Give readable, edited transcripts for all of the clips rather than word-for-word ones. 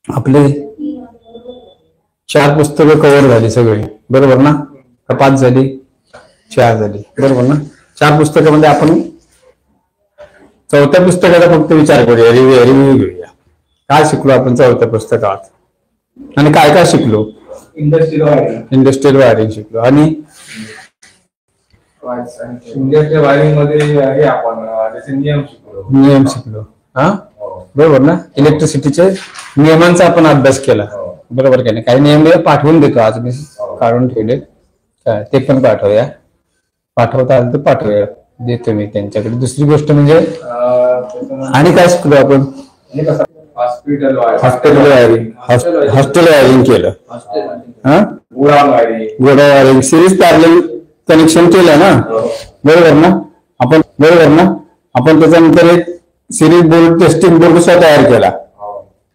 आपले 4 पुस्तकं कव्हर झाली सगळी, बरोबर ना? का 5 झाली? 4 झाली, बरोबर ना? 4 पुस्तकामध्ये आपण 4थ्या पुस्तकाचा फक्त विचार करूया, रिव्ह्यू घेऊया. काय शिकलो आपण 4थ्या पुस्तकात आणि काय काय शिकलो? इंडस्ट्रियल वायरिंग शिकलो. आणि इंडस्ट्रियल वायरिंग मध्ये हे आपण त्याचे नियम शिकलो. हा, बरोबर ना? इलेक्ट्रिसिटीचे नियमांचा आपण अभ्यास केला, बरोबर की नाही? काही नियम पाठवून देतो, आज मी काढून ठेवले, ते पण पाठवूया. पाठवता आलं तर पाठवूया, देतो मी त्यांच्याकडे. दुसरी गोष्ट म्हणजे आणि काय शिकलो आपण? हॉस्पिटल वायरिंग केलं, गोडा वायरिंग, सिरीज पॅरलल कनेक्शन केलं ना, बरोबर ना? आपण त्याच्यानंतर एक सिरीज बोर्ड, टेस्टिंग बोर्ड सुद्धा तयार केला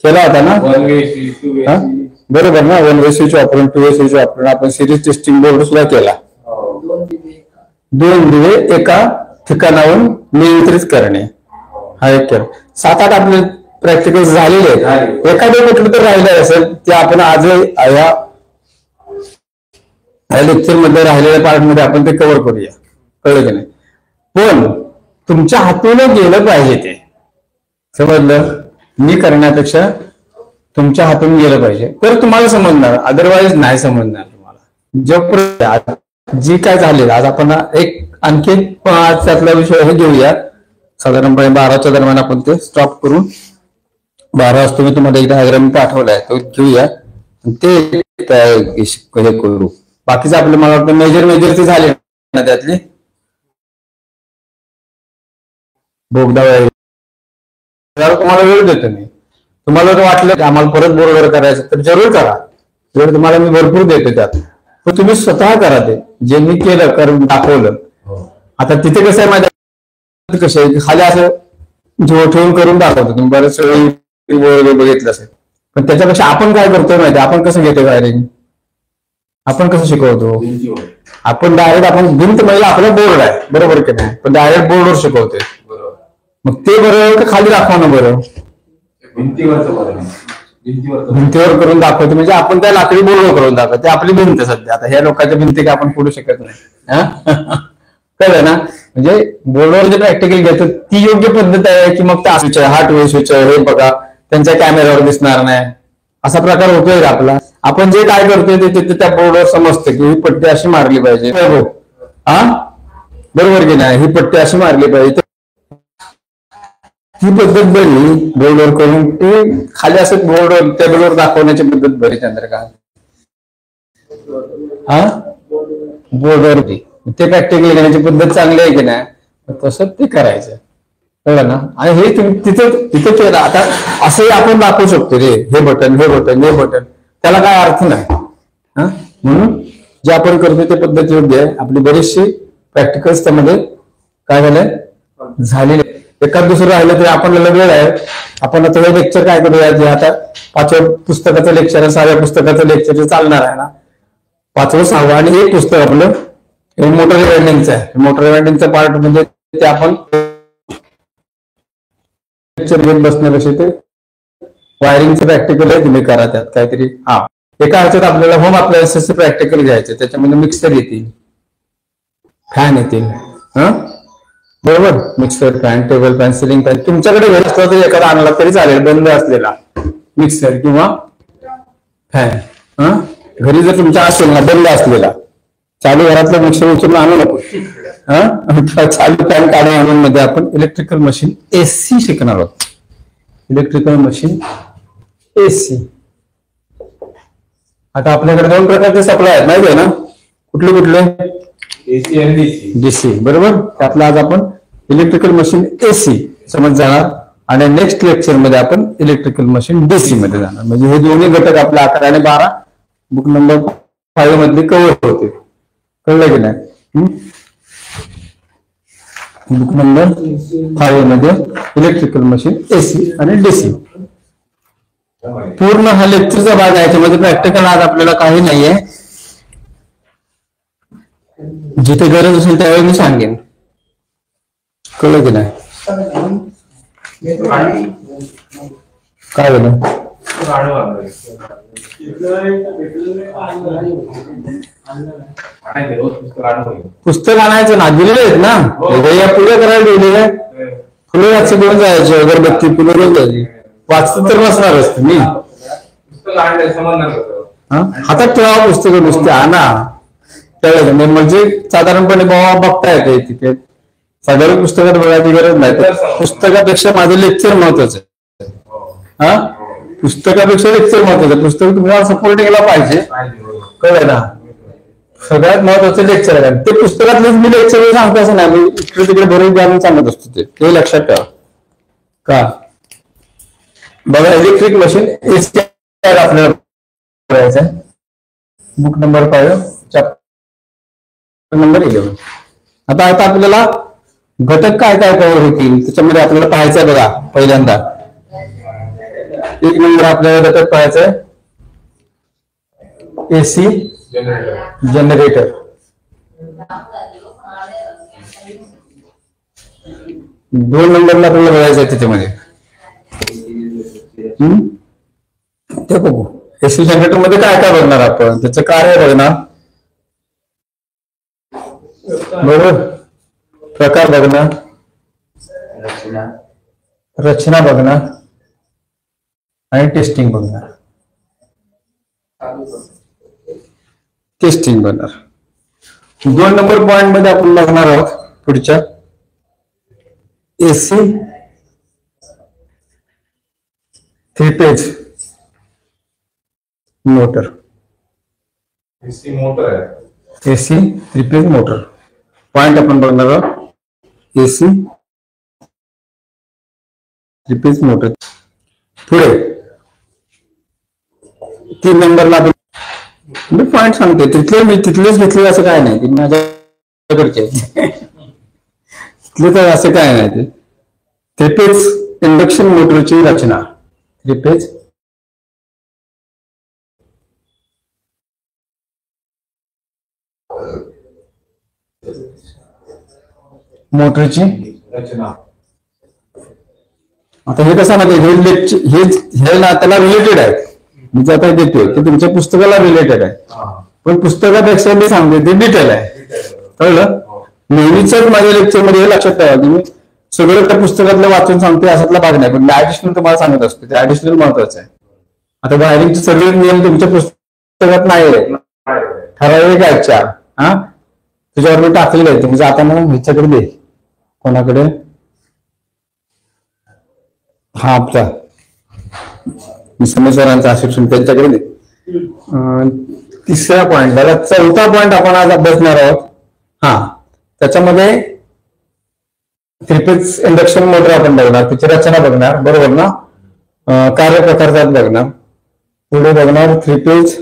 होता ना, बरोबर ना? 1 वे स्विच वापरून 2 वे स्विच वापरून आपण सिरीज टेस्टिंग बोर्ड सुद्धा केला. 2 दिवे एका ठिकाणाहून नियंत्रित करणे, हा एक केला. 7-8 आपले प्रॅक्टिकल झालेले आहेत. एखादं कुठलं तर राहिलं असेल ते आपण आज या लेक्चर मध्ये राहिलेल्या पार्ट मध्ये आपण ते कव्हर करूया, कळलं की नाही? पण तुमच्या हातून गेलं पाहिजे, ते समजलं? मी करण्यापेक्षा तुमच्या हातून गेलं पाहिजे, तर तुम्हाला समजणार, अदरवाईज नाही समजणार तुम्हाला. जी काय झाले आज आपण आणखी त्यातला विषय हे घेऊया. साधारणपणे 12च्या दरम्यान आपण ते स्टॉप करून 12 वाजता मी तुम्हाला एक डायग्राम पाठवलाय, तो घेऊया, ते हे करू. बाकीचं आपलं मला वाटतं मेजरचे झाले ना, त्यातले बोगदा तुम्हाला वेळ देतो मी. तुम्हाला जर वाटलं की आम्हाला परत बोर्डवर करायचं तर जरूर करा, वेळ तुम्हाला मी भरपूर देतो त्यात. पण तुम्ही स्वतः करा ते, जे मी केलं करून दाखवलं. आता तिथे कसं आहे माझ्या, कसं आहे खाली असं जोर ठेवून करून दाखवतो, तुम्ही बरेच वेळ बघितलं असेल. पण त्याच्यापेक्षा आपण काय करतो माहिती, आपण कसं घेतो वायरिंग, आपण कसं शिकवतो? आपण डायरेक्ट आपण भिंत महिला आपला बोर्ड आहे, बरोबर की नाही? पण डायरेक्ट बोर्डवर शिकवतोय. मग ते बरं का खाली दाखवणं बरं? भिंतीवर करून दाखवतो म्हणजे आपण त्या लाकडी बोर्डवर करून दाखवतो. ते आपली भिंत सध्या, आता ह्या लोकांच्या भिंती काय आपण फोडू शकत नाही, कळलं ना? म्हणजे बोर्डवर जे प्रॅक्टिकल घेतो ती योग्य पद्धत आहे की मग त्या स्विच आहे, हा 2 वे स्विच आहे, हे बघा त्यांच्या कॅमेऱ्यावर दिसणार नाही, असा प्रकार होतोय का आपला? आपण जे काय करतोय ते त्या बोर्डवर समजतं की ही पट्टी अशी मारली पाहिजे, हा, बरोबर की नाही? ही पट्टी अशी मारली पाहिजे, ही पद्धत बरी बोर्डवर करून. ते खाली असं बोर्डवर टेबलवर दाखवण्याची पद्धत बरी चंद्रकांत, हा, बोर्डवर ते प्रॅक्टिकल घेण्याची पद्धत चांगली आहे की नाही? तसं ते करायचं, कळलं ना? आणि हे तिथं केलं. आता असंही आपण दाखवू शकतो रे, हे बटन, हे बटन, हे बटन, त्याला काय अर्थ नाही, हा. म्हणून जे आपण करतो ते पद्धत योग्य आहे. आपली बरीचशी प्रॅक्टिकल्स त्यामध्ये काय झालंय झालेले. एखाद दुसरं राहिलं तरी आपल्याला वेळ आहे. आपण आता हे लेक्चर काय करूया, जे आता 5व्या पुस्तकाचं लेक्चर आहे, 6व्या पुस्तकाचं लेक्चर चालणार आहे ना, 5वं 6वं, आणि एक पुस्तक आपलं मोटर वेल्डिंगचं आहे. मोटर वेल्डिंगचं पार्ट म्हणजे ते आपण लेक्चर घेऊन बसण्यापेक्षा ते वायरिंगचं प्रॅक्टिकल आहे, तुम्ही करा त्यात काहीतरी. हा, एका ह्याच्यात आपल्याला होम अप्लायन्सेसचे प्रॅक्टिकल घ्यायचे, त्याच्यामध्ये मिक्सर येतील, फॅन येतील, हा, बरोबर? Mixer, fan, table fan, ceiling fan. तुमच्याकडे घरी असला तरी एखादा आणला तरी चालेल, बंद असलेला मिक्सर किंवा फॅन. हा, घरी जर तुमच्या असेल ना बंद असलेला, चालू घरातला मिक्सर उचलून आणू नको, हा. चालू फॅन काढून आणून मध्ये आपण इलेक्ट्रिकल मशीन एसी शिकणार आहोत. Electrical machine AC. आता आपल्याकडे 2 प्रकारचे सप्लाय आहेत, माहिती आहे ना? कुठले? एसी आणि डीसी. डीसी, बरोबर. त्यातला आज आपण इलेक्ट्रिकल मशीन एसी समज जाणार, आणि नेक्स्ट लेक्चर मध्ये आपण इलेक्ट्रिकल मशीन डीसी मध्ये जाणार. म्हणजे हे दोन्ही घटक आपल्या 11 आणि 12 बुक नंबर 5 मधले कव्हर होते, कळलं की नाही? बुक नंबर 5 मध्ये इलेक्ट्रिकल मशीन एसी आणि डीसी पूर्ण हा लेक्चरचा भाग आहे. त्यामध्ये प्रॅक्टिकल आज आपल्याला काही नाहीये. जिथे गरज असेल त्यावेळी मी सांगेन, कळलं की नाही? काय झालं? पुस्तक आणलं पुस्तक आणायचं ना, दिलेले आहेत ना, या पुढे करायला दिलेले आहे. फुलं वाचून घेऊन जायचे, अगरबत्ती फुलं घेऊन जायची, वाचत तर बसणारच तुम्ही. हातात ठेवा पुस्तकं, नुसते आणा त्यावेळेला. म्हणजे साधारणपणे बाबा बघता येते तिथे, साधारण पुस्तकात बघायची गरज नाही. तर पुस्तकापेक्षा माझं लेक्चर महत्वाचं आहे. हा, पुस्तकापेक्षा लेक्चर महत्वाचं. पुस्तक तुम्हाला सपोर्टिंगला पाहिजे, कळलं ना. सगळ्यात महत्वाचं लेक्चर आहे. ते पुस्तकातलेच मी लेक्चर सांगतो असं नाही, मी इकडे तिकडे बरोबर घालून सांगत असतो. ते लक्षात ठेवा. का बघा, इलेक्ट्रिक मशीन एसी आपल्याला करायचं आहे. Book number 5 chapter number 11. आता आपल्याला घटक काय काय कव्हर होतील त्याच्यामध्ये आपल्याला पाहायचं आहे. बघा, पहिल्यांदा 1 नंबर आपल्याला घटक पाहायचा आहे एसी जनरेटर. 2 नंबरला आपल्याला बघायचं आहे त्याच्यामध्ये ते बघू. एसी जनरेटर मध्ये काय काय बघणार आपण, त्याचं कार्य बघणार, बरोबर, प्रकार बघणार, रचना बघणार आणि टेस्टिंग बघणार. टेस्टिंग बघणार. 2 नंबर पॉइंट मध्ये आपण बघणार आहोत पुढच्या AC 3 phase motor. AC motor आहे, एसी 3 फेज मोटर पॉइंट आपण बघणार आहोत. AC 3 phase motor. पुढे 3 नंबरला मी पॉइंट सांगते, तिथलेच घेतले असं काय नाही, माझ्याकडचे तिथले तर असं काय नाही. ते 3 फेज इंडक्शन मोटरची रचना. 3 फेज मोटरची रचना. आता हे कसं माहिती, हे ना त्याला रिलेटेड आहे. मी जे आता देतोय ते तुमच्या पुस्तकाला रिलेटेड आहे, पण पुस्तकापेक्षा मी सांगते ते डिटेल आहे. कळलं. नेहमीच माझ्या लेक्चरमध्ये हे लक्षात ठेवा की मी सगळं त्या पुस्तकातलं वाचून सांगते असातला भाग नाही, पण ऍडिशनल तुम्हाला सांगत असतो. ते ऍडिशनल महत्वाचं आहे. आता वायरिंगचे सगळे नियम तुमच्या पुस्तकात नाही आहे, ठराविक आहेत 4. हा, तुझ्यावर मी टाकलेलं आहे. तुम्ही जाताना ह्याच्याकडे दे, कोणाकडे, हा आपला सरांचा असिस्टंट, त्यांच्याकडे दे. 3रा पॉइंट झाला. 4था पॉइंट आपण आज अभ्यासणार आहोत. हा, त्याच्यामध्ये 3 फेज इंडक्शन मोटर आपण बघणार, त्याची रचना बघणार, बरोबर ना, कार्यप्रकार बघणार. पुढे बघणार 3 फेज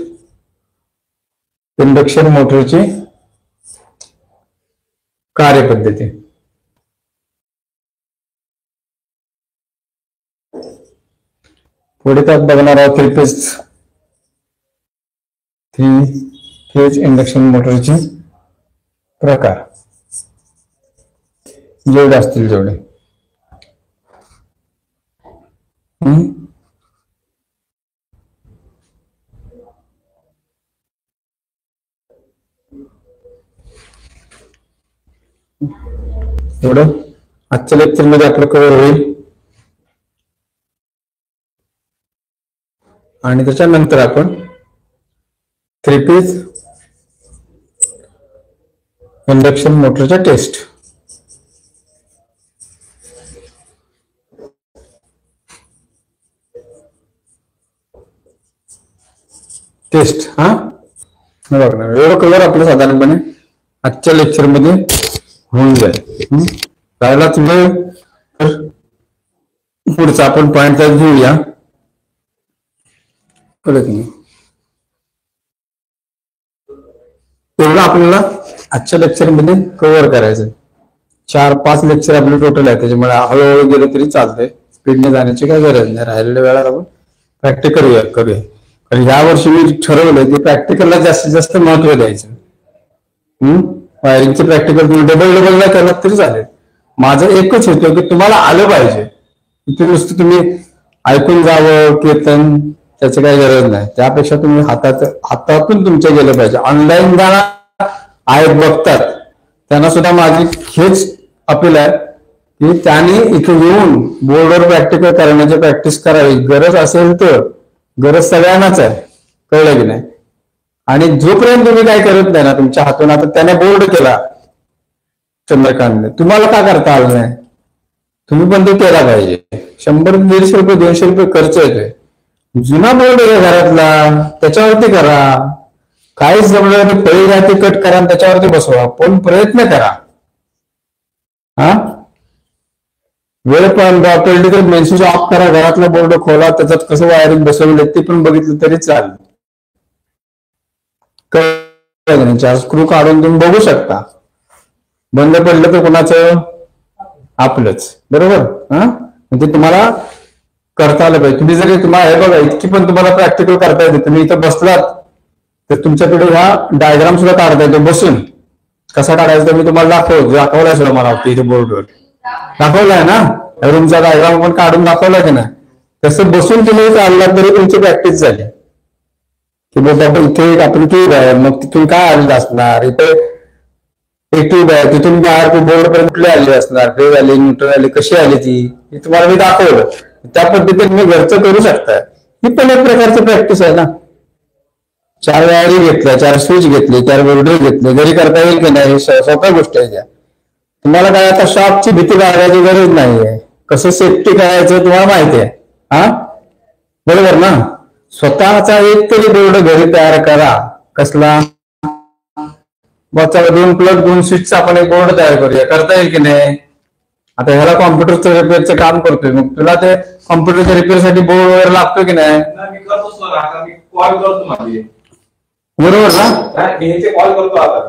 इंडक्शन मोटरची कार्यपद्धती. पुढे त्यात बघणार आहोत 3 फेज इंडक्शन मोटरचे प्रकार, जेवढे असतील जेवढे. एवढं आजच्या लेक्चर मध्ये आपलं कव्हर होईल. आणि त्याच्यानंतर आपण 3 फेज इंडक्शन मोटरच्या टेस्ट. हा बघणार. एवढं कव्हर आपलं साधारणपणे आजच्या लेक्चर मध्ये होऊन जाईल. राहिला तुम्ही पुढचा आपण पॉइंट घेऊया. कळत नाही तेवढं आपल्याला आजच्या लेक्चर मध्ये कव्हर करायचं. 4-5 लेक्चर आपले टोटल आहे, त्याच्यामुळे हळूहळू गेलं तरी चालतंय. स्पीडने जाण्याची काही गरज नाही. राहिलेल्या वेळात आपण प्रॅक्टिकल करूया. कारण या वर्षी मी ठरवलंय की प्रॅक्टिकलला जास्तीत जास्त महत्व द्यायचं. वायरिंगचं प्रॅक्टिकल तुम्ही डबल नाही करणार तरी चालेल. माझं एकच होतं की तुम्हाला आलं पाहिजे. इथे नुसतं तुम्ही ऐकून जावं कीर्तन, त्याची काही गरज नाही. त्यापेक्षा तुम्ही हातातून तुमच्या गेलं पाहिजे. ऑनलाईन आहेत बघतात, त्यांना सुद्धा माझी हेच अपील आहे की त्यांनी इथे येऊन बोर्डवर प्रॅक्टिकल करण्याची प्रॅक्टिस करावी. गरज असेल तर, गरज सगळ्यांनाच आहे, कळलं की नाही. आणि जोपर्यंत तुम्ही काय करत नाही ना तुमच्या हातून, आता त्याने बोर्ड केला चंद्रकांतने, तुम्हाला का करता आलं नाही? तुम्ही पण तो केला पाहिजे. 100 150 रुपये 200 रुपये खर्च येतोय. जुना बोर्ड आहे घरातला, त्याच्यावरती करा. काहीच जमलं तर पळी राहते कट करा आणि त्याच्यावरती बसवा, पण प्रयत्न करा. हा, वेळ पण पडली तर मेसेज ऑफ करा, घरातला बोर्ड खोला, त्याच्यात कसं वायरिंग बसवलं ते पण बघितलं तरी चालेल. स्क्रू काढून तुम्ही बघू शकता. बंद पडलं तर कोणाचं? आपलंच, बरोबर. हा, म्हणजे तुम्हाला करता आलं पाहिजे. तुम्ही जरी तुम्हाला हे बघा इतकी पण तुम्हाला प्रॅक्टिकल करता येते. तुम्ही इथं बसलात तर तुमच्याकडे ह्या डायग्राम सुद्धा काढता येतो बसून. कसा काढायचा तर मी तुम्हाला दाखवलाय सुद्धा, मला वाटतं इथे बोर्डवर दाखवलाय ना. रूमचा डायग्राम पण काढून दाखवला की नाही. तसं बसून तुम्ही काढला तरी तुमची प्रॅक्टिस झाली की बाबा इथे आपण ट्यूब आहे, मग तिथून काय आलेलं असणार, इथे एक ट्यूब आहे, तिथून बाहेर बोर्ड पर्यंत कुठले आले असणार, फेज आली, न्यूट्रल आली, कशी आली ती, हे तुम्हाला मी दाखवलं. त्या पद्धतीने तुम्ही घरचं करू शकता. ही पण एक प्रकारची प्रॅक्टिस आहे ना. 4 वायरी घेतल्या, 4 स्विच घेतले, 4 बोर्डर घेतले, घरी करता येईल की नाही, सोप्या गोष्टी आहे त्या. तुम्हाला काय आता शॉपची भीती बाळगायची गरज नाहीये. कसं सेफ्टी करायचं तुम्हाला माहिती आहे. हा, बरोबर ना. स्वतःचा एक तरी बोर्ड घरी तयार करा. कसला? 2 प्लग 2 स्विचचा आपण एक बोर्ड तयार करूया. करता येईल की नाही? आता ह्याला कॉम्प्युटरचं रिपेअरचं काम करतोय, मग तुला ते कॉम्प्युटरच्या रिपेअरसाठी बोर्ड वगैरे लागतो की नाही? कॉल करतो माझी, बरोबर ना. कॉल करतो आता.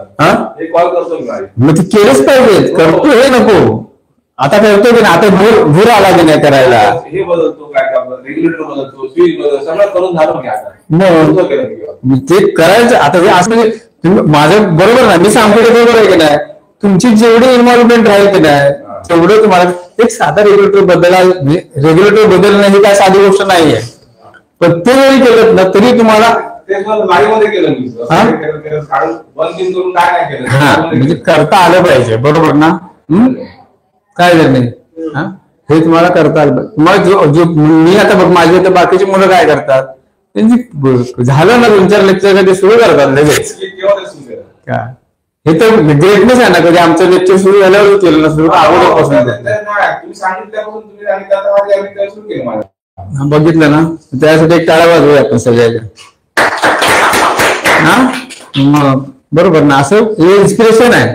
कॉल करतो मग ते केलंच पाहिजे. करतो हे नको, आता करतो की नाही. आता भूर आला की नाही करायला. हे बदलतो, काय रेग्युलेटर बदलतो, स्विच बदलतो, सगळं करून झालं मी आता. मग ते करायचं. आता हे असं माझं बरोबर ना, मी सांगतो ते बरोबर आहे की नाही. तुमची जेवढी इन्व्हॉल्वमेंट राहील की नाही तेवढं तुम्हाला एक साधा रेग्युलेटर बदलणं ही काय साधी गोष्ट नाहीये. पण ते जरी केलं ना तरी तुम्हाला म्हणजे करता आलं पाहिजे, बरोबर ना. काय जर नाही हे तुम्हाला करता आलं पाहिजे. तुम्हाला मी आता बघ, माझी आता बाकीची मुलं काय करतात, त्यांची झालं ना 2-4 लेक्चर कधी सुरू करतात लगेच. हे तर ग्रेटनेस आहे ना. कधी आमचं लेक्चर सुरू झाल्यावर केलं ना, सुरू अगोदरपासून बघितलं ना. त्यासाठी एक टाळा वाजवूया आपण सगळ्याच्या. हा, बरोबर ना. असं हे इन्स्पिरेशन आहे,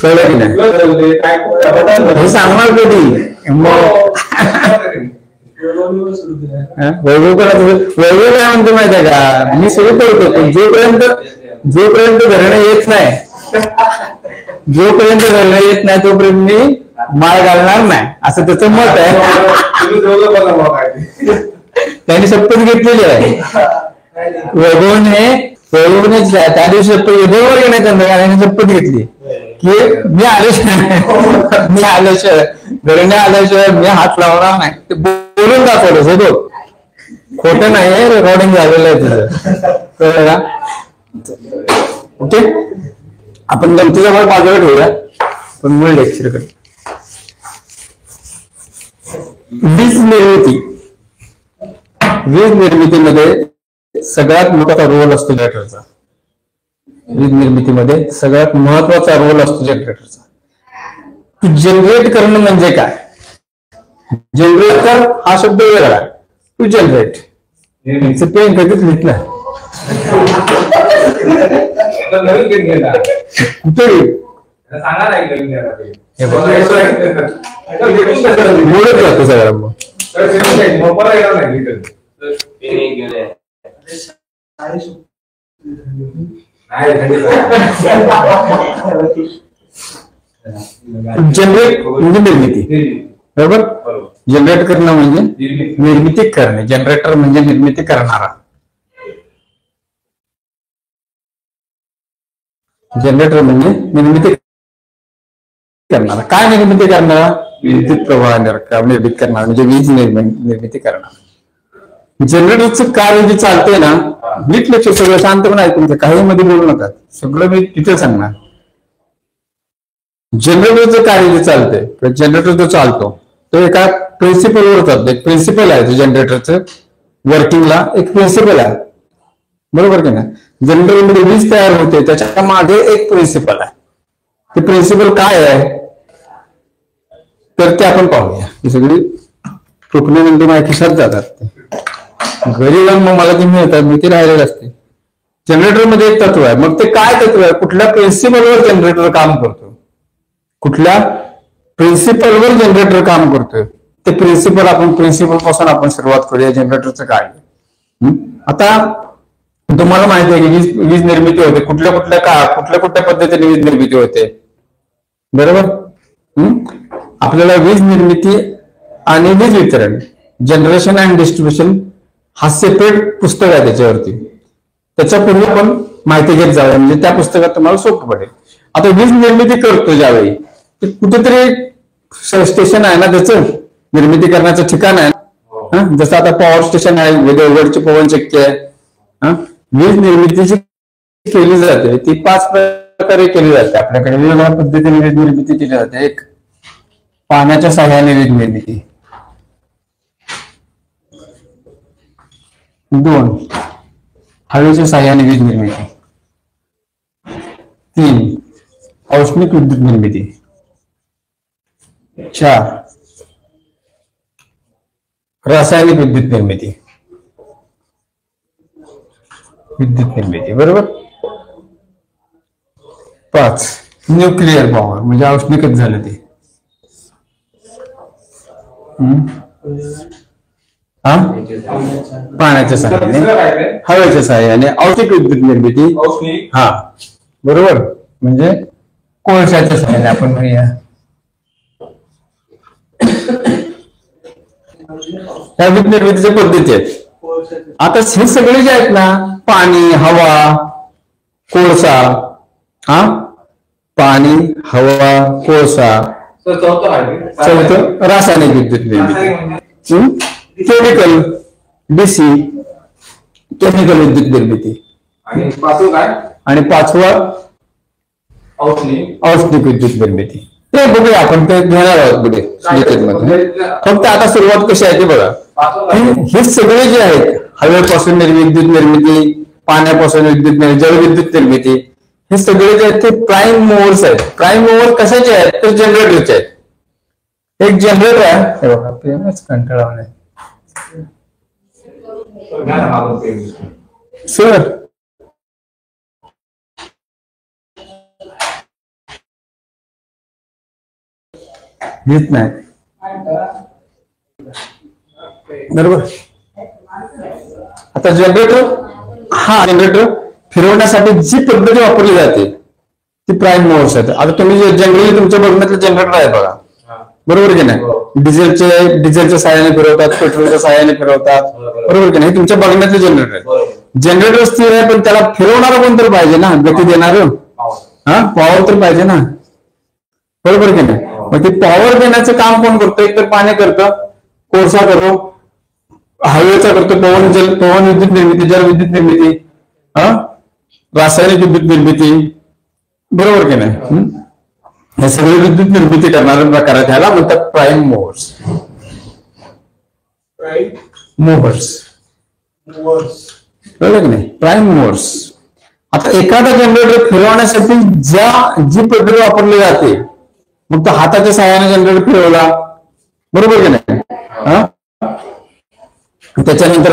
कळलं की नाही. हे सांगणार कधी वैभव काय म्हणतो माहिती आहे का, मी सुरू करतो पण जोपर्यंत घरणं येत नाही, तोपर्यंत मी माळ घालणार नाही, असं त्याचं मत आहे. त्यांनी शपथ घेतलेली आहे. वैभवने त्या दिवशी वैभववर येण्याच्या त्याने शपथ घेतली की मी आल्याशिवाय घरण्या आल्याशिवाय मी हात लावणार नाही. ते बोलून दाखवलं सगळं, खोटं नाही, रेकॉर्डिंग झालेलं आहे तुझं, कळलं का. ओके, आपण गमतीचा भाग बाजूला ठेवूया, पण मूळ लेक्चरकडे. वीज निर्मितीमध्ये सगळ्यात मोठा रोल असतो जनरेटरचा. वीज निर्मितीमध्ये सगळ्यात महत्वाचा रोल असतो जनरेटरचा. टू जनरेट करणं म्हणजे काय? जनरेटर हा शब्द वेगळा. टू जनरेट पेन कधीच लिहित नाही कुठे बोलत जातो सगळं. जनरेट म्हणजे निर्मिती, बरोबर. जनरेट करणं म्हणजे निर्मिती करणे. जनरेटर म्हणजे निर्मिती करणारा. जनरेटर म्हणजे निर्मिती करणारा. काय निर्मिती करणारा? विद्युत प्रवाह निर्मित करणार म्हणजे वीज निर्मिती करणार. जनरेटरचं कार्य जे चालतंय ना, नीट लक्ष, सगळं शांतपणे ऐकून घ्या, काही मध्ये बोलू नका, सगळं मी तिथे सांगणार. जनरेटरचं कार्य जे चालतंय, जनरेटर जो चालतो तो एका प्रिन्सिपलवर चालतो. एक प्रिन्सिपल आहे जनरेटरचं वर्किंगला, एक प्रिन्सिपल आहे, बरोबर की नाही. जनरेटरमध्ये वीज तयार होते, त्याच्या मागे एक प्रिन्सिपल आहे. ते प्रिन्सिपल काय आहे तर ते आपण पाहूया. ही सगळी टोकण्यानंतर माहिती साथ जातात. घरी जाऊन मग मला ती मिळतात, मी ती राहिलेली असते. जनरेटरमध्ये एक तत्व आहे. मग ते काय तत्व आहे, कुठल्या प्रिन्सिपलवर जनरेटर काम करतो, कुठल्या प्रिन्सिपलवर जनरेटर काम करतोय, ते प्रिन्सिपल पासून आपण सुरुवात करूया. जनरेटरचं काय आता तुम्हाला माहिती आहे की वीज निर्मिती होते, कुठल्या कुठल्या पद्धतीने वीज निर्मिती होते, बरोबर. आपल्याला वीज निर्मिती आणि वीज वितरण, जनरेशन अँड डिस्ट्रीब्युशन हा सेपरेट पुस्तक आहे त्याच्यावरती. त्याच्यापूर्वी आपण माहिती घेत जाऊया, म्हणजे त्या पुस्तकात तुम्हाला सोपं पडेल. आता वीज निर्मिती करतो ज्यावेळी, ते कुठेतरी स्टेशन आहे ना, त्याचं निर्मिती करण्याचं ठिकाण आहे. जसं आता पॉवर स्टेशन आहे, देवगडची पवनचक्की आहे. वीज निर्मिती जी केली जाते ती 5 प्रकारे केली जाते. आपल्याकडे वेगवेगळ्या पद्धतीने वीज निर्मिती केली जाते. एक, पाण्याच्या सहाय्याने वीज निर्मिती. 2, हवेच्या सहाय्याने वीज निर्मिती. 3, औष्णिक विद्युत निर्मिती. 4, रासायनिक विद्युत निर्मिती. बरोबर. 5, न्यूक्लिअर पॉवर, म्हणजे औष्णिकच झालं ते. पाण्याच्या सहाय्याने, हवेच्या सहाय्याने, औष्णिक विद्युत निर्मिती. हा बरोबर, म्हणजे कोळशाच्या सहाय्याने आपण म्हणूया. ह्या वीज निर्मितीच्या पद्धती आहेत. आता हे सगळे जे आहेत ना, पाणी, हवा, कोळसा, पाणी, हवा, कोळसा. चौथं रासायनिक विद्युत निर्मिती, केमिकल, डीसी, केमिकल विद्युत निर्मिती. आणि 5वं काय, आणि 5वं औष्णिक विद्युत निर्मिती. ते बघूया आपण, ते घेणार आहोत पुढे मध्ये. फक्त आता सुरुवात कशी आहे ते बघा. हे सगळे जे आहेत, हवेपासून विद्युत निर्मिती, पाण्यापासून विद्युत निर्मिती, जलविद्युत निर्मिती, हे सगळे जे आहेत ते प्राईम मूव्हर्स आहेत. प्राईम मूव्हर कशाचे आहेत तर जनरेटरचे आहेत. एक जनरेटर आहे, हे बघा, कंटाळा सर. घेत नाही, बरोबर. आता जनरेटर फिरवण्यासाठी जी पद्धती वापरली जाते ती प्राईम मूव्हर्स आहेत. आता तुम्ही जनरली तुमच्या बघण्यातलं जनरेटर आहे बघा, बरोबर की नाही. डिझेलच्या सहाय्याने फिरवतात, पेट्रोलच्या सहाय्याने फिरवतात, बरोबर की नाही. तुमच्या बघण्यातलं जनरेटर आहे. जनरेटर स्थिर आहे, पण त्याला फिरवणारं कोण तर पाहिजे ना, गती देणारं, पॉवर तर पाहिजे ना, बरोबर की नाही. मग ते पॉवर देण्याचं काम कोण करतो, एक तर पाणी करतं, कोळसा करतो, हवेचा करतो, पवन विद्युत निर्मिती, जलविद्युत निर्मिती, रासायनिक विद्युत निर्मिती, बरोबर की नाही. हे सगळे विद्युत निर्मिती करणारे प्रकार आहेत, ह्याला म्हणतात प्राईम मूव्हर्स. कळलं की नाही, प्राईम मूव्हर्स. आता एखादा जनरेटर फिरवण्यासाठी जी पद्धत वापरली जाते, मग तो हाताच्या सहाय्याने जनरेटर फिरवला, बरोबर की नाही. त्याच्यानंतर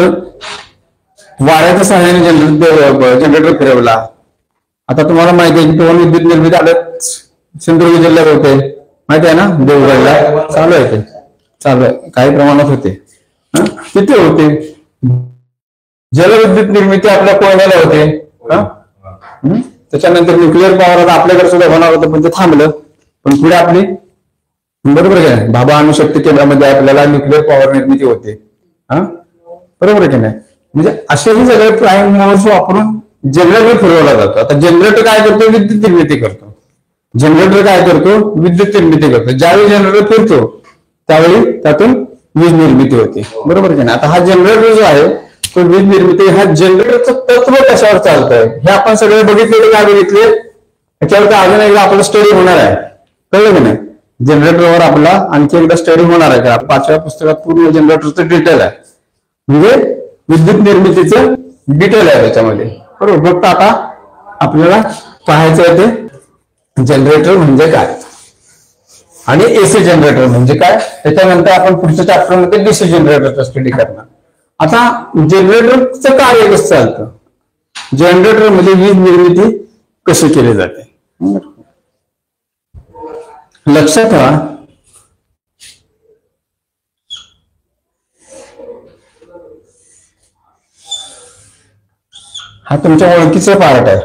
वाऱ्याच्या सहाय्याने जनरेटर फिरवला. आता तुम्हाला माहिती आहे की पवन विद्युत निर्मिती आलं सिंधुदुर्ग जिल्ह्यात होते, माहिती आहे ना, देवगडला चालू आहे, ते चालू आहे, काही प्रमाणात होते, तिथे होते. जलविद्युत निर्मिती आपल्या कोयनाला होते. त्याच्यानंतर न्यूक्लिअर पॉवर आपल्याकडे सुद्धा होणार होतं, पण ते थांबलं. पण पुढे आपली, बरोबर आहे, भाभा अणुशक्ती केंद्रामध्ये आपल्याला न्यूक्लिअर पॉवर निर्मिती होते, बरोबर की नाही. म्हणजे असेही सगळे प्राईम मूव्हर्स वापरून जनरेटर फिरवला जातो. आता जनरेटर काय करतो, विद्युत निर्मिती करतो. ज्यावेळी जनरेटर फिरतो त्यावेळी त्यातून वीज निर्मिती होते, बरोबर की नाही. आता हा जनरेटर जो आहे तो वीज निर्मिती, हा जनरेटरचं तत्व कशावर चालतंय हे आपण सगळे बघितले. काय बघितले त्याच्यावर अजून एकदा आपला स्टडी होणार आहे, कळलं की नाही. जनरेटरवर आपला आणखी एकदा स्टडी होणार आहे का. 5व्या पुस्तकात पूर्ण जनरेटरचं डिटेल आहे, म्हणजे विद्युत निर्मितीचं डिटेल आहे त्याच्यामध्ये, बरोबर. फक्त आता आपल्याला पाहायचं आहे ते जनरेटर म्हणजे काय आणि एसी जनरेटर म्हणजे काय. त्याच्यानंतर आपण पुढच्या चॅप्टरमध्ये डीसी जनरेटरचा स्टडी करणार. आता जनरेटरचं कार्य कसं चालतं, जनरेटर मध्ये वीज निर्मिती कशी केली जाते. लक्षात ठेवा, हा तुमच्या ओळखीचा पार्ट आहे,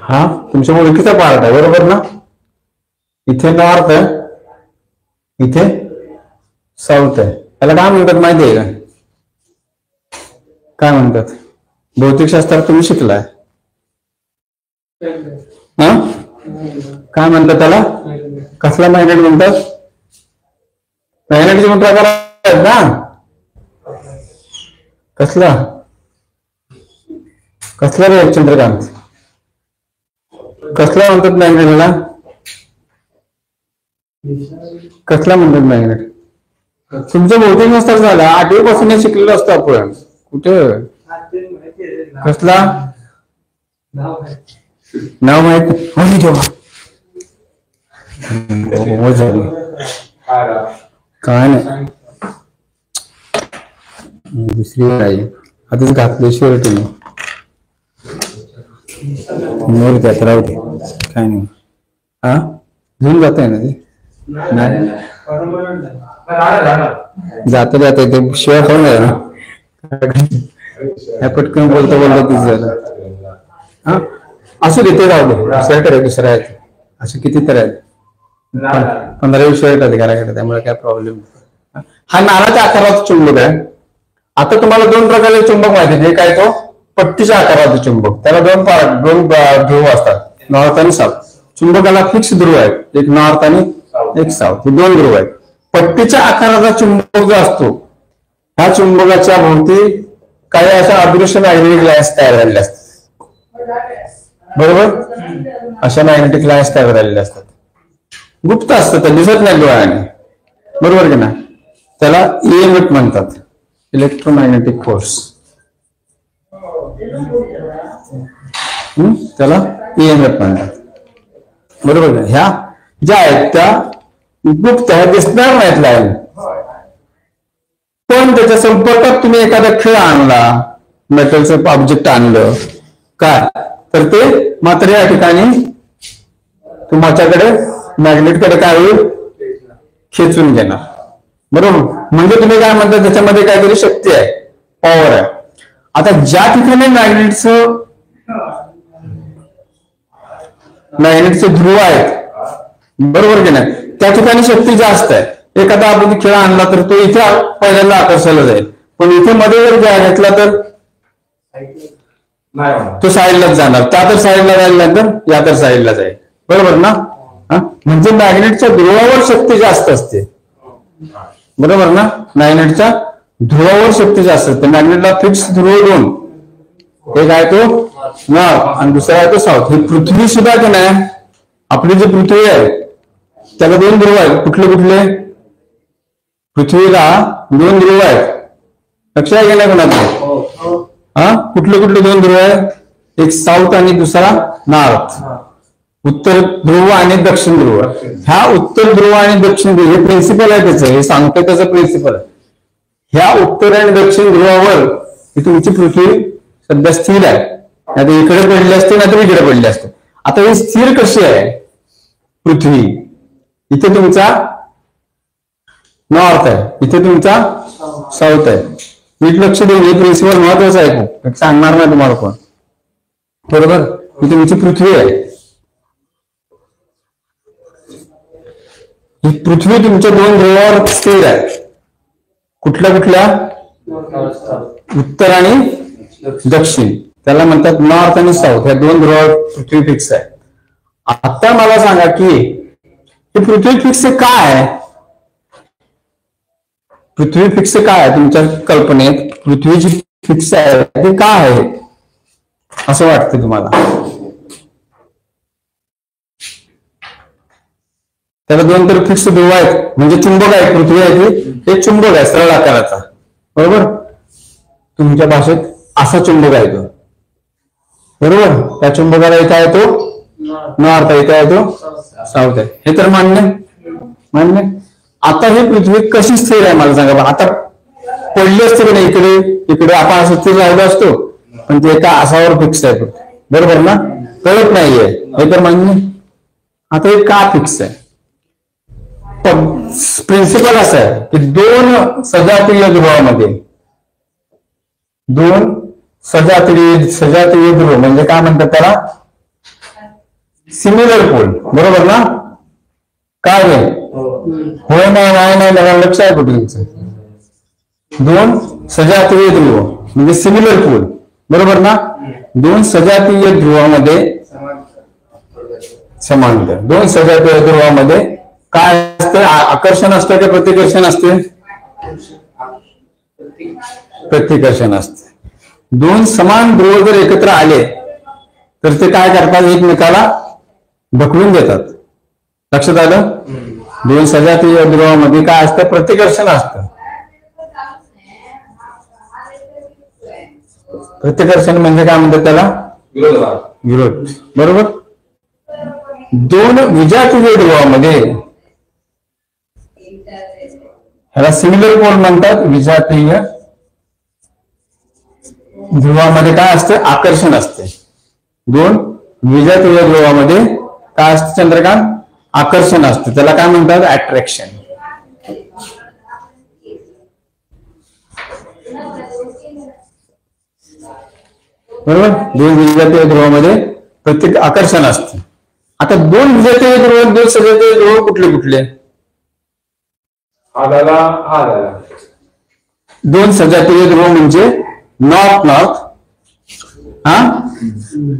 हा तुमच्या ओळखीचा पार्ट आहे, बरोबर ना. इथे नॉर्थ आहे, इथे साऊथ आहे. त्याला काय म्हणतात माहिती आहे का, काय म्हणतात. भौतिकशास्त्रात तुम्ही शिकलाय, हा काय म्हणतात त्याला, कसला मॅग्नेट म्हणतात. मॅग्नेटचे प्रकार आहेत ना, कसला कसला रे चंद्रकांत, कसला म्हणतात मॅग्नेटला, कसला म्हणतात मॅग्नेट. तुमचं भौतिकशास्त्र झालं 8वी पासून शिकलेलं असतं आपण, कुठे कसला नाव माहित काय नाही. दुसरी काय आधीच घातले शर्ट मोर त्यात राहते, काय नाही. हा घेऊन जात आहे ना ते, नाही जाता जाता ते शिवाय खाऊन आहे ना, पटकन बोलता बोलता तीच झालं. हा असू दे, ते राहू दे. शर्ट आहे दुसरं आहे, असे किती तर आहेत, 15-20 शर्ट आहेत घराकडे, त्यामुळे काय प्रॉब्लेम. हा नाराच्या आकाराचा चुंबक आहे. आता तुम्हाला 2 प्रकारचे चुंबक माहिती आहे. एक आहे तो पट्टीच्या आकाराचा चुंबक, त्याला 2 ध्रुव असतात, नॉर्थ आणि साऊथ. चुंबकाला फिक्स ध्रुव आहेत, एक नॉर्थ आणि एक साऊथ, हे 2 ध्रुव आहेत. पट्टीच्या आकाराचा चुंबक जो असतो, ह्या चुंबकाच्या भोवती काही अशा अदृश्य मॅग्नेटिक लाईन्स तयार झालेल्या असतात, बरोबर. अशा मॅग्नेटिक लाईन्स तयार झालेल्या असतात, गुप्त असतात, दिसत नाही डोळ्याने, बरोबर की नाही. त्याला ईएमएफ म्हणतात, इलेक्ट्रोमॅग्नेटिक फोर्स. त्याला ईएमएफ म्हणतात, बरोबर. ह्या ज्या आहेत त्या गुप्त दिसणार नाहीत लाईन, पण त्याच्या संपर्कात तुम्ही एखादा खेळ आणला, मेटलचं ऑब्जेक्ट आणलं काय, तर ते मात्र या ठिकाणी तुमच्याकडे मॅग्नेटकडे काय होईल, खेचून घेणार, बरोबर. म्हणजे तुम्ही काय म्हणता, त्याच्यामध्ये काहीतरी शक्ती आहे, पॉवर आहे. आता ज्या ठिकाणी मॅग्नेटचे ध्रुव आहेत, बरोबर की नाही, त्या ठिकाणी शक्ती जास्त आहे. एखादा आपण खेळ आणला तर तो इथे पहिल्यांदा आकर्षाला जाईल, पण इथे मध्ये जर घेतला तर तो साईडलाच जाणार, त्या तर साईडला जाईल, नंतर या तर साईडला जाईल, बरोबर ना. म्हणजे मॅग्नेटच्या ध्रुवावर शक्ती जास्त असते, बरोबर ना. मॅग्नेटच्या ध्रुवावर शक्ती जास्त असते. मॅग्नेटला फिक्स ध्रुव 2, एक आहे तो नॉर्थ आणि दुसरा आहे तो साऊथ. ही पृथ्वी सुद्धा की नाही, आपली जी पृथ्वी आहे त्याला 2 ध्रुव आहेत. कुठले कुठले, पृथ्वीला 2 ध्रुव आहेत, लक्षात गेला कोणाचं. हा कुठले कुठले 2 ध्रुव आहेत, एक साऊथ आणि दुसरा नॉर्थ. उत्तर ध्रुव आणि दक्षिण ध्रुव. ह्या उत्तर ध्रुव आणि दक्षिण ध्रुव हे प्रिन्सिपल आहे त्याचं, हे सांगतो त्याचं प्रिन्सिपल आहे. ह्या उत्तर आणि दक्षिण ध्रुवावर ही तुमची पृथ्वी सध्या स्थिर आहे, आता इकडे पडली असते ना तर इकडे पडली असते. आता ही स्थिर कशी आहे पृथ्वी, इथे तुमचा नॉर्थ आहे, इथे तुमचा साऊथ आहे. नीट लक्ष देऊन, हे प्रिन्सिपल महत्वाचं आहे, खूप सांगणार नाही तुम्हाला कोण, बरोबर. ही तुमची पृथ्वी आहे, ही पृथ्वी तुमच्या 2 ध्रुवावर स्थिर आहे. कुठल्या कुठल्या, उत्तर आणि दक्षिण, त्याला म्हणतात नॉर्थ आणि साऊथ. या 2 ध्रुवावर पृथ्वी फिक्स आहे. आता मला सांगा की ही पृथ्वी फिक्स काय आहे, पृथ्वी फिक्स काय आहे तुमच्या कल्पनेत? पृथ्वी जी फिक्स आहे ते काय आहे असं वाटतं तुम्हाला? त्याला दोन तर फिक्स ध्रुव आहेत, म्हणजे चुंबक आहे. पृथ्वी आहे ती एक चुंबक आहे सरळ आकाराचा, बरोबर. तुमच्या भाषेत असा चुंबक आहे तो, बरोबर. त्या चुंबकाला इथे आहे तो नॉर्थ आहे, इथे आहे तो साऊथ आहे. हे तर मान्य. आता ही पृथ्वी कशी स्थिर आहे मला सांगा. आता पडली असते की नाही इकडे इकडे आपण असं स्थिर राहिलो असतो, पण ते एका असावर फिक्स आहे, बरोबर ना. कळत नाहीये, हे तर मान्य. आता हे का फिक्स आहे? प्रिन्सिपल असं आहे की दोन सजातीय ध्रुव म्हणजे काय म्हणतात त्याला? सिमिलर पोल, बरोबर ना. काय रे? होय नाही मला लक्ष आहे कुठे तुमचं. दोन सजातीय ध्रुव म्हणजे सिमिलर पोल, बरोबर ना. दोन सजातीय ध्रुवामध्ये समांतर, दोन सजातीय ध्रुवामध्ये काय असते? आकर्षण असते का प्रतिकर्षण असते? प्रतिकर्षण असते. दोन समान ध्रुव जर एकत्र आले तर ते काय करतात? एकमेकाला ढकलून देतात. लक्षात आलं? दोन सजातीय ध्रुवामध्ये काय असतं? प्रतिकर्षण असतं. प्रतिकर्षण म्हणजे काय म्हणतात त्याला? विरोध, बरोबर. दोन विजातीय ध्रुवामध्ये ह्याला सिमिलर पोल म्हणतात. विजातीय ध्रुवामध्ये काय असतं? आकर्षण असते. दोन विजातीय ध्रुवामध्ये काय असतं चंद्रकांत? आकर्षण असते. त्याला काय म्हणतात? अट्रॅक्शन. बरोबर. दोन विजातीय ध्रुवामध्ये प्रत्येक आकर्षण असते. आता दोन विजातीय ध्रुव, दोन सजातीय ध्रुव कुठले? दोन सजातीय ध्रुव म्हणजे नॉर्थ हा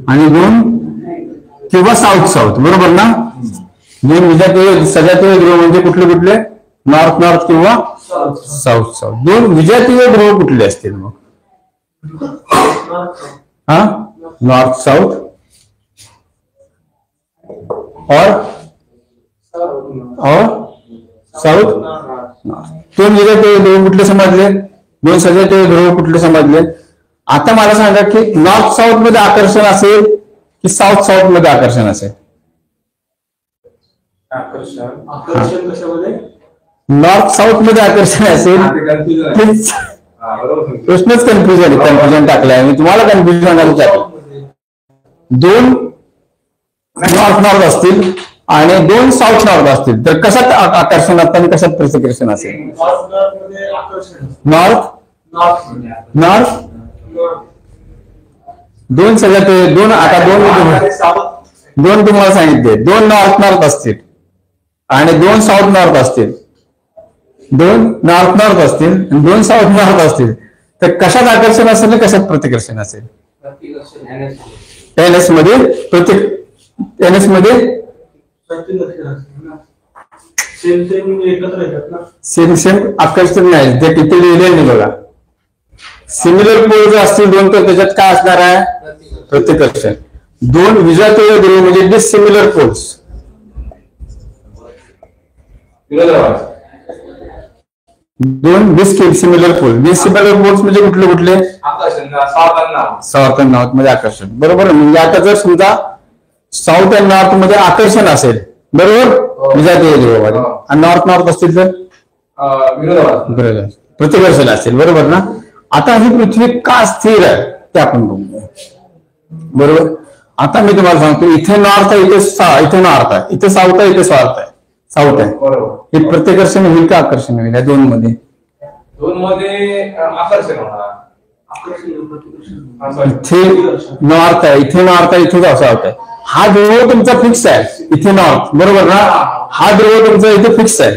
आणि दोन किंवा साऊथ, बरोबर ना. दोन विजातीय सजातीय ध्रुव म्हणजे कुठले? नॉर्थ किंवा साऊथ. दोन विजातीय ध्रुव कुठले असतील मग? नॉर्थ साऊथ और साऊथ. दोन विजातीय ध्रुव कुठले समजले? दोन सजातीय ध्रुव कुठले समजले? आता मला सांगा की नॉर्थ साऊथ मध्ये आकर्षण असेल की साऊथ मध्ये आकर्षण असेल? आकर्षण कशामध्ये? नॉर्थ साऊथ मध्ये आकर्षण असेल. प्रश्नच कन्फ्युजन टाकलाय मी तुम्हाला. कन्फ्युजन टाकलं. दोन नॉर्थ असतील आणि दोन साऊथ असतील तर कशात आकर्षण असतं आणि कशात प्रतिकर्षण असेल? नॉर्थ दोन सगळ्यात दोन. आता दोन तुम्हाला सांगितले. दोन नॉर्थ असतील आणि दोन साऊथ असतील. दोन नॉर्थ असतील आणि दोन साऊथ असतील तर कशात आकर्षण असेल आणि कशात प्रतिकर्षण असेल? एनएस मध्ये सेम आकर्षण नाही. ते तिथे लिहिले नाही बघा. सिमिलर पोल जे असतील दोन तर त्याच्यात काय असणार आहे? प्रतिकर्षण. दोन विजातीय ध्रुव म्हणजे डिसिमिलर पोल्स. दोन डिसिमिलर पोल. डिसिमिलर पोल्स म्हणजे कुठले? साऊथ अँड नॉर्थ मध्ये आकर्षण, बरोबर. म्हणजे आता जर समजा साऊथ अँड नॉर्थ मध्ये आकर्षण असेल, बरोबर, विजातीय ध्रुवामध्ये, आणि नॉर्थ असतील तर प्रतिकर्षण असेल, बरोबर ना. आता ही पृथ्वी का स्थिर आहे ते आपण बघूया, बरोबर. आता मी तुम्हाला सांगतो, इथे नॉर्थ आहे, इथे नॉर्थ आहे, इथे साऊथ आहे, इथे साऊथ आहे, हे प्रतिकर्षण होईल का आकर्षण होईल? या दोन मध्ये आकर्षण होणार. इथे नॉर्थ आहे, इथे नॉर्थ आहे, इथे साऊथ आहे. हा ध्रुव तुमचा फिक्स आहे, इथे नॉर्थ, बरोबर ना. हा ध्रुव तुमचा इथे फिक्स आहे.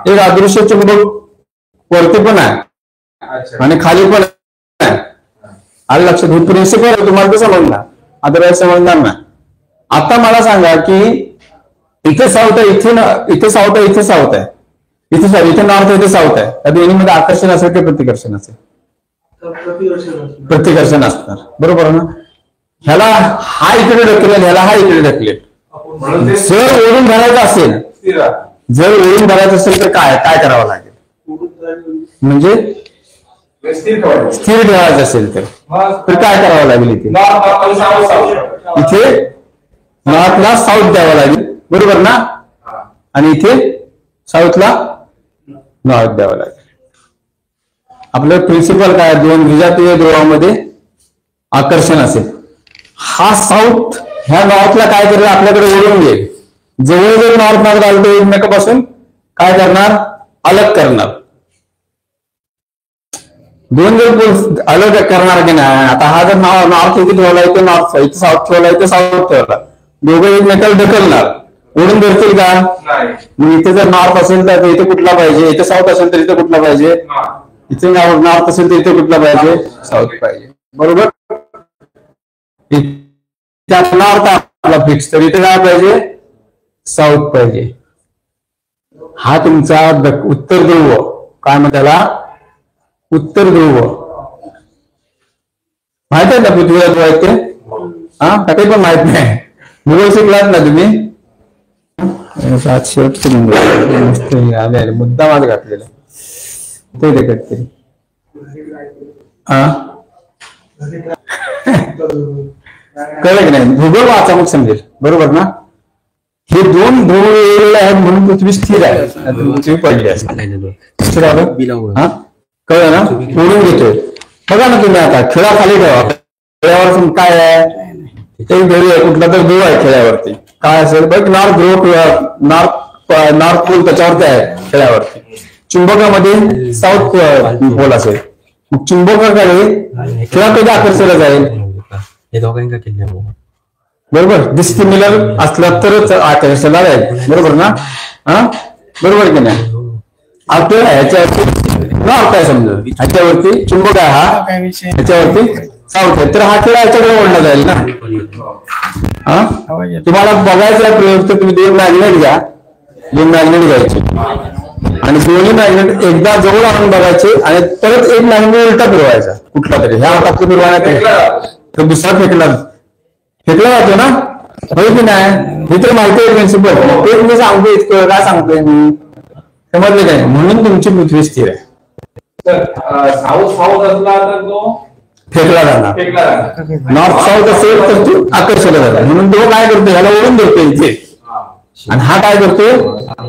एक अदृश्य चुंबक वरती पण आहे आणि खाली पण आहे. आलं लक्षात? प्रिन्सिपल तुम्हाला तर समजणार, अदरवाईज समजणार ना. आता मला सांगा की इथे साऊथ आहे, इथे साऊथ आहे, इथे साऊथ आहे, इथे नॉर्थ आहे, इथे साऊथ आहे. त्या दोन्हीमध्ये आकर्षण असेल की प्रतिकर्षण असेल? प्रतिकर्षण असणार, बरोबर ना. ह्याला हा इकडे ढकलेल, ह्याला हा इकडे ढकलेल. जर ओढून धरायचं असेल, जर ओढून धरायचं असेल तर काय करावं लागेल? म्हणजे स्थिर ठेवायचं असेल तर काय करावं लागेल? इथे नॉर्थला साऊथ द्यावं लागेल, बरोबर ना. आणि इथे साऊथला नॉर्थ द्यावं लागेल. आपलं प्रिन्सिपल काय? दोन विजातीय ध्रुवामध्ये आकर्षण असेल. हा साऊथ ह्या नॉर्थला काय करेल? आपल्याकडे ओढून घेईल. जवळ नॉर्थ आलं तर एकमेकापासून काय करणार? अलग करणार. दोन जर पोल अलग करणार की नाही. आता हा जर नॉर्थ इथे ठेवला, इथे नॉर्थ, इथे साऊथ ठेवला, इथे साऊथ ठेवला, दोघं एकमेकाला ढकलणार. ओढून धरतील का? मग इथे जर नॉर्थ असेल तर इथे कुठला पाहिजे? इथे साऊथ असेल तर इथे कुठला पाहिजे? इथे नॉर्थ असेल तर इथे कुठला पाहिजे? साऊथ पाहिजे, बरोबर. नॉर्थ आपला फिक्स, तर इथे काय पाहिजे? साऊथ पाहिजे. हा तुमचा उत्तर ध्रुव, काय म्हणतात त्याला? उत्तर ध्रुव. माहित आहे ना पृथ्वीला ध्रुव आहेत ते? हा, काही पण माहित नाही. भूगोल शिकलात ना तुम्ही? शेवटचे मुद्दा माझ घातलेला ते देखत तरी. कळलं की नाही? भूगोल वाचा मग समजेल, बरोबर ना. हे दोन ध्रुव वेगवेगळे आहेत म्हणून पृथ्वी स्थिर आहे, पृथ्वी पडली असते. कळलं ना? ओढून घेतोय. बघा ना तुम्ही आता खेळाखाली ठेवा, खेळावर काय आहे? एक ध्रुव आहे, कुठला तर ध्रुव आहे खेळावरती. काय असेल बघ? नॉर्थ ध्रुव, नॉर्थ पोल त्याच्यावरती आहे खेळावरती. चुंबकामध्ये साऊथ पोल असेल. मग चुंबकाकडे खेळा कधी आकर्षला जाईल? बरोबर. डिसिमिलर असला तरच आकर्षला जाईल, बरोबर ना. बरोबर की नाही? आपल्याला ह्याच्यावरती नॉर्थ आहे समजा, ह्याच्यावरती चुंबक आहे, हा ह्याच्यावरती साऊथ आहे, तर हा खेळ ह्याच्याकडे ओढला जाईल ना. तुम्हाला बघायचा प्रयोग तर तुम्ही दोन मॅग्नेट घ्या, दोन मॅग्नेट घ्यायचे आणि दोन्ही मॅग्नेट एकदा जवळ आणून बघायचे आणि परत एक मॅग्नेट उलटा फिरवायचा कुठला तरी. ह्या हातात फिरवायला तर दुसरा फेकला जातो ना, होय की नाही? हे तर माहिती आहे प्रिन्सिपल. ते तुम्ही सांगतो इतकं काय सांगतोय मी, समजले काय? म्हणून तुमची पृथ्वी स्थिर आहे. साऊथ असला तर तो फेकला जाणार. नॉर्थ साऊथ असेल तर तो आकर्षला जाणार. म्हणून तो काय करतो? ह्याला ओढून धरतो इथे, आणि हा काय करतो?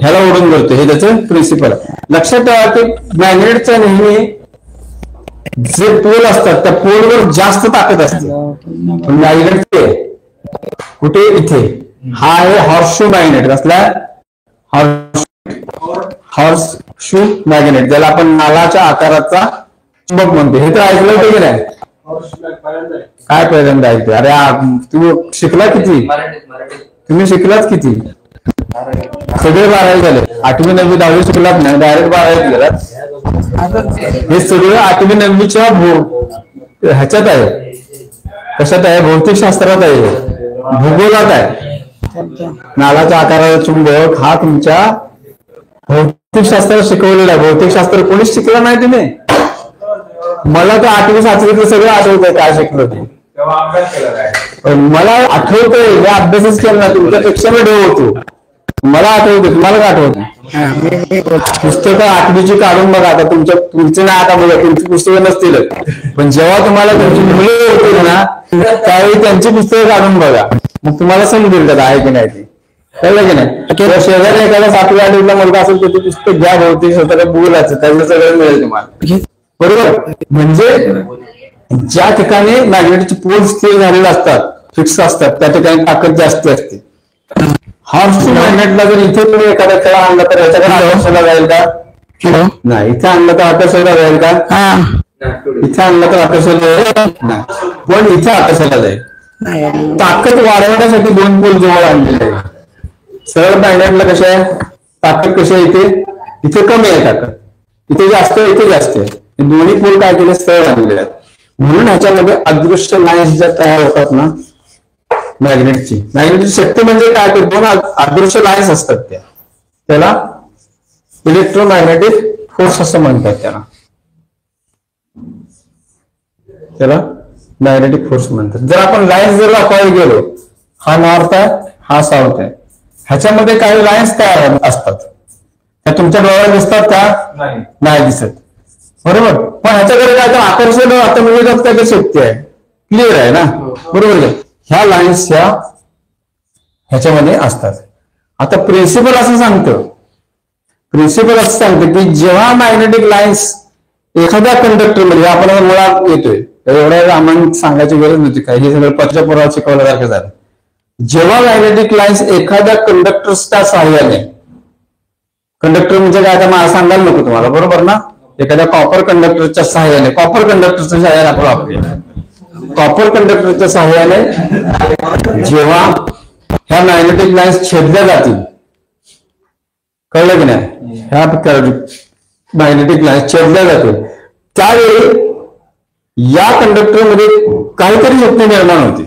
ह्याला ओढून धरतो. हे त्याचं प्रिन्सिपल आहे. लक्षात ठेवा की मॅग्नेटचा नेहमी जे पोल असतात त्या पोलवर जास्त ताकद असते. पण मॅग्नेटचे कुठे? इथे. हा आहे हॉर्सशू मॅग्नेट. कसला? हॉर्सशू मॅग्नेट, ज्याला आपण नालाच्या आकाराचा चुंबक म्हणतो. हे तर ऐकलं होतं की नाही? काय पहिल्यांदा ऐकते? अरे तू शिकला किती? तुम्ही शिकलात किती? सगळे 12वी झाले. 8वी 9वी 10वी शिकलात नाही, डायरेक्ट 12वीत गेलात. हे सगळं 8वी 9वीच्या ह्याच्यात आहे. कशात आहे? भौतिक शास्त्रात आहे, भूगोलात आहे. नालाच्या आकाराचा चुंबक हा तुमच्या भौतिक शास्त्रात शिकवलेला आहे. भौतिक शास्त्र कोणीच शिकलं नाही तुम्ही? मला तर 8वी 7वीतलं सगळं आठवतंय काय शिकलो ते. मला आठवतंय, मी अभ्यासच केला ना, तुमच्यापेक्षा मी डोळ होतो. मला आठवते, तुम्हाला काय आठवत नाही? पुस्तकं 8वीची काढून बघा. आता तुमचं नाही, आता बघा तुमची पुस्तकं नसतील, पण जेव्हा तुम्हाला तुमची मुलं होतील ना त्यावेळी त्यांची पुस्तकं काढून बघा, मग तुम्हाला समजेल त्यात आहे की नाही ते. कळलं की नाही? किंवा शेजारी एखादा 7वी 8वीला मुलगा असेल तर ते पुस्तक घ्या, भौतिक शास्त्र बोलायचं, त्याचं सगळं मिळेल तुम्हाला, बरोबर. म्हणजे ज्या ठिकाणी मॅग्नेटचे पोल स्थिर झालेले असतात, फिक्स असतात, त्या ठिकाणी ताकद जास्त असते. हॉर्सशू मॅग्नेटला जर इथे तुम्ही एखादा खेळा आणला तर याच्याकडे आकर्षला जाईल का? नाही. इथे आणलं तर आकर्षला जाईल का? इथे आणलं तर आकर्षला नाही, पण इथे आकर्षला जाईल. ताकद वाढवण्यासाठी दोन पोल जवळ आणलेले आहे. सरळ मॅग्नेटला कशा आहे ताकद, कशी आहे इथे? इथे कमी आहे ताकद, इथे जास्त आहे, इथे जास्त आहे. दोन्ही पोल काय केले? सरळ आणलेले आहेत. म्हणून ह्याच्यामध्ये अदृश्य लाईन्स ज्या तयार होतात ना, मॅग्नेटची शक्ती म्हणजे काय, ते दोन अदृश्य लाईन्स असतात त्याला इलेक्ट्रोमॅग्नेटिक फोर्स असं म्हणतात. त्याला मॅग्नेटिक फोर्स म्हणतात. जर आपण लाईन्स जर दाखवायला गेलो, हा नॉर्थ आहे, हा साऊथ आहे, ह्याच्यामध्ये काही लाईन्स तयार असतात, त्या तुमच्या डोळ्याला दिसतात का? नाही दिसत, बरोबर. पण ह्याच्याकडे काय तर आकर्षण ऑटोमॅटिक काय शक्ती आहे, क्लिअर आहे ना, बरोबर. ह्या लाईन्स ह्याच्यामध्ये असतात. आता प्रिन्सिपल असं सांगतं की जेव्हा मॅग्नेटिक लाईन्स एखाद्या कंडक्टरमध्ये, आपल्याला मुळात येतोय एवढ्या आम्हाला सांगायची गरज नव्हती, काय हे सगळं पत्राच्या पुरावा शिकवल्यासारखं झालं. जेव्हा मॅग्नेटिक लाईन्स एखाद्या कंडक्टर्सच्या सहाय्याने, कंडक्टर म्हणजे काय आता मला सांगायला नको तुम्हाला, बरोबर ना, एखाद्या कॉपर कंडक्टरच्या सहाय्याने, कॉपर कंडक्टरच्या सहाय्याने आपण वापरूया, कॉपर कंडक्टरच्या सहाय्याने जेव्हा ह्या मॅग्नेटिक लाईन्स छेदल्या जातील, कळलं की नाही, ह्या मॅग्नेटिक लाईन्स छेदल्या जातील, त्यावेळी या कंडक्टरमध्ये काहीतरी शक्ती निर्माण होते,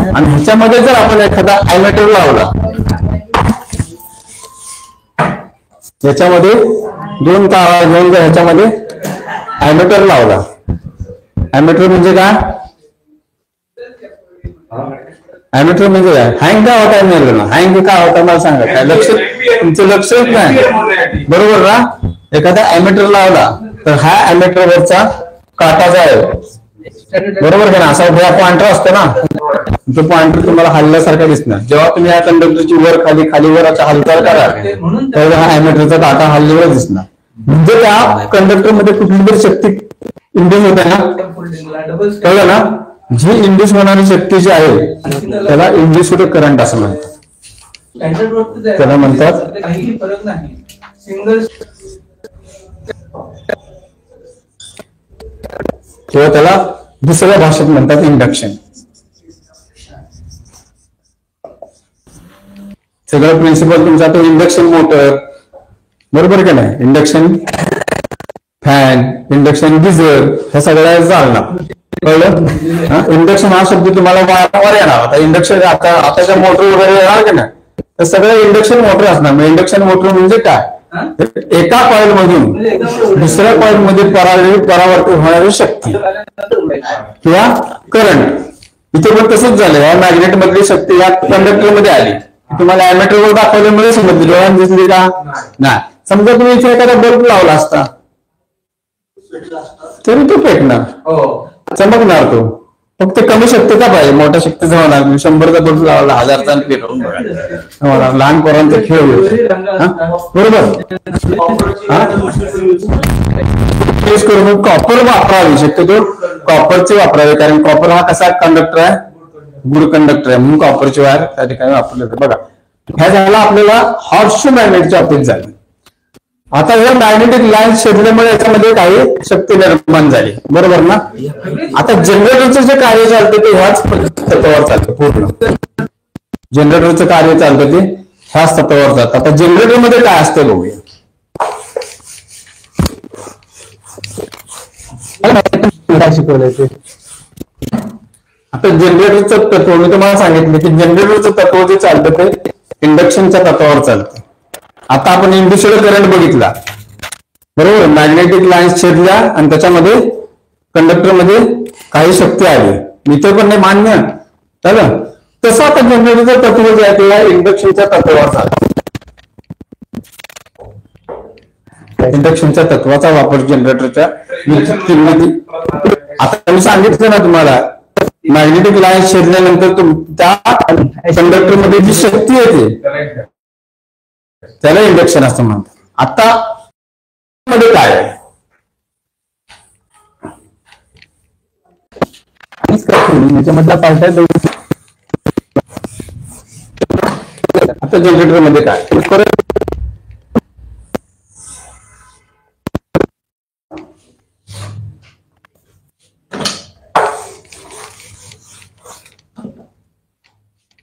आणि ह्याच्यामध्ये जर आपण एखादा ॲमेटर लावला, याच्यामध्ये दोन तारा घेऊन जर ह्याच्यामध्ये ॲमेटर लावला, ॲमेटर म्हणजे काय, ॲमेटर म्हणजे काय, हँग काय होता नाही ना, हँग काय होता मला सांगा, काय लक्ष तुमचं लक्षच नाही, बरोबर ना. एखादा ॲमेटर लावला तर हा ॲमेटरवरचा काटा जो आहे, बरोबर का ना, असा पॉइंटर असतो ना, तो पॉइंटर तुम्हाला हल्ल्यासारखा दिसणार. जेव्हा तुम्ही ह्या कंडक्टरची वर खाली खाली वर असा हालचाल करा, तर हा ॲमेटरचा काटा हल्ल्यावर दिसणार. म्हणजे त्या कंडक्टरमध्ये कुठली तरी शक्ती इंड्यूस होते ना, कळलं ना. जी इंड्यूस होणारी शक्ती जी आहे त्याला इंड्यूस्ड करंट असं म्हणतात. त्याला म्हणतात किंवा त्याला दुसऱ्या भाषेत म्हणतात इंडक्शन. सगळं प्रिन्सिपल तुमचा तो इंडक्शन मोटर, बरोबर का नाही, इंडक्शन फॅन, इंडक्शन गिझर, ह्या सगळ्या चालणार, कळलं. इंडक्शन हा शब्द तुम्हाला वारंवार येणार. आता इंडक्शन आताच्या मोटर वगैरे येणार का नाही, तर सगळं इंडक्शन मोटर असणार. मग इंडक्शन मोटर म्हणजे काय, एका कॉइल मधून दुसऱ्या कॉइल मध्ये परावर्तित होणारी शक्ती किंवा करंट. इथे पण तसंच झालं, या मॅग्नेट मधली शक्ती या कंडक्टर मध्ये आली, तुम्हाला ॲमेटरवर दाखवल्यामुळे समजली, डोळ्यात दिसली का नाही. समजा तुम्ही इथे एखादा बल्ब लावला असता तरी तो पेटणार, चमकणार, तो फक्त कमी शक्तीचा पाहिजे, मोठ्या शक्तीचा होणार. 100चा बल्ब लावला 1000चा पेटवून बघा, लहान पोरांचा खेळ बरोबर. कॉपर वापरावी, शक्यतो कॉपरचे वापरावे, कारण कॉपर हा कसा कंडक्टर आहे, गुड कंडक्टर आहे, म्हणून कॉपरची वायर त्या ठिकाणी वापरले जाते. बघा, ह्या झाला आपल्याला हॉर्स मॅग्नेटच्या बाबतीत झाली. आता या मॅग्नेटिक लाईन छेदल्यामुळे याच्यामध्ये काही शक्ती निर्माण झाली, बरोबर ना. आता जनरेटरचं जे कार्य चालतं ते ह्याच तत्वावर चालतं, पूर्ण जनरेटरचं कार्य चालतं ते ह्याच तत्वावर चालतं. आता जनरेटर मध्ये काय असतं बघूया. काय शिकवलंय ते. आता जनरेटरचं तत्व मी तुम्हाला सांगितलं की जनरेटरचं तत्व जे चालतं ते इंडक्शनच्या तत्वावर चालतं. आता आपण इंड्युस्ड करंट बघितला, बरोबर. मॅग्नेटिक लाईन्स छेदल्या आणि त्याच्यामध्ये कंडक्टर मध्ये काही शक्ती आली, इतर पण नाही मान्य झालं. तसं आता जनरेटरचं तत्व जे आहे ते इंडक्शनच्या तत्वावर चालतं. इंडक्शनच्या तत्वाचा वापर जनरेटरच्या निर्मिती. आता मी सांगितलं ना तुम्हाला, मॅग्नेटिक लाईन छेदल्यानंतर त्या कंडक्टर मध्ये जी शक्ती येते त्याला इंडक्शन असं म्हणतात. आता मध्ये काय आहे, त्याच्यामधला पार्ट आहे. आता जनरेटर मध्ये काय,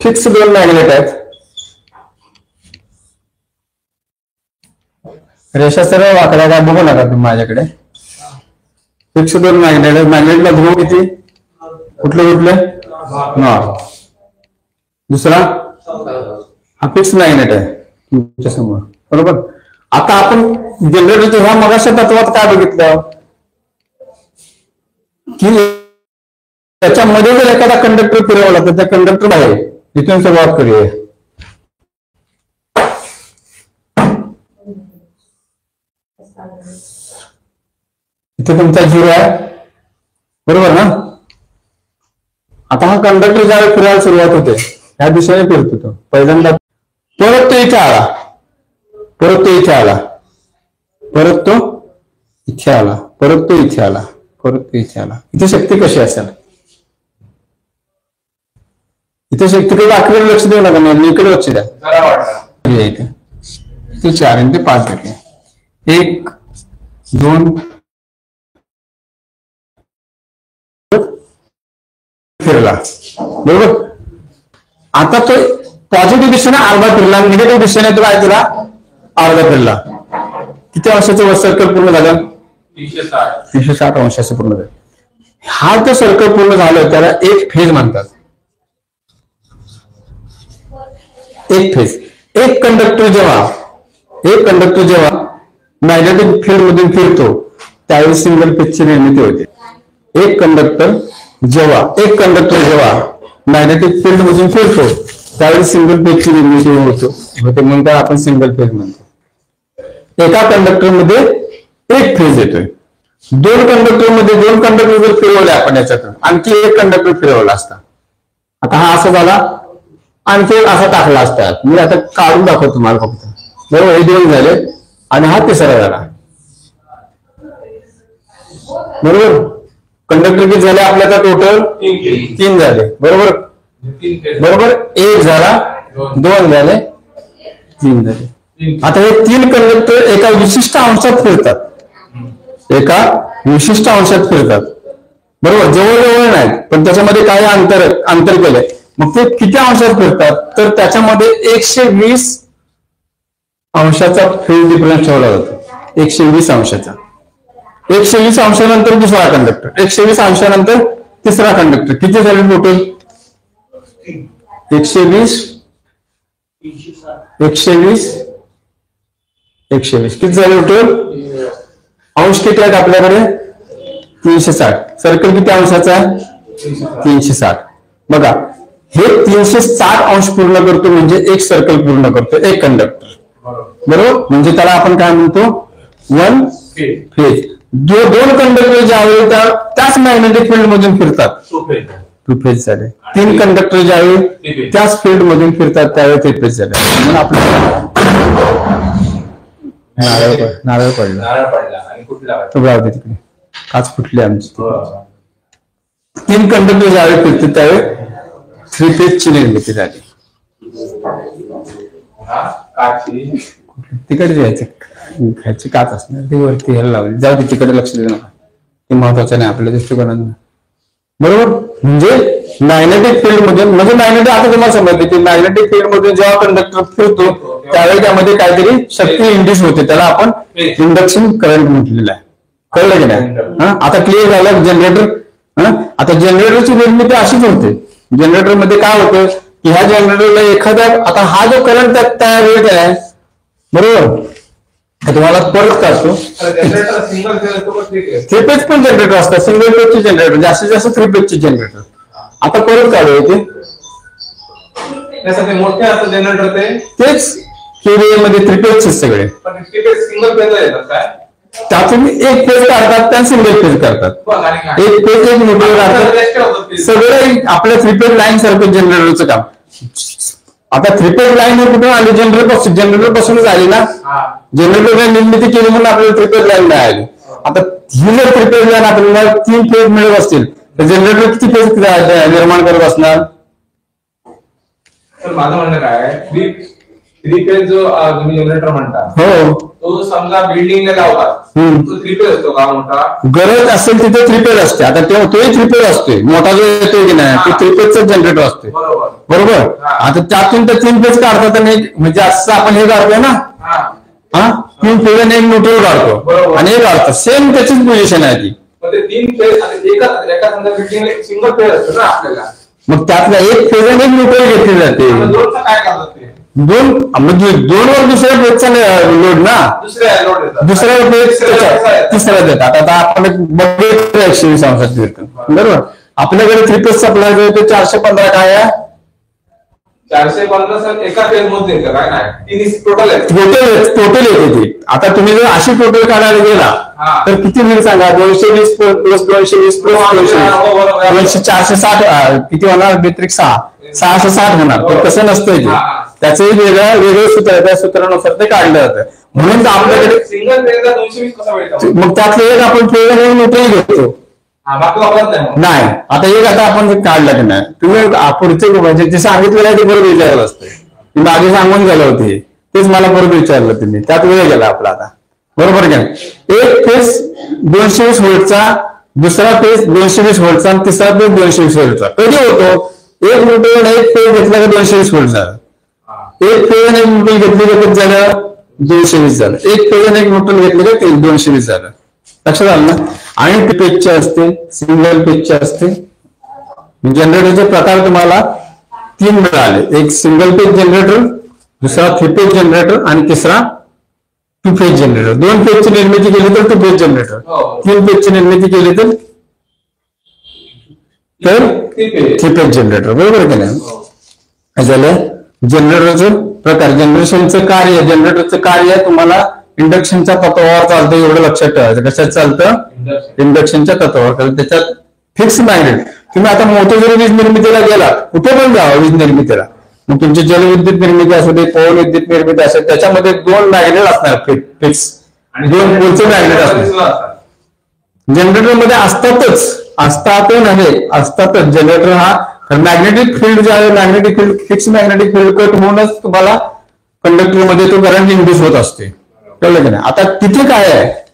फिक्स दोन मॅग्नेट आहेत, रेषा सरळ वाकड्या काय बघू नका तुम्ही माझ्याकडे. फिक्स दोन मॅग्नेट आहेत, मॅग्नेटला ध्रुव किती कुठले कुठले नॉर्थ. दुसरा हा फिक्स मॅग्नेट आहे तुमच्या समोर, बरोबर. आता आपण जनरेटरच्या ह्या मगाच्या तत्वात काय बघितलं की त्याच्यामध्ये जर एखादा कंडक्टर फिरवला तर त्या कंडक्टर आहे, इथून सुरुवात करूया. इथे तुमचा 0 आहे, बरोबर ना. आता हा कंडक्टर ज्यावेळी फिरायला सुरुवात होते ह्या दिशेने फिरतो तो पहिल्यांदा, परत तो इथे आला, परत तो इथे आला, परत तो इथे आला, परत तो इथे आला, परत तो इथे आला. इथे शक्ती कशी असेल? इथे शक्तीकडे आखरीकडे लक्ष देऊ नका, इकडे लक्ष द्या. इथे 4 आणि ते 5 टक्के. 1 2 फिरला, बरोबर. आता तो पॉझिटिव्ह दिशेने अर्धा फिरला, निगेटिव्ह दिशेने तो काय केला? अर्धा फिरला. किती अंशाचं सर्कल पूर्ण झालं? 360 अंशाचं पूर्ण झालं. हा तो सर्कल पूर्ण झालं त्याला एक फेज म्हणतात. एक फेज. एक कंडक्टर जेव्हा मॅग्नेटिक फील्ड मधून फिरतो त्यावेळी सिंगल फेजची निर्मिती होते. एक कंडक्टर जेव्हा मॅग्नेटिक फील्ड मधून फिरतो त्यावेळी सिंगल फेजची निर्मिती होते म्हणून आपण सिंगल फेज म्हणतो. एका कंडक्टर मध्ये एक फेज येतोय. दोन कंडक्टर जर फिरवले आपण याच्यातून आणखी एक कंडक्टर फिरवला असता, आता हा असा झाला, आणखी एक असा टाकला असता. मी आता काढून दाखवतो तुम्हाला फक्त, बरोबर. हे 2 झाले आणि हा तिसरा झाला, बरोबर. कंडक्टर किती झाले आपल्याला? टोटल 3 झाले, बरोबर. 1 झाला, 2 झाले, 3 झाले. आता हे 3 कंडक्टर एका विशिष्ट अंशात फिरतात, बरोबर. जवळजवळ नाही पण त्याच्यामध्ये काही अंतर केलंय. मग ते किती अंशात फिरतात? तर त्याच्यामध्ये 120 अंशाचा फेज डिफरन्स ठेवला जातो. 120 अंशाचा. 120 अंशानंतर दुसरा कंडक्टर, 120 अंशानंतर तिसरा कंडक्टर. किती झाले टोटल? 120 किती झाले टोटल? अंश किती आहेत आपल्याकडे? 360. सर्कल किती अंशाचा आहे? 360. बघा, हे 360 अंश पूर्ण करतो म्हणजे एक सर्कल पूर्ण करतो एक कंडक्टर, बरोबर. म्हणजे त्याला आपण काय म्हणतो? 1 फेज. दोन कंडक्टर ज्यावेळी त्याच मॅग्नेटिक फील्ड मधून फिरतात 2 फेज झाले. 3 कंडक्टर ज्यावेळी त्याच फील्ड मधून फिरतात त्यावेळी 3 फेज झाले. म्हणून आपल्याला नारळ पडला आणि कुठला होते तिकडे काच फुटली आमची. 3 कंडक्टर ज्यावेळी फिरतात त्यावेळी 3 फेजची निर्मिती झाली. तिकडे जायचं ह्याची काच असणार ती वरती ह्याला लावली. जाऊ दे, तिकडे लक्ष देऊ नका, ते महत्वाचं नाही आपल्या दृष्टिकोनातून, बरोबर. म्हणजे मॅग्नेटिक फील्ड मधून, म्हणजे मॅग्नेटिक, आता तुम्हाला समजते की मॅग्नेटिक फील्ड मधून जेव्हा कंडक्टर फिरतो त्यावेळी त्यामध्ये काहीतरी शक्ती इंड्यूस होते, त्याला आपण इंडक्शन करंट म्हटलेलं आहे. कळलं की नाही? आता क्लिअर झालं जनरेटर. आता जनरेटरची निर्मिती अशीच होते. जनरेटर मध्ये काय होतं की ह्या जनरेटरला एखाद्या, आता हा जो करंट तयार होत आहे, बरोबर, तुम्हाला परत काढतो. 3 फेज पण जनरेटर असतात, सिंगल फेजचे जनरेटर, जास्तीत जास्त 3 फेजचे जनरेटर. आता परत काढू येते मोठे असतात जनरेटर, तेच केरियमध्ये 3 फेजचे सगळे. सिंगल फेज येतात काय? त्यातून एक फेज काढतात त्या सिंगल फेज करतात. एक फेज एक मोटर काढतात. सगळे आपल्या 3 फेज लाईन सारखं जनरेटरचं काम. आता 3 फेज लाईन हे कुठून आली? जनरेटर पासूनच आली ना. जनरेटर निर्मिती केली म्हणून आपल्याला 3 फेज लाईन नाही आली. आता ही जर 3 फेज लाईन आपल्याला 3 फेज मिळत असतील तर जनरेटर किती फेज निर्माण करत असणार? माझं म्हणणं काय, 3 फेज जो तुम्ही जनरेटर म्हणता, हो, तो समजा बिल्डिंगला लावतात, तो 3 फेज असतो का मोठा? गरज असेल तिथे 3 फेज असते. आता तोही 3 फेज असतोय, मोठा जो येतोय की नाही तो 3 फेजचा जनरेटर असतोय, बरोबर. आता त्यातून तर 3 फेज काढतात आणि म्हणजे असं आपण हे काढतोय ना, 3 फेज आणि एक मोटर काढतो आणि हे काढतो, सेम त्याचीच पोझिशन आहे ती. तीन फेज एका समजा बिल्डिंग सिंगल फेज असतो ना आपल्याला, मग त्यातला एक फेज आणि एक न्यूट्रल घेतली जाते. दोनचं काय करतात ते? दोन म्हणजे दोनवर दुसऱ्या फेजचा लोड ना, दुसऱ्या फेज तिसरा देतात. आता आपण बघितलं 120 अंशात घेतो बरोबर. आपल्याकडे 3 फेज सप्लाय जो आहे 415 काय आहे? 415 एका फेज मध्ये काय नाही, तीन टोटल आहे. टोटल येते ती. आता तुम्ही जर अशी टोटल काढायला गेला तर किती होईल सांगा? 220 प्लस 220 प्लस 220 460 किती होणार? व्यतिरिक्त 660 होणार. तर तसं नसतंय ते, त्याचंही वेगळं सूत्र आहे. त्या सूत्रानुसार ते काढलं जातं. म्हणून आपल्याकडे सिंगल फेजला 220 कसा भेटतो? मग त्यातलं एक आपण फेज आणि न्यूट्रल घेतो. नाही आता एक आता आपण काढलं की नाही, तुम्ही पुढचे म्हणजे जे सांगितलेलं आहे ते बरोबर विचारलं असतं. मी मागे सांगून गेलं होते तेच मला बरोबर विचारलं तुम्ही, त्यात वेळ गेला आपला आता बरोबर का नाही. एक फेज 220 व्होल्टचा, दुसरा फेज 220 व्होल्टचा आणि तिसरा फेज 220 व्होल्टचा. कधी होतो? एक न्यूट्रल एक फेज घेतला का 220 व्होल्ट झालं. एक फेज आणि एक न्यूट्रल घेतली का झालं 220 झालं. एक फेज आणि एक न्यूट्रल घेतलं का 220 झालं. लक्षात आलं ना. आणि पेजचे असते, सिंगल पेजचे असते. जनरेटरचे प्रकार तुम्हाला 3 मिळाले. एक सिंगल पेज जनरेटर, दुसरा 3 पेज जनरेटर आणि तिसरा 2 फेज जनरेटर. 2 फेजची निर्मिती केली तर 2 फेज जनरेटर, 3 फेजची निर्मिती केली तर 3 फेज जनरेटर. बरोबर की नाही. झालं जनरेटरचं प्रकार. जनरेशनचं कार्य, जनरेटरचं कार्य तुम्हाला इंडक्शनच्या तत्वावर चालतं एवढं लक्षात ठेवायचं. कशात चालतं? इंडक्शनच्या तत्वावर. कारण त्याच्यात फिक्स मॅग्नेट. तुम्ही आता मोठं जरी वीज निर्मितीला गेला, कुठे पण जावा वीज निर्मितीला, मग तुमची जलविद्युत निर्मिती असू दे, पवन विद्युत निर्मिती असेल, त्याच्यामध्ये 2 मॅग्नेट असणार फिक्स आणि 2 पोलचे मॅग्नेट असणार. जनरेटरमध्ये असतातच जनरेटर हा मॅग्नेटिक फील्ड जे आहे, magnetic field fix magnetic field cut होऊनच तुम्हाला कंडक्टरमध्ये तो करंट इंड्यूस होत असते. कळलं की नाही. आता तिथे काय आहे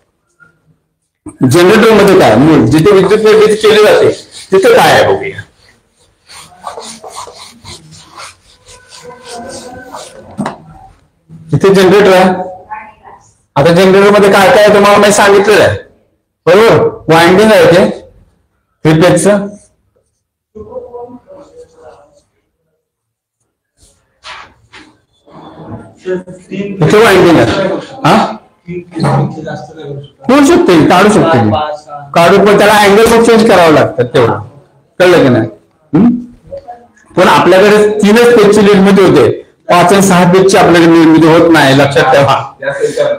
जनरेटरमध्ये, काय मूळ जिथे विद्युत निर्मिती केली जाते तिथे काय आहे बघूया. तिथे जनरेटर आहे. आता जनरेटरमध्ये काय काय तुम्हाला मी सांगितलेलं आहे बरोबर. वाइंडिंग आहे ते 3 फेजचं. इथे वाइंडिंग आहे. होऊ शकते, काढू शकते, काढू, पण त्याला अँगल पण चेंज करावं लागतं तेवढं. कळलं की नाही. पण आपल्याकडे 3च पेजची निर्मिती होते, 5 आणि 6 पेजची आपल्याकडे निर्मिती होत नाही. लक्षात ठेवा.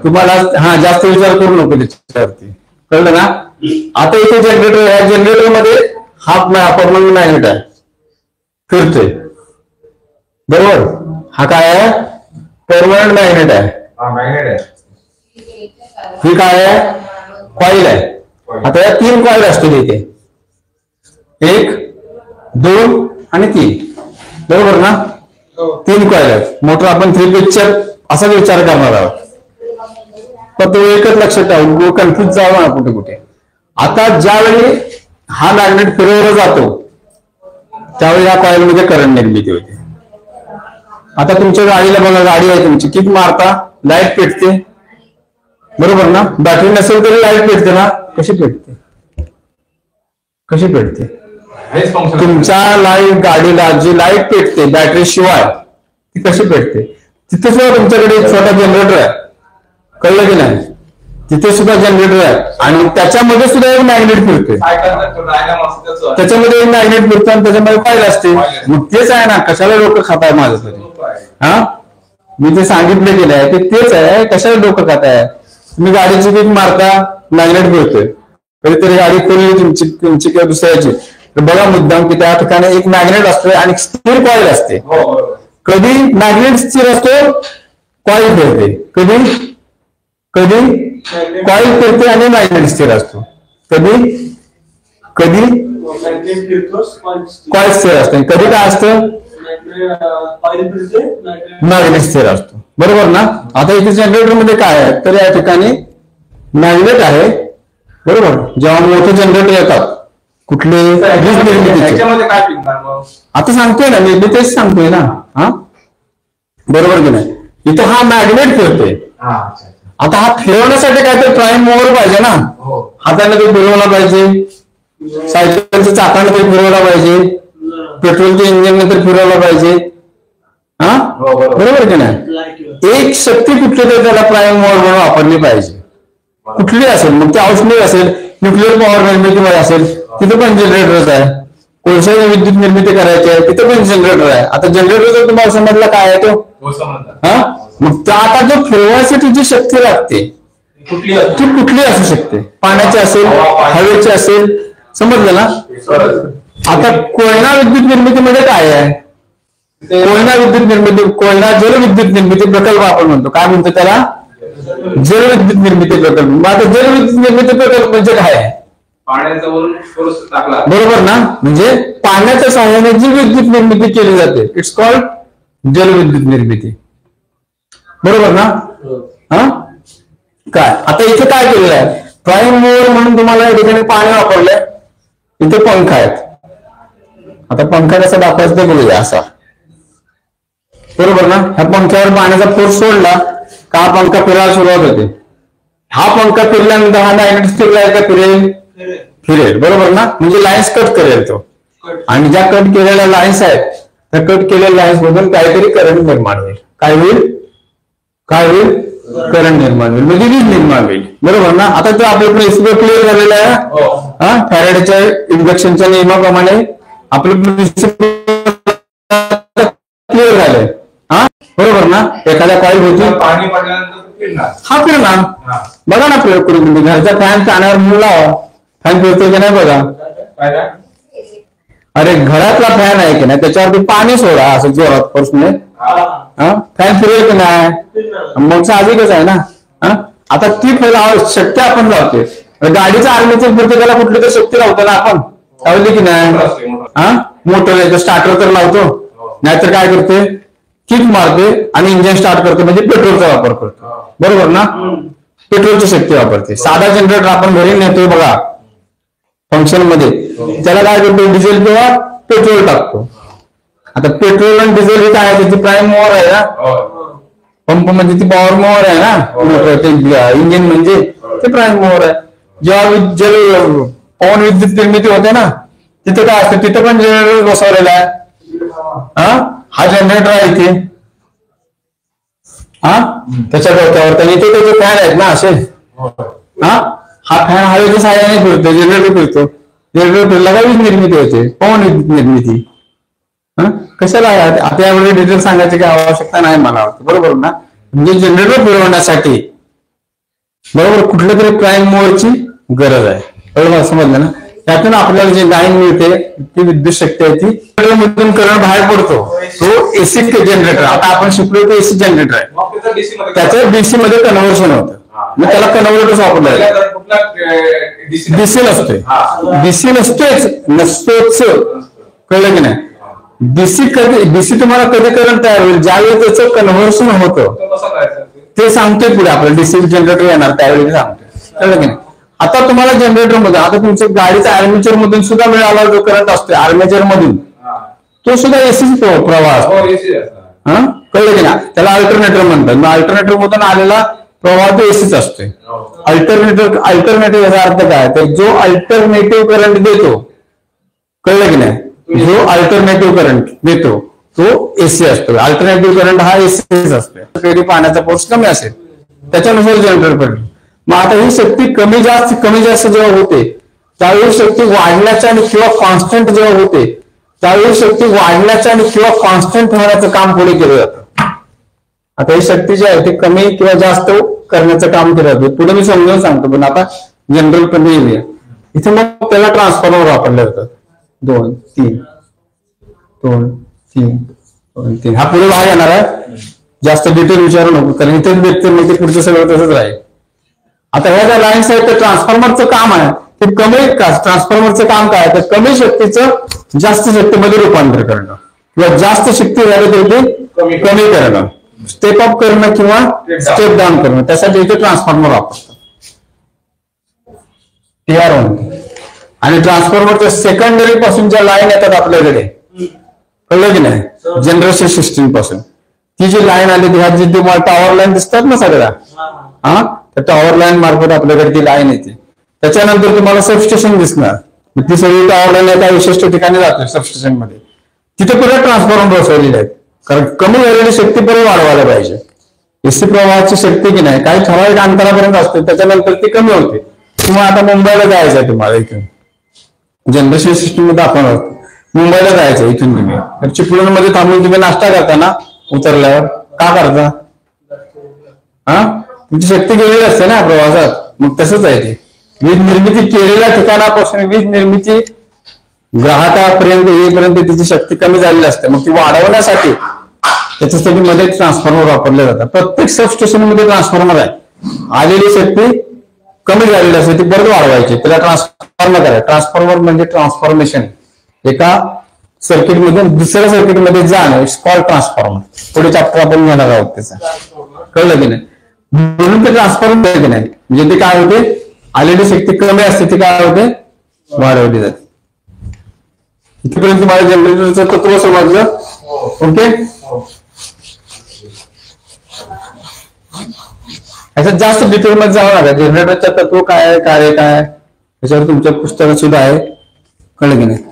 तुम्हाला जास्त विचार करू नको त्याच्यावरती. कळलं ना. आता इथे जनरेटर आहे. जनरेटरमध्ये हा परमनंट मॅग्नेट आहे, फिरतोय बरोबर. हा काय आहे? परमनंट मॅग्नेट आहे. ही काय आहे? कॉईल आहे. आता या 3 कॉईल असतील इथे, 1 2 आणि 3 बरोबर ना. 3 कॉईल आहेत. मोटर आपण 3 पेजच्या असा विचार करणार आहोत. पण तो एकच लक्षात ठेवा, कन्फ्युज जावं ना कुठे कुठे. आता ज्यावेळी हा मॅग्नेट फिरवला जातो त्यावेळी या कॉईल मध्ये करंट निर्मिती होते. आता तुमच्या गाडीला बघा, गाडी आहे तुमची, किक मारता लाईट पेटते बरोबर ना. बॅटरी नसेल तरी लाईट पेटते ना. कशी पेटते? कशी पेटते? तुमच्या गाडीला जी लाईट पेटते बॅटरी शिवाय ती कशी पेटते? तिथे सुद्धा तुमच्याकडे एक छोटा जनरेटर आहे. कळलं की नाही. तिथे सुद्धा जनरेटर आहे आणि त्याच्यामध्ये सुद्धा एक मॅग्नेट फिरते. त्याच्यामध्ये एक मॅग्नेट फिरतो आणि त्याच्यामध्ये कॉईल असते. मग तेच आहे ना. कशाला डोकं खाताय माझं तरी? मी ते सांगितलं गेलं आहे तेच आहे. कशाला डोकं खाताय? तुम्ही गाडीची किक मारता, मॅग्नेट फिरतोय. कधीतरी गाडी खोलली तुमची किंवा दुसऱ्याची तर बघा मुद्दाम की त्या ठिकाणी एक मॅग्नेट असतोय आणि स्थिर कॉईल असते. कधी मॅग्नेट स्थिर असतो, कॉईल फिरते. कधी कॉईल फिरते आणि मॅग्नेट स्थिर असतो. कधी कॉईल स्थिर असते. कधी काय असतं? मॅग्नेट स्थिर असतो बरोबर ना. आता इथे जनरेटर मध्ये काय आहे तर या ठिकाणी मॅग्नेट आहे बरोबर. जेव्हा मोठे जनरेटर येतात कुठले वीज निर्मितीचे, आता सांगतोय ना मी तेच सांगतोय ना. बरोबर की नाही. इथे हा मॅग्नेट फिरतोय. आता हा फिरवण्यासाठी काहीतरी प्राईम मोवर पाहिजे ना, हाताने तो फिरवला पाहिजे, सायकलच्या चाकाने तो फिरवला पाहिजे, पेट्रोलच्या इंजिनने तर फिरवला पाहिजे. हा बरोबर की नाही. एक शक्ती कुठली तरी त्याला प्राईम मोवर म्हणून वापरली पाहिजे, कुठली असेल. मग ते औष्णिक असेल, न्यूक्लिअर पॉवर निर्मितीमध्ये असेल, तिथं पण जनरेटरच आहे. कोळशाने विद्युत निर्मिती करायची आहे, तिथं पण जनरेटर आहे. आता जनरेटरचा तुम्हाला समजला काय आहे तो. हा मग त्या आता जो फिरवायसाठी जी शक्ती लागते ती कुठली असू शकते. पाण्याची असेल, हवेची असेल, समजलं ना. आता कोयना विद्युत निर्मितीमध्ये काय आहे. कोयना विद्युत निर्मिती, कोयना जलविद्युत निर्मिती प्रकल्प आपण म्हणतो. काय म्हणतो त्याला, जलविद्युत निर्मिती प्रकल्प. मग आता जलविद्युत निर्मिती प्रकल्प म्हणजे काय आहे, पाण्याचा वरून सोर्स टाकला, बरोबर ना. म्हणजे पाण्याच्या सहाय्याने जी विद्युत निर्मिती केली जाते इट्स कॉल्ड जलविद्युत निर्मिती, बरोबर ना. हा काय आता इथे काय केलेलं आहे, प्राईम मूव्हर म्हणून तुम्हाला या ठिकाणी पाणी वापरलंय, इथे पंखा आहेत. आता पंखा कसा दाखवायचा ते बघूया. असा बरोबर ना. ह्या पंख्यावर पाण्याचा फोर्स सोडला का हा पंखा फिरायला सुरुवात होते. हा पंखा फिरल्यानंतर हा मॅग्नेटिक स्टिक आहे का फिरेल, फिरेल, बरोबर ना. म्हणजे लाईन्स कट करेल तो, आणि ज्या कट केलेल्या लाईन्स आहेत त्या कट केलेल्या लाईन्स मधून काहीतरी करंट निर्माण होईल. काय होईल, काय होईल, करंट निर्माण होईल, म्हणजे वीज निर्माण होईल, बरोबर ना. आता तो आपल्याकडे एसीबी क्लिअर झालेला आहे. फॅरेडेच्या इंडक्शनच्या नियमाप्रमाणे आपलं क्लिअर झालंय. हा बरोबर ना. एखाद्या कॉईल होती, पाणी पडल्यानंतर हा फिरणार. बघा ना प्रयोग करून तुम्ही. घरचा फॅन कानावर म्हणून लावा, फॅन फिरतो की नाही बघा. अरे घरातला फॅन आहे की नाही त्याच्यावरती पाणी सोडा असं जोरात पर्सने, फॅन फिरेल की नाही. मग साहजिकच आहे ना. आता ती शक्ती आपण लावते. गाडीचा आर्मेचर फिरतो त्याला कुठली तर शक्ती लावतो ना आपण, लावली की नाही. मोटर स्टार्टर तर लावतो, नाहीतर काय करते, किक मारते आणि इंजिन स्टार्ट करते, म्हणजे पेट्रोलचा वापर करतो, बरोबर ना. पेट्रोलची शक्ती वापरते. साधा जनरेटर आपण घरी नेतोय बघा फंक्शन मध्ये, त्याला काय करतो, डिझेल किंवा पेट्रोल टाकतो. आता पेट्रोल आणि डिझेल हे काय आहे, त्याची प्राईम मोवर आहे ना. पंप म्हणजे ती पॉवर मोवर आहे ना, इंजिन म्हणजे ते प्राईम मोवर आहे. जेव्हा पवन विद्युत निर्मिती होते ना, तिथे काय असतं, तिथे पण जनरेटर बसवलेला आहे. हा जनरेटर आहे इथे, त्याच्या डोक्यावर, तर इथे त्याचे फॅन आहेत ना असे. हा फॅन हवेच्या सहाय्याने फिरतो, जनरेटर फिरतो. जनरेटर फिरला का वीज निर्मिती होते, पवन विद्युत निर्मिती. कशाला आता यावेळी डिटेल सांगायची काही आवश्यकता नाही मला वाटतं, बरोबर ना. म्हणजे जनरेटर फिरवण्यासाठी बरोबर कुठल्या तरी प्राईम मोवरची गरज आहे, बरोबर, समजलं ना. त्यातून आपल्याला जे लाईन मिळते ती विद्युत शक्ती आहे, ती मधून करंट बाहेर पडतो, तो एसी जनरेटर. आता आपण शिकलो ते एसी जनरेटर आहे, त्याचं डीसी मध्ये कन्व्हर्शन होतं. मग त्याला कन्व्हर्टर्स वापरलं. डीसी नसतोय, डीसी नसतोच, कळलं की नाही. डीसी तुम्हाला कधी करंट तयार होईल, ज्यावेळी त्याचं कन्व्हर्शन होतं ते सांगतोय पुढे आपल्याला. डीसी जनरेटर येणार त्यावेळी सांगतोय, कळलं की नाही. आता तुम्हाला जनरेटर मधून, आता तुमच्या गाडीचा आर्मेचर मधून सुद्धा मिळाला जो करंट असतोय आर्मेचर मधून, तो सुद्धा एसी प्रवाह असतो, कळलं की ना. त्याला अल्टरनेटर म्हणतात. मग अल्टरनेटर मधून आलेला प्रवाह तो एसीच असतोय. अल्टरनेटिव्ह याचा अर्थ काय, तर जो अल्टरनेटिव्ह करंट देतो, कळलं की नाही, जो अल्टरनेटिव्ह करंट देतो तो एसी असतो. अल्टरनेटिव्ह करंट हा एसीच असतोय. कधी पाण्याचा फोर्स कमी असेल त्याच्यानुसार जनरेटर पडली. मग आता ही शक्ती कमी जास्त जेव्हा होते त्यावेळी शक्ती वाढण्याच्या आणि किंवा कॉन्स्टंट जेव्हा होते त्यावेळी शक्ती वाढण्याच्या आणि किंवा कॉन्स्टंट होण्याचं काम पुढे केलं जातं. आता ही शक्ती जी आहे ती कमी किंवा जास्त करण्याचं काम केलं जातं. पुढे मी समजावून सांगतो, पण आता जनरल पण येऊया. इथे मग त्याला ट्रान्सफॉर्मर वापरले जातात. 2 3 2 3 2 3 हा पुढे बाहेर येणार आहे. जास्त डिटेल विचारू नको, कारण इथेच भेटते मग ते पुढचं सगळं तसंच राहील. आता ह्या ज्या लाईन्स आहेत ते ट्रान्सफॉर्मरचं काम आहे, ते कमी ट्रान्सफॉर्मरचं काम काय, तर कमी शक्तीचं जास्त शक्तीमध्ये रूपांतर करणं किंवा जास्त शक्ती झाली तरी ते कमी करणं, स्टेप अप करणं किंवा स्टेप डाऊन करणं, त्यासाठी इथे ट्रान्सफॉर्मर वापरतात. TR1. आणि ट्रान्सफॉर्मरच्या सेकंडरी पासून ज्या लाईन येतात आपल्याकडे, कळलं की नाही, जनरेशन सिस्टीम पासून ती जी लाईन आली ती तुम्हाला टॉवर लाईन दिसतात ना सगळ्या, तर टॉवर लाईन मार्फत आपल्याकडे ती लाईन येते. त्याच्यानंतर तुम्हाला सबस्टेशन दिसणार. ती सगळी टॉवर लाईन एका विशिष्ट ठिकाणी जाते सबस्टेशन मध्ये. तिथे परत ट्रान्सफॉर्मर बसवलेले आहेत, कारण कमी झालेली शक्ती परत वाढवायला पाहिजे. एसी प्रवाहाची शक्ती की नाही काही ठराविक अंतरापर्यंत असते, त्याच्यानंतर ती कमी होते. किंवा आता मुंबईला जायचं आहे तुम्हाला, इथून जनरेशन सिस्टीम मध्ये आपण आहोत, मुंबईला जायचं इथून तुम्ही, तर चिपळूणमध्ये थांबून तुम्ही नाश्ता करता ना उतरल्यावर, का करता? तुमची शक्ती गेलेली असते ना प्रवासात. मग तसंच आहे ते, वीज निर्मिती केलेल्या ठिकाणापासून वीज निर्मिती ग्राहकापर्यंत येईपर्यंत तिची शक्ती कमी झालेली असते. मग ती वाढवण्यासाठी त्याच्यासाठी मध्ये ट्रान्सफॉर्मर वापरले जातात. प्रत्येक सबस्टेशन मध्ये ट्रान्सफॉर्मर आहे. आलेली शक्ती कमी झालेली असते ती परत वाढवायची, त्याला ट्रान्सफॉर्मर करायचं. ट्रान्सफॉर्मर म्हणजे ट्रान्सफॉर्मेशन, एका सर्किट मधून दुसऱ्या सर्किट मध्ये जाणं, इट्स कॉल्ड ट्रान्सफॉर्मर. पुढे चॅप्टर आपण घेणार आहोत त्याचा, कळलं की नाही? म्हणून ते ट्रान्सफॉर्मर की नाही म्हणजे ते काय होते, आलेली शक्ती कमी असते ती काय होते, वाढवली जाते. इथेपर्यंत तुम्हाला जनरेटरचं तत्व समजलं? ओके. याच्यात जास्त डिटेल मध्ये जावं लागेल. जनरेटरचं तत्व काय आहे, कार्य काय आहे, त्याच्यावर तुमच्या पुस्तकात सुद्धा आहे, कळलं की नाही?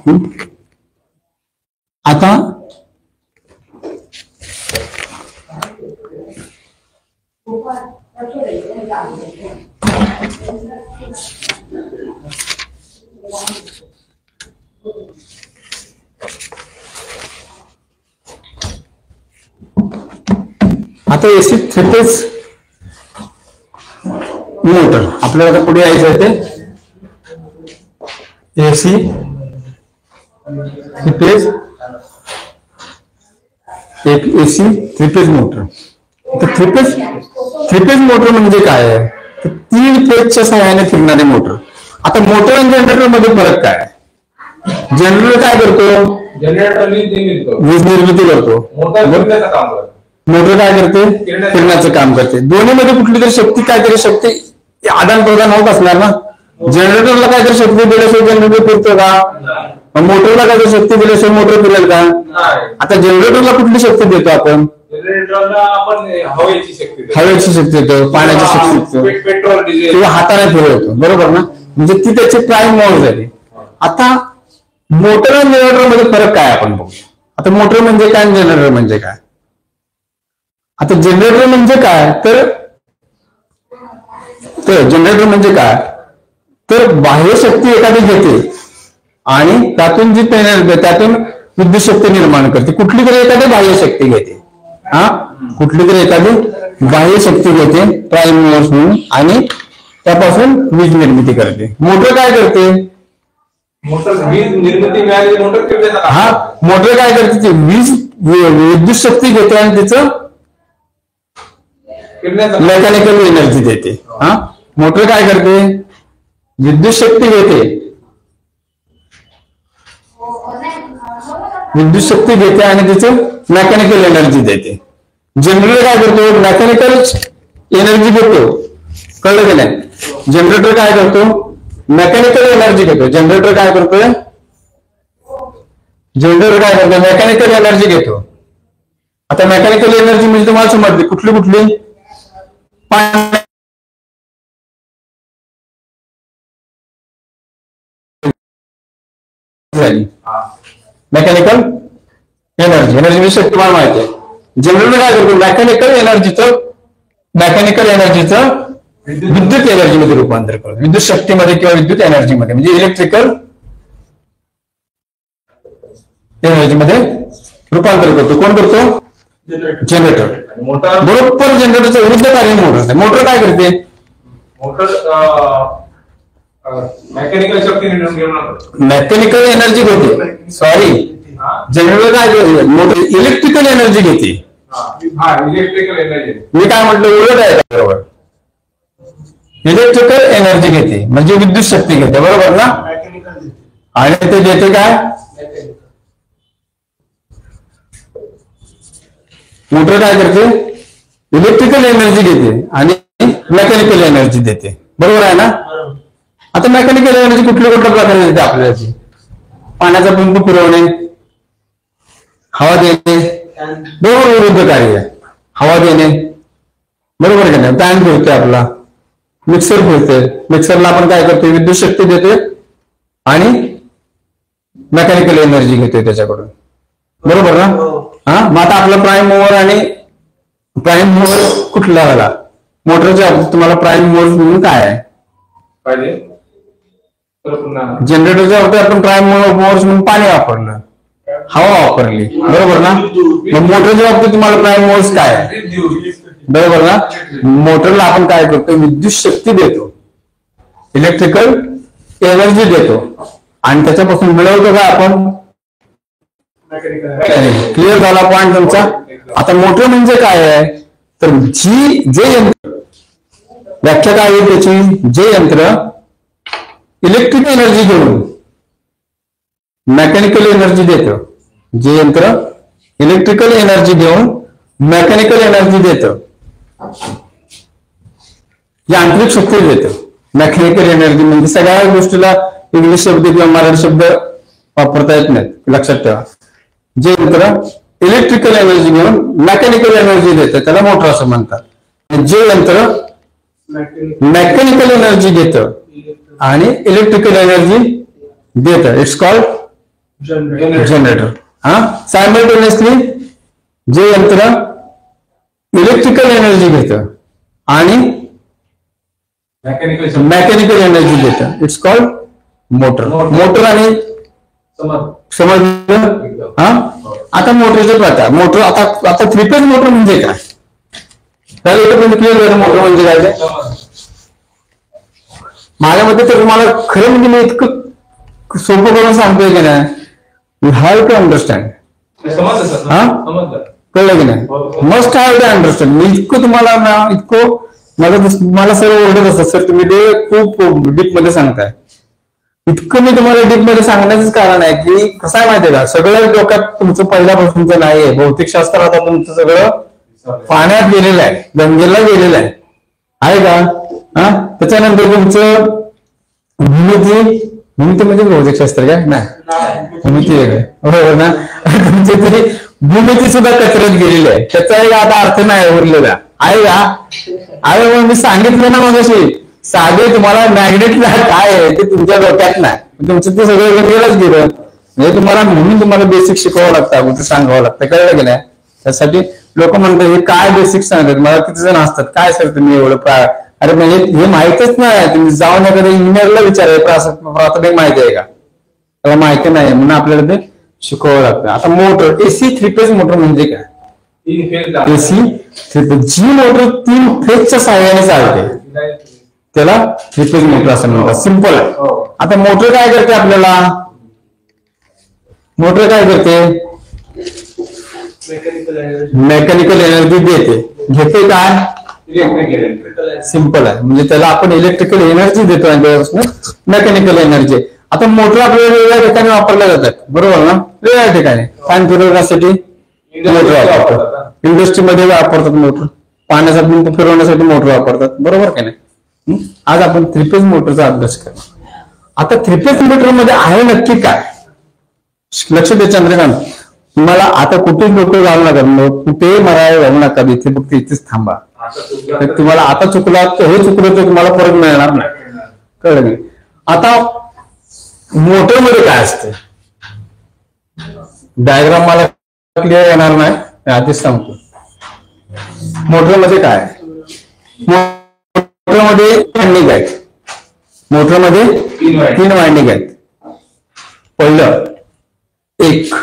आता एसी थ्री फेज मोटर आपल्याला आता पुढे यायचं आहे. ते एसी थ्री फेज, एक AC three phase motor. Three phase motor म्हणजे काय आहे, 3 फेजच्या सहाय्याने फिरणारे मोटर. आता मोटर आणि जनरेटर मध्ये फरक काय आहे? जनरेटर काय करतो, जनरेटर वीज निर्मिती करतो. मोटर काय करते, फिरण्याचं काम करते. दोन्ही मध्ये कुठली तरी शक्ती, काहीतरी शक्ती आदान प्रदान होत असणार ना. जनरेटरला काहीतरी शक्ती दिल्याशिवाय जनरेटर फिरतो का? मोटरला काहीतरी शक्ती दिल्याशिवाय मोटर फिरेल का? आता जनरेटरला कुठली शक्ती देतो आपण? हवेची शक्ती देतो, पाण्याची शक्ती देतो, पेट्रोल डिझेल किंवा हाताने फिरवतो, बरोबर ना? म्हणजे ती त्याची प्राईम मोड झाली. आता मोटर आणि जनरेटर मध्ये फरक काय आपण बघू. आता मोटर म्हणजे काय आणि जनरेटर म्हणजे काय? आता जनरेटर म्हणजे काय तर जनरेटर म्हणजे काय तर बाह्य शक्ती एखादी घेते आणि त्यातून जी एनर्जी, त्यातून विद्युत शक्ती निर्माण करते. कुठली तरी एखादी बाह्य शक्ती घेते, कुठली तरी एखादी बाह्य शक्ती घेते प्राईम मोर्स म्हणून, आणि त्यापासून वीज निर्मिती करते. मोटर काय करते, मोटर वीज निर्मिती मिळाली, मोटर फिरते. मोटर काय करते, ती विद्युत शक्ती घेते आणि तिचं मेकॅनिकल एनर्जी देते. मोटर काय करते, विद्युत शक्ती घेते, आणि तिचं मेकॅनिकल एनर्जी देते. जनरेटर काय करतो, मेकॅनिकल एनर्जी घेतो, कळलं की नाही? जनरेटर काय करतो, मेकॅनिकल एनर्जी घेतो. जनरेटर काय करतो, मेकॅनिकल एनर्जी घेतो. आता मेकॅनिकल एनर्जी म्हणजे तुम्हाला समजते कुठली मेकॅनिकल एनर्जी म्हणजे शक्ती मला माहिती आहे. जनरेटर काय करतो, मेकॅनिकल एनर्जीचं विद्युत एनर्जीमध्ये रूपांतर करतो, विद्युत शक्तीमध्ये किंवा विद्युत एनर्जीमध्ये, म्हणजे इलेक्ट्रिकल एनर्जीमध्ये रूपांतर करतो. कोण करतो, जनरेटर. बरोबर जनरेटरचं विरुद्ध कार्य मोटर असते. मोटर काय करते, मेकॅनिकल शक्ती मेकॅनिकल एनर्जी घेते. सॉरी, जनरेटर काय करते, मोटर इलेक्ट्रिकल एनर्जी घेते. इलेक्ट्रिकल एनर्जी मी काय म्हटलं, उलट आहे बरोबर. इलेक्ट्रिकल एनर्जी घेते म्हणजे विद्युत शक्ती घेते, बरोबर ना? आणि ते घेते काय, मोटर काय करते, इलेक्ट्रिकल एनर्जी घेते आणि मेकॅनिकल एनर्जी देते, बरोबर आहे ना? आता मेकॅनिकल एनर्जी कुठल्या प्रकारे देते आपल्याला? पाण्याचा पंप पुरवणे, हवा देणे, बरोबर विरुद्ध कार्य. हवा देणे, बरोबर का नाही? फॅन फिरते आपला, मिक्सर फिरते, मिक्सरला आपण काय करतो, विद्युत शक्ती देते आणि मेकॅनिकल एनर्जी घेतोय त्याच्याकडून, बरोबर ना? हा, मग आता आपलं प्राईम मूव्हर आणि प्राईम मूव्हर कुठला आला? मोटरच्या बाबतीत तुम्हाला प्राईम मूव्हर म्हणून काय आहे? जनरेटरच्या बाबतीत आपण प्राईम मूव्हर्स म्हणून पाणी वापरलं, हवा वापरली, बरोबर ना? मग मोटरच्या बाबतीत तुम्हाला प्राईम मूव्हर्स काय आहे? बरोबर ना? मोटरला आपण काय करतो, विद्युत शक्ती देतो, इलेक्ट्रिकल एनर्जी देतो आणि त्याच्यापासून मिळवतो का आपण? क्लिअर झाला पॉइंट तुमचा? आता मोटर म्हणजे काय आहे, तर जे यंत्र, व्याख्या काय आहे त्याची, जे यंत्र इलेक्ट्रिक एनर्जी घेऊन मेकॅनिकल एनर्जी देतं, जे यंत्र इलेक्ट्रिकल एनर्जी घेऊन मेकॅनिकल एनर्जी देतं, यांत्रिक शक्ती देतं. मेकॅनिकल एनर्जी म्हणजे सगळ्या गोष्टीला इंग्लिश शब्द किंवा मराठी शब्द वापरता येत नाहीत, लक्षात ठेवा. जे यंत्र इलेक्ट्रिकल एनर्जी घेऊन मेकॅनिकल एनर्जी देतं त्याला मोटर असं म्हणतात. जे यंत्र मेकॅनिकल एनर्जी घेतं आणि इलेक्ट्रिकल एनर्जी देतं, इट्स कॉल्ड जनरेटर. हा, सायमल्टेनियसली जे यंत्र इलेक्ट्रिकल एनर्जी घेतं आणि मेकॅनिकल एनर्जी देतं, इट्स कॉल्ड मोटर. मोटर आणि समजलं? हा, आता मोटरचे प्रकार. मोटर आता थ्री फेज मोटर म्हणजे काय, क्लिअर झालं मोटर म्हणजे काय ते? माझ्या मते तर तुम्हाला खरं म्हणजे मी इतकं सोपं करून सांगतोय की नाही, यू हॅव टू अंडरस्टँड. हा, कळलं की नाही? Must have to understand. मी इतकं तुम्हाला ना, इतकं मला सर्व ओरडत असतात, सर तुम्ही ते खूप डीप मध्ये सांगताय. इतकं मी तुम्हाला डीप मध्ये सांगण्याचं कारण आहे की कसं आहे माहितीये का, सगळं डोक्यात तुमचं पहिल्यापासूनचं नाहीये. भौतिकशास्त्र आता तुमचं सगळं पाण्यात गेलेलं आहे, गंगेला गेलेलं आहे का? हा, त्याच्यानंतर तुमचं भूमिती म्हणजे भौतिकशास्त्र काय नाही, भूमिती वेगळं, बरोबर ना? तुमची तरी भूमिती सुद्धा कचऱ्यात गेलेली आहे, त्याचा एक आता अर्थ नाही उरलेला आहे का? अरे मग मी सांगितलं ना मगाशी, साधे तुम्हाला मॅग्नेट काय आहे ते तुमच्या डोक्यात नाही, तुमचं ते सगळं गंगेलाच गेलं. म्हणजे म्हणून तुम्हाला बेसिक शिकवावं लागतं, अगोदर सांगावं लागतं, कळलं की नाही? त्यासाठी लोक म्हणतात हे काय बेसिक सांगतात, मला किती जण असतात, काय सर तुम्ही एवढं अरे म्हणजे हे माहितच नाही. तुम्ही जाऊन एखाद्या इंजिनियरला विचारा प्राथमिक माहिती आहे का, त्याला माहिती नाही, म्हणून आपल्याला ते शिकवावं लागतं. आता motor, AC three phase motor म्हणजे काय? एसी थ्री फेज, जी मोटर 3 फेजच्या साहाय्याने चालते त्याला थ्री फेज मोटर असं म्हणतात. सिंपल आहे. आता मोटर काय करते आपल्याला, मोटर काय करते, मेकॅनिकल एनर्जी देते, घेते काय, सिंपल आहे. म्हणजे त्याला आपण इलेक्ट्रिकल एनर्जी देतो आणि त्यापासून मेकॅनिकल एनर्जी. आता मोटर आपल्याला वेगवेगळ्या ठिकाणी वापरल्या जातात, बरोबर ना? वेगवेगळ्या ठिकाणी फॅन फिरवण्यासाठी मोटर वापरतात, इंडस्ट्रीमध्ये वापरतात मोटर, पाण्याचा पंप फिरवण्यासाठी मोटर वापरतात, बरोबर का नाही? आज आपण थ्री फेज मोटरचा अभ्यास करतो. आता थ्री फेज मोटर मध्ये आहे नक्की काय, लक्ष दे चंद्रकांत. तुम्हाला आता कुठेच डोकं घालू नका, कुठेही मरायला जाऊ नका, इथे फक्त इथेच थांबा. तुम्हाला आता चुकला हे चुकलं तर तुम्हाला परत मिळणार नाही, कळलं नाही? आता मोटर मध्ये काय असतं, डायग्राम मला क्लिअर येणार नाही, आधीच सांगतो. मोटर मध्ये काय, मोटरमध्ये वायंडिंग आहेत, मोटरमध्ये 3 वायंडिंग आहेत. पहिलं एक,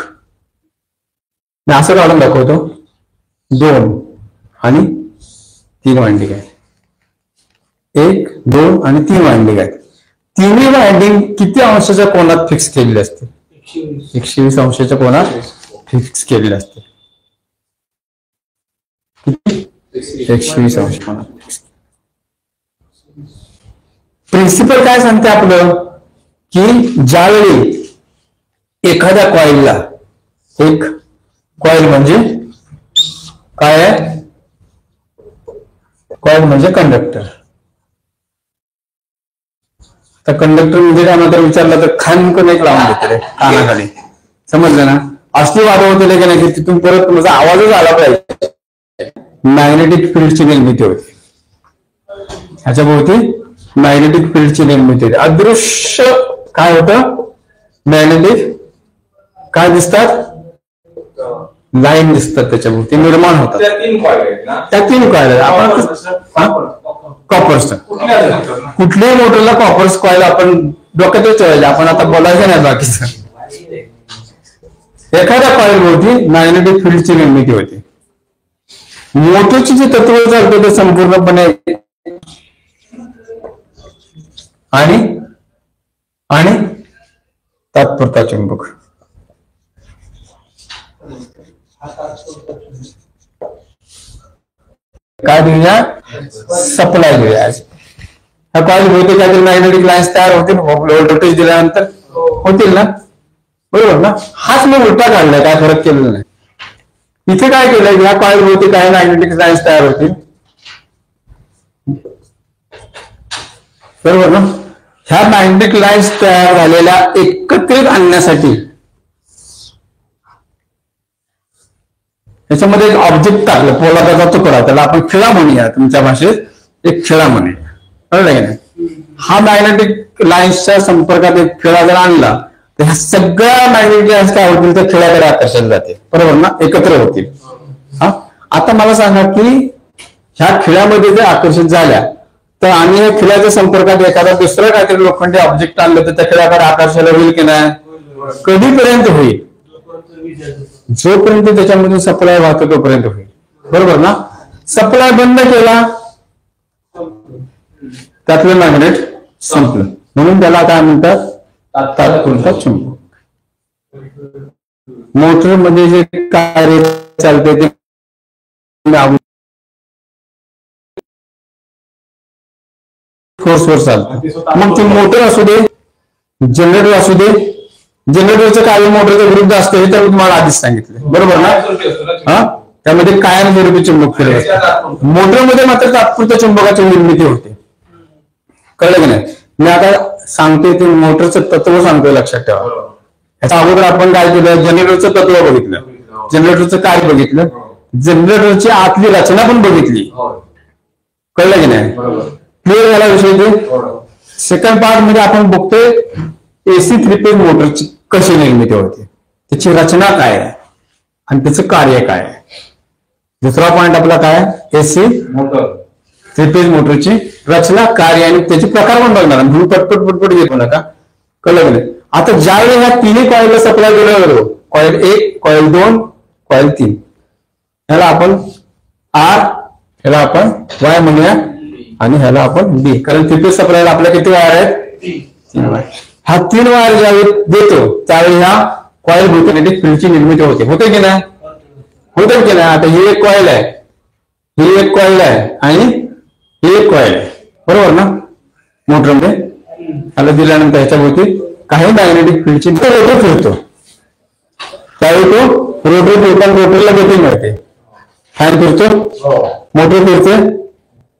मी असं काढून दाखवतो, 2 आणि 3 वायंडिंग आहेत. 1, 2 आणि 3 वायंडिंग आहेत. तिन्ही वायंडिंग किती अंशाच्या कोनात फिक्स केलेले असते? 120 अंशाच्या कोनात फिक्स केलेले असते. किती? 120 अंश कोनात. प्रिन्सिपल काय सांगते आपलं, की ज्यावेळी एखाद्या कॉइलला, एक कॉइल म्हणजे काय आहे, कॉइल म्हणजे कंडक्टर. तर कंडक्टर म्हणजे काय म्हणतात विचारलं तर खानकन एक लावून देते कानाखाली, समजलं ना? असली वादळ होते की नाही, तिथून परत तुमचा आवाजच आला पाहिजे, मॅग्नेटिक फील्डची निर्मिती होते. ह्याच्या भोवती मॅग्नेटिक फील्डची निर्मिती होते. अदृश्य काय होतं, मॅग्नेटिक काय दिसतात, लाईन दिसतात त्याच्या भोवती निर्माण होतात. त्या 3 कॉइल आहेत ना, त्या 3 कॉइल आपण कॉपर्स, कुठल्याही मोटरला कॉपर्स कॉइल आपण डोक्यातच ठेवायचे. आपण आता बोलायचं नाही बाकीचं. एखाद्या कॉइल भोवती मॅग्नेटिक फील्डची निर्मिती होती. मोटरची जे तत्व चालतं ते संपूर्णपणे आणि तात्पुरता चुंबक. काय देऊया, सप्लाय देऊया. ह्या कॉइल भोवती काहीतरी मॅग्नेटिक लाईन्स तयार होतील, व्होल्टेज दिल्यानंतर होतील ना, बरोबर ना. हाच मग उलटा काढलाय, काय फरक केलेला नाही. इथे काय केलंय, ह्या कॉइल भोवती काही मॅग्नेटिक लाईन्स तयार होतील, बरोबर ना. ह्या मॅग्नेटिक लाईन्स तयार झालेल्या एकत्रित आणण्यासाठी त्याच्यामध्ये एक ऑब्जेक्ट टाकलं, पोलादाचा तुकडा, त्याला आपण खिळा म्हणूया, तुमच्या भाषेत एक खिळा म्हणूया, कळलं की नाही. हा मॅग्नेटिक लाईन्सच्या संपर्कात एक खिळा जर आणला तर ह्या सगळ्या मॅग्नेटिक लाईन्स काय होतील, तर खिळ्याकडे आकर्षण जाते, बरोबर ना, एकत्र होतील. हा, आता मला सांगा की ह्या खिळ्यामध्ये जर आकर्षित झाल्या तर आणि या खिळ्याच्या संपर्कात एखादा दुसरं काहीतरी लोखंडी ऑब्जेक्ट आणलं तर त्या खिळ्याकडे आकर्षण होईल की नाही, कधीपर्यंत होईल, जोपर्यंत त्याच्यामधून सप्लाय वाहतो तोपर्यंत होईल, बरोबर ना. सप्लाय बंद केला त्यातलं मॅग्नेट संपलं, म्हणून त्याला काय म्हणतात, तात्पुरता चुंबक. मोटर मध्ये जे कार्य चालते ते फोर्सवर चालतं. मग ती मोटर असू दे, जनरेटर असू दे, जनरेटरचं कार्य मोटरच्या विरुद्ध असतं हे तर तुम्हाला आधीच सांगितलं, बरोबर ना. हा, त्यामध्ये कायमस्वरूपी चुंबक फिरत असतात. मोटरमध्ये मात्र तात्पुरत्या चुंबकाची निर्मिती होते, कळलं की नाही. मी आता सांगतोय ते मोटरचं तत्व सांगतोय, लक्षात ठेवा. याच्या अगोदर आपण काय केलं, जनरेटरचं तत्व बघितलं, जनरेटरचं कार्य बघितलं, जनरेटरची आतली रचना पण बघितली, कळलं की नाही. क्लिअर झाला विषय ते. सेकंड पार्ट मध्ये आपण बघतोय एसी 3 फेज मोटरची कशी निर्मिती होते, त्याची रचना काय आहे आणि त्याचं कार्य काय आहे. दुसरा पॉइंट आपला काय, एसी मोटर 3 फेज मोटरची रचना, कार्य आणि त्याचे प्रकार पण बघणार, म्हणून पटपट घेतो नका, कळलं नाही. आता ज्यावेळी ह्या तिन्ही कॉइलला सप्लाय केलं, कॉइल 1, कॉइल 2, कॉइल 3, ह्याला आपण आर, ह्याला आपण वाय म्हणूया आणि ह्याला आपण बी, कारण 3 फेज सप्लायला आपल्या किती वायर आहेत, 3 वायर. हा 3 वायर ज्यावेळी देतो त्यावेळी ह्या कॉइल मॅग्नेटिक फील्डची निर्मिती होते की नाही, होते की नाही. आता ही एक कॉइल आहे, ही एक कॉइल आहे आणि ही एक कॉइल आहे, बरोबर ना. मोटरमध्ये ह्याला दिल्यानंतर ह्याच्या भोवती काही मॅग्नेटिक फील्डची रोटर फिरतो, त्यावेळी तो रोटर फिरताना रोटरला गती मिळते, फॅन फिरतो, मोटर फिरते,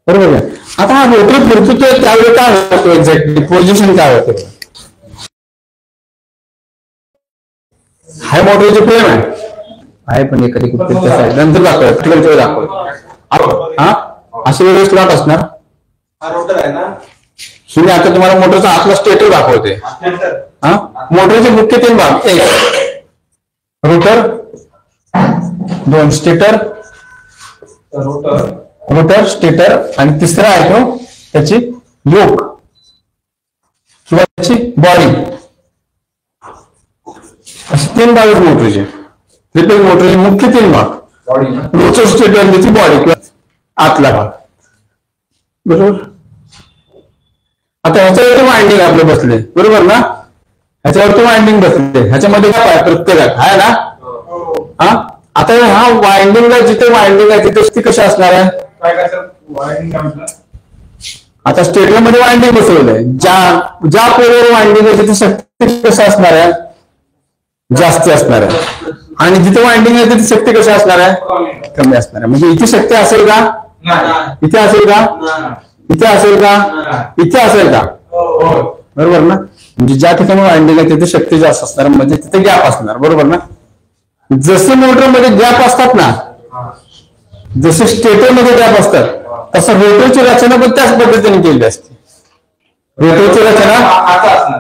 बरोबर आहे. आता हा रोटर फिरतो त्यावेळी काय होतो, एक्झॅक्टली पोझिशन काय होते, हाय मोटरची फ्लेम आहे पण एखादी कुठे नंतर दाखवतो. हा, असे वेगळे स्लॉट असणार. हा रोटर आहे ना, ही मी आता तुम्हाला मोटरचा आतला स्टेटर दाखवते. हा, मोटरचे मुख्य 3 भाग, एक रोटर, 2 स्टेटर, रोटर स्टेटर आणि तिसरा आहे तो त्याची योक किंवा त्याची बॉडी. असे 3 भाग आहेत मोटरचे. 3 फेज मोटरचे मुख्य 3 भाग, रोटर स्टेटर त्याची बॉडी किंवा आतला भाग, बरोबर. आता ह्याच्यावरती वाइंडिंग आपले बसले, बरोबर ना, ह्याच्यावरती वाइंडिंग बसले, ह्याच्यामध्ये काय आहे, प्रत्येकात आहे ना. हा, आता हा वाइंडिंगला जिथे वाइंडिंग आहे तिथे ती कशी असणार आहे, आता स्टेटरमध्ये वाइंडिंग बसवलंय, ज्या पोलवर वाइंडिंग आहे तिथे शक्ती कसं असणार आहे, जास्त असणार आहे, आणि जिथे वाइंडिंग आहे तिथे शक्ती कशी असणार आहे, कमी असणार आहे. म्हणजे इथे शक्ती असेल का, इथे असेल का, इथे असेल का, इथे असेल का, बरोबर ना. म्हणजे ज्या ठिकाणी वाइंडिंग आहे तिथे शक्ती जास्त असणार, म्हणजे तिथे गॅप असणार, बरोबर ना. जसे मोटरमध्ये गॅप असतात ना, जसे स्टेटरमध्ये गॅप असतात तसं रोटरची रचना पण त्याच पद्धतीने केली असते. रोटरची रचना,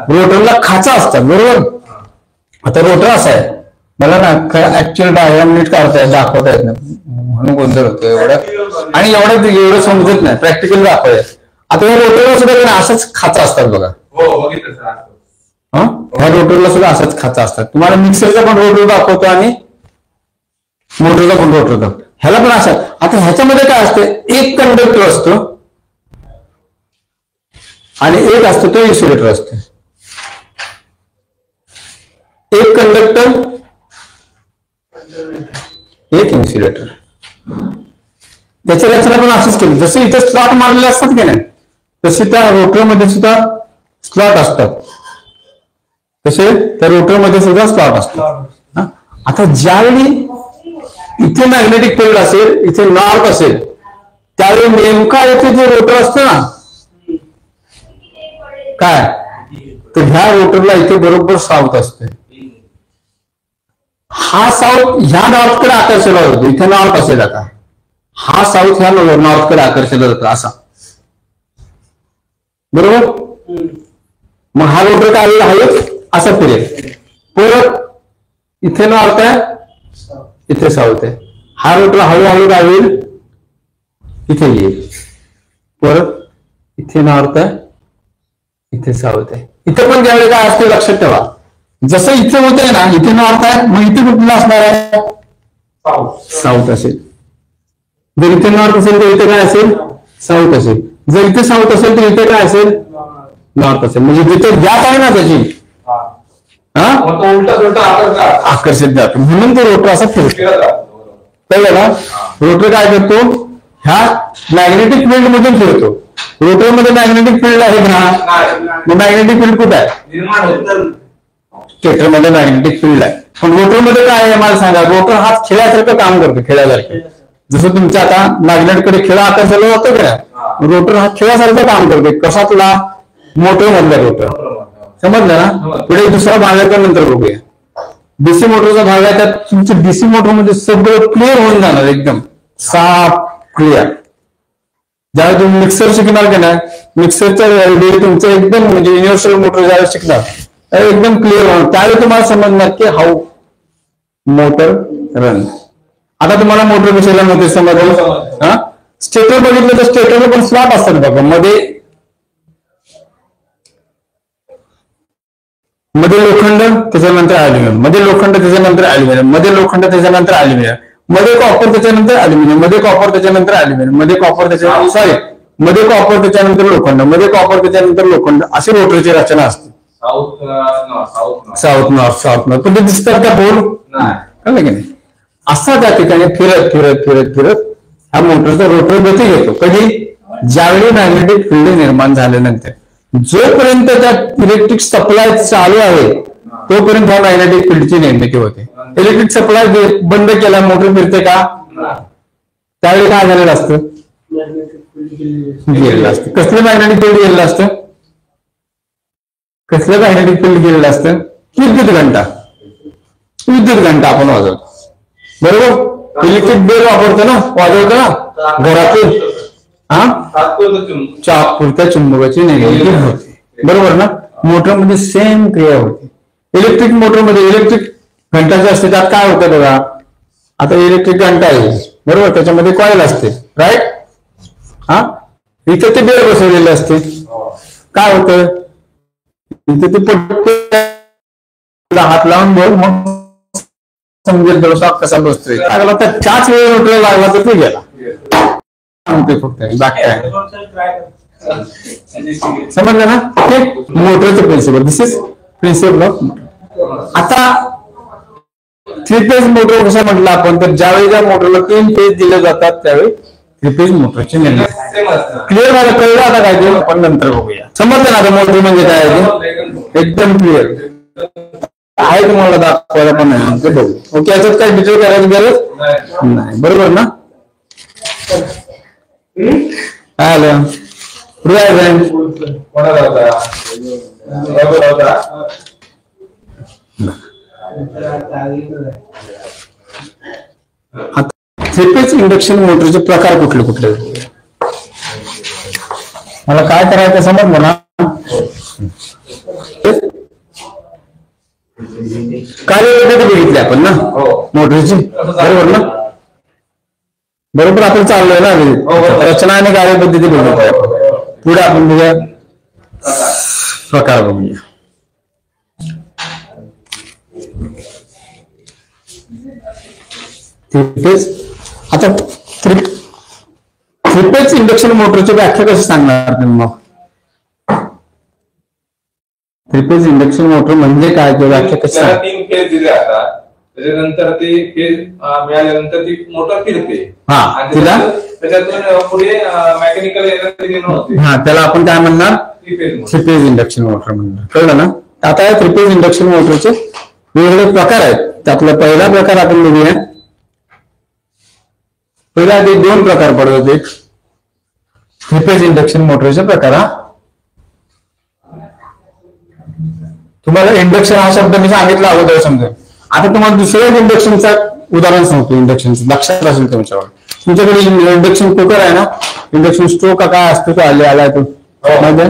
रोटरला खाचा असतात बरोबर. आता रोटर असा आहे, मला ना ऍक्च्युअल डायग्राम नीट दाखवता येत नाही म्हणून गोंधळ होतो एवढं, आणि एवढं समजत नाही, प्रॅक्टिकल दाखवत. आता या रोटरला सुद्धा असाच खाचा असतात बघा. ह्या रोटरला सुद्धा असाच खाचा असतात. तुम्हाला मिक्सरचा पण रोटर दाखवतो आणि मोटरचा पण रोटर दाखवतो. ह्याला पण असा. आता ह्याच्यामध्ये काय असतं, एक कंडक्टर असतो आणि एक असतो तो इन्सुलेटर असतो. एक कंडक्टर, एक इन्सुलेटर. त्याची रचना पण अशीच केली. जसे इथे स्लॉट मारलेले असतात की नाही, तसे त्या रोटरमध्ये सुद्धा स्लॉट असतात. तसे त्या रोटरमध्ये सुद्धा स्लॉट असतात. आता ज्यावेळी इथे मॅग्नेटिक फील्ड असेल, इथे नॉर्थ असेल, त्यावेळी नेमका इथे जे रोटर असतो ना काय, तर ह्या रोटरला इथे बरोबर साऊथ असते. हा साऊथ ह्या नॉर्थकडे आकर्षला जातो. इथे नॉर्थ असेल, आता हा साऊथ ह्या नॉर्थकडे आकर्षला जातो असा बरोबर. मग हा रोटर काय आहे असा फिरेल. परत इथे नॉर्थ आहे, इथे साऊथ आहे. हा रोटर हळूहळू काय होईल, इथे येईल. परत इथे नॉर्थ आहे, इथे साऊथ आहे. इथे पण ज्यावेळी काय असते लक्षात ठेवा, जसं इथे होत आहे ना, इथे नॉर्थ आहे, मग इथे कुठला असणार आहे, साऊथ असेल. जर इथे नॉर्थ असेल तर इथे काय असेल, साऊथ असेल. जर इथे साऊथ असेल तर इथे काय असेल, नॉर्थ असेल. म्हणजे जिथे गॅप आहे ना त्याची आकर्षित जातो, म्हणून तो रोटर असा फिरतो. कळलं ना. रोटर काय करतो, ह्या मॅग्नेटिक फील्ड मधून फिरतो. रोटरमध्ये मॅग्नेटिक फील्ड आहे ना, मग मॅग्नेटिक फील्ड कुठे आहे, स्टेटरमध्ये मॅग्नेटिक फील्ड आहे. पण रोटरमध्ये काय आहे मला सांगा, रोटर हा खेळासारखं काम करतो, खेळासारखं. जसं तुमच्या आता मॅग्नेटकडे खेळा आकर्षला होतं का, रोटर हा खेळासारखं काम करतो. कशातला, मोटर मधला रोटर. समजलं ना. पुढे दुसरा भाग आहे नंतर बघूया. डीसी मोटरचा भाग आहे, त्यात तुमचं डीसी मोटर मध्ये सगळं क्लिअर होऊन जाणार, एकदम साफ क्लिअर. ज्यावेळी तुम्ही मिक्सर शिकणार की नाही, मिक्सरच्या तुमचं एकदम म्हणजे युनिव्हर्सल मोटर ज्यावेळी शिकणार एकदम क्लिअर होणार. त्यावेळी तुम्हाला समजणार की हाऊ मोटर रन. आता तुम्हाला मोटर कशाला मोटर समजलं. स्टेटर बघितलं तर स्टेटरला पण स्लॉट असतात बघा. मध्ये लोखंड, त्याच्यानंतर अॅल्युमिनियम, मध्ये लोखंड, त्याच्यानंतर अॅल्युमिनियम, मध्ये लोखंड, त्याच्यानंतर अॅल्युमिनियम, मध्ये कॉपर, त्याच्यानंतर अॅल्युमिनियम, मध्ये कॉपर, त्याच्यानंतर अॅल्युमिनियम, मध्ये कॉपर, त्याच्यानंतर मध्ये कॉपर, त्याच्यानंतर लोखंड, मध्ये कॉपर, त्याच्यानंतर लोखंड. अशी रोटरची रचना असते. साऊथ नॉर्थ पण ते दिसतात का बोर्ड, कळलं की नाही. असा त्या ठिकाणी फिरत फिरत फिरत फिरत हा मोटरचा रोटर गती घेतो. कधी, ज्यावेळी मॅग्नेटिक फील्ड निर्माण झाल्यानंतर. जोपर्यंत त्या इलेक्ट्रिक सप्लाय चालू आहे तोपर्यंत ह्या मॅग्नेटिक फील्डची निर्मिती होते. इलेक्ट्रिक सप्लाय बंद केला, मोटर फिरते का, त्यावेळी काय झालेलं असतं, गेलेलं असतं. कसलं मॅग्नेटिक फील्ड गेलेलं असतं, कसलं मॅग्नेटिक फील्ड गेलेलं असतं, विद्युत घंटा. विद्युत घंटा आपण वाजवतो बरोबर. इलेक्ट्रिक बेल वापरतो ना, वाजवतो ना घरातून. पुरत्या चुंबकाची निर्मिती होते बरोबर ना. मोटरमध्ये सेम क्रिया होते. इलेक्ट्रिक मोटरमध्ये इलेक्ट्रिक घंटा जे असते त्यात काय होतं बघा. आता इलेक्ट्रिक घंटा आहे बरोबर, त्याच्यामध्ये कॉईल असते राईट. इथे ते बेल बसवलेले असते. काय होतं, इथे ते हात लावून बघ, मग समजेल थोडासा कसा बसतोय. लागला तर 4 वेळ मोटर लागला तर ते गेला. फक्त बाकी काय समजलं ना. हे मोटरचं principle, this is principle of motor. आता 3 फेज मोटर कसं म्हटलं आपण, तर ज्यावेळी ज्या मोटरला 3 फेज दिले जातात त्यावेळी 3 फेज मोटरची निर्मिती. क्लिअर झालं, कळलं आता काय ते आपण नंतर बघूया. समजलं ना आता मोटर म्हणजे काय आहे, एकदम क्लिअर आहे. तुम्हाला दाखवायला पण नाही ते बघू. ओके, याच्यात काही डिटेल करायची गरज नाही बरोबर ना. आलं थ्री फेज इंडक्शन मोटरचे प्रकार कुठले कुठले. मला काय करायचं समजलं ना. कार्यपद्धती बघितली आपण ना मोटरची, बरोबर ना. बरोबर आपण चाललोय ना. रचना आणि कार्यपद्धती बघितली आपण. पुढे आपण बघूया प्रकार बघूया. आता थ्री फेज इंडक्शन मोटरची व्याख्या कशी सांगणार तुम्ही मग. थ्री फेज इंडक्शन मोटर म्हणजे काय किंवा व्याख्या कशी त्याला सांग. 3 फेज दिले आता. त्याच्यानंतर ते फेज मिळाल्यानंतर ती मोटर फिरते. हा, आणि तिला त्याच्यातून पुढे मेकॅनिकल एनर्जी निर्माण होते. हा, त्याला आपण काय म्हणणार, three phase three phase induction motor म्हणणार. कळलं ना. आता या थ्री फेज इंडक्शन मोटरचे वेगवेगळे प्रकार आहेत. त्यातला पहिला प्रकार आपण बघूया. पहिला ते 2 प्रकार पडतात. एक थ्री फेज इंडक्शन मोटरचे प्रकार. हा, तुम्हाला इंडक्शन हा शब्द मी सांगितला अगोदर समजा. आता तुम्हाला दुसऱ्या इंडक्शनचा उदाहरण सांगतो. इंडक्शनचं लक्षात असेल तुमच्यावर. तुमच्याकडे इंडक्शन कुकर आहे ना, इंडक्शन स्टोव का काय असतो तो आलाय तो माहिती आहे.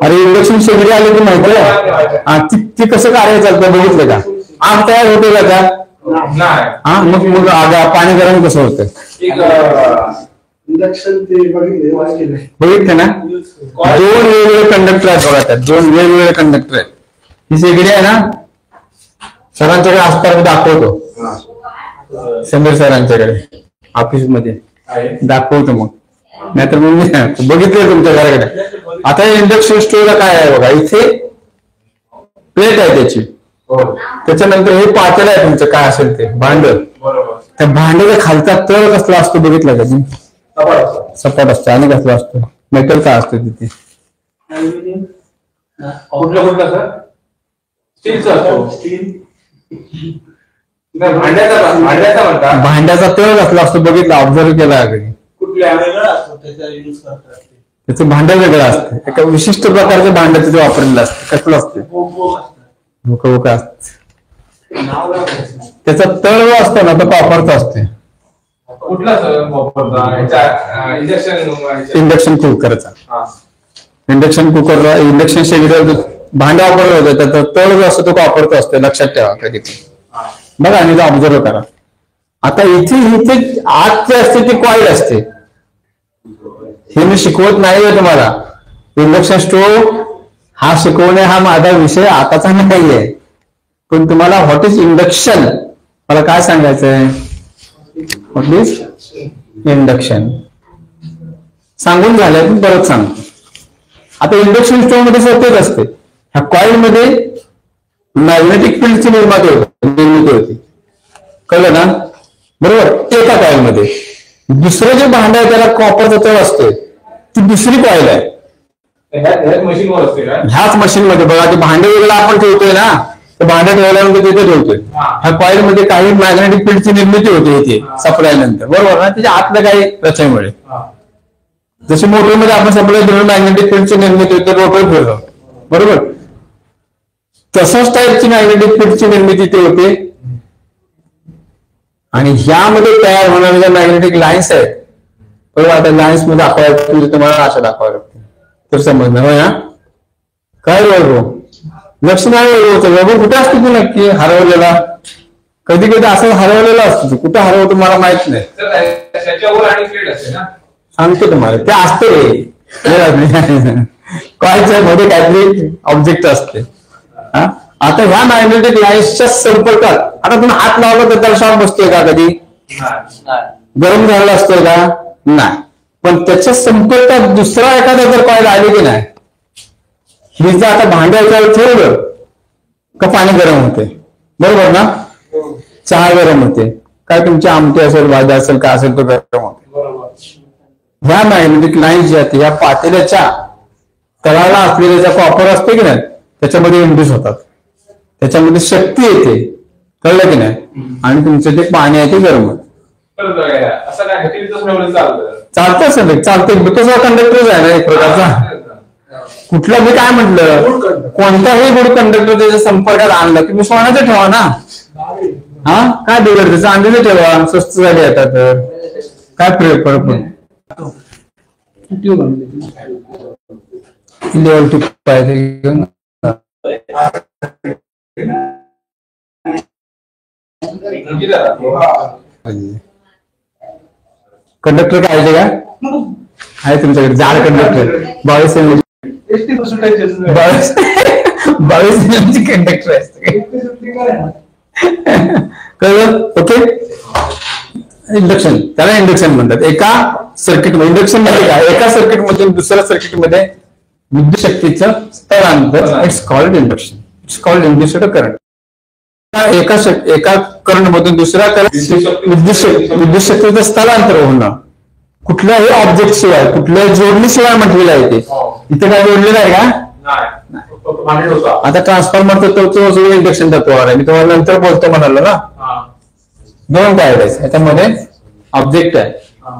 अरे इंडक्शन शेगडी आली की माहिती आहे. ती कसं कार्य चालतं बघितलं का. आग तयार होते का त्यात. हा, मग पाणी गरम कसं होतं. इंडक्शन ते बघितलं ना. 2 वेगवेगळे कंडक्टर आहेत बघा. त्यात 2 वेगवेगळे कंडक्टर आहेत. ही शेगडी आहे ना, सरांच्याकडे असताना दाखवतो. समीर सरांच्याकडे ऑफिस मध्ये दाखवतो. मग नाहीतर मग बघितलं तुमच्या घराकडे. आता इंडक्शन स्टोव्हला काय आहे बघा. इथे प्लेट आहे त्याची. त्याच्यानंतर हे पातेलं आहे तुमचं काय असेल ते भांड. त्या भांड्याचा खालचा तळ कसला असतो बघितलं का तुम्ही. सपाट असतो. आणि कसला असतो मेटल का असतो तिथे. कुठला सर स्टीलचा असतो. भांड्याचा म्हणतात. भांड्याचा तळ कसला असतो बघितला, ऑब्झर्व केला कधी. त्याचं भांड वेगळं असतं. एका विशिष्ट प्रकारचं भांड तिथे वापरलेलं असतं. कसलं असतं भोका असत. त्याचा तळ जो असतो ना तो कॉपरचा असतो. कुठला वापरता इंडक्शन कुकरचा. इंडक्शन कुकरला इंडक्शन शेगडीवर भांड वापरलं होतं. त्याचा तळ जो असतो तो कॉपरचा असतो. लक्षात ठेवा कधी बघा आणि ऑब्झर्व करा. आता इथे आत जे असते ती कॉईल असते. हे मी शिकवत नाहीये तुम्हाला. इंडक्शन स्टोव्ह हा शिकवणे हा माझा विषय आताचा नाहीये. पण तुम्हाला व्हॉट इज इंडक्शन मला काय सांगायचंय. व्हॉट इज इंडक्शन सांगून झालंय पण परत सांगतो. आता इंडक्शन स्टोव्ह मध्ये सतत असते. ह्या कॉईल मध्ये मॅग्नेटिक फील्डची निर्मिती होती. कळलं ना. बरोबर. एका कॉईल मध्ये दुसरं जे भांड आहे त्याला कॉपरचा तळ असतोय. ती दुसरी कॉईल आहे. मशीनवर असते का. ह्याच मशीन मध्ये बघा ते भांडे वेगळं आपण ठेवतोय ना. ते भांडे ठेवल्यानंतर तिथे ठेवतोय. ह्या कॉईल मध्ये काही मॅग्नेटिक फील्डची निर्मिती होते इथे सप्लाय नंतर. बरोबर ना. त्याच्या आतल्या काही रचनेमुळे जशी मोटरमध्ये आपण सप्लाय दिलं मॅग्नेटिक फील्डची निर्मिती होते. रोटर फिरतो. बरोबर. तशाच टाईपची मॅग्नेटिक फील्डची निर्मिती ते होते. आणि ह्यामध्ये तयार होणाऱ्या मॅग्नेटिक लाईन्स आहेत बरोबर. आता लाईन्स मध्ये दाखवायचं तुम्हाला अशा दाखवायला लागते तर समजणार होय. काय लक्ष नाही रोबो कुठे असतो तू नक्की हरवलेला. कधी कधी असं हरवलेला असतो. कुठे हरवतो मला माहित नाही. त्याच्यावर आणि प्लेट असते ना. सांगतो तुम्हाला ते असते. कॉईलच्या मध्ये काहीतरी ऑब्जेक्ट असते. आता ह्या मॅग्नेटिक लाईन्सच्या संपर्कात आता तुम्ही हात लावला तर त्याला शॉक बसतोय का कधी. गरम झालेला असतोय का नाही. पण त्याच्या संपर्कात दुसरा एखादा जर कॉईल आली की नाही. ही जर आता भांड्यावर ठेवलं का पाणी गरम होते. बरोबर ना. चहा गरम होते. काय तुमची आमटी असेल भाजी असेल काय असेल तो गरम होते. ह्या मॅग्नेटिक लाईन्स ज्या या पातेल्याच्या तळाला असलेल्या ज्या कॉपर असते की नाही त्याच्यामध्ये इंड्यूस होतात. त्याच्यामध्ये शक्ती येते. कळलं की नाही. आणि तुमचं ते पाणी आहे ते गरम होतं. चालतं सर चालतं. बिकॉज कंडक्टरच आहे ना एक प्रकारचा. कुठला मी काय म्हटलं कोणताही गुड कंडक्टर त्याच्या संपर्कात आणला की मी सोन्याचं ठेवा ना. हा काय बिघडतं चांदीचं ठेवा. स्वस्त झाली आता तर काय फरक पडतो. लेवल टू पाहिजे घेऊन कंडक्टर पाहिजे का आहे तुमच्याकडे जाड कंडक्टर 22 बावीस कंडक्टर असते कळलं ओके इंडक्शन त्याला इंडक्शन म्हणतात एका सर्किट इंडक्शन मध्ये काय एका सर्किट मधून दुसऱ्या सर्किट मध्ये विद्युत शक्तीचं स्थलांतर it's called induction it's called induced current एका करंट मधून दुसऱ्या करंट विद्युत शक्तीचं स्थलांतर होणं कुठल्याही ऑब्जेक्ट शिवाय कुठल्याही जोडणीशिवाय म्हटलेलं आहे ते इथे काय जोडलेलं आहे का आता ट्रान्सफॉर्मर तो इंडक्शन तत्वावर आहे मी तुम्हाला नंतर बोलतो म्हणालो ना दोन कॉइल आहेत याच्यामध्ये ऑब्जेक्ट आहे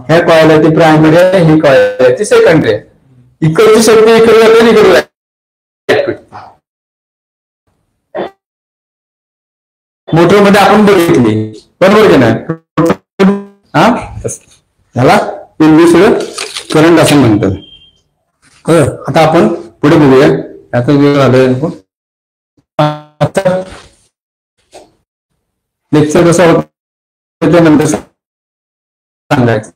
ह्या कॉइल आहे ती प्रायमरी आहे ही कॉइल आहे ती सेकंडरी आहे इकडची शक्ती इकडे जाते इकडे मोटर मध्ये आपण बघितली बरोबर की नाही हा ह्याला इंड्युस्ड करंट असं म्हणतात आता आपण पुढे बघूया आता वेळ आलोय लेक्चर कसं होतं त्यानंतर सांगायचं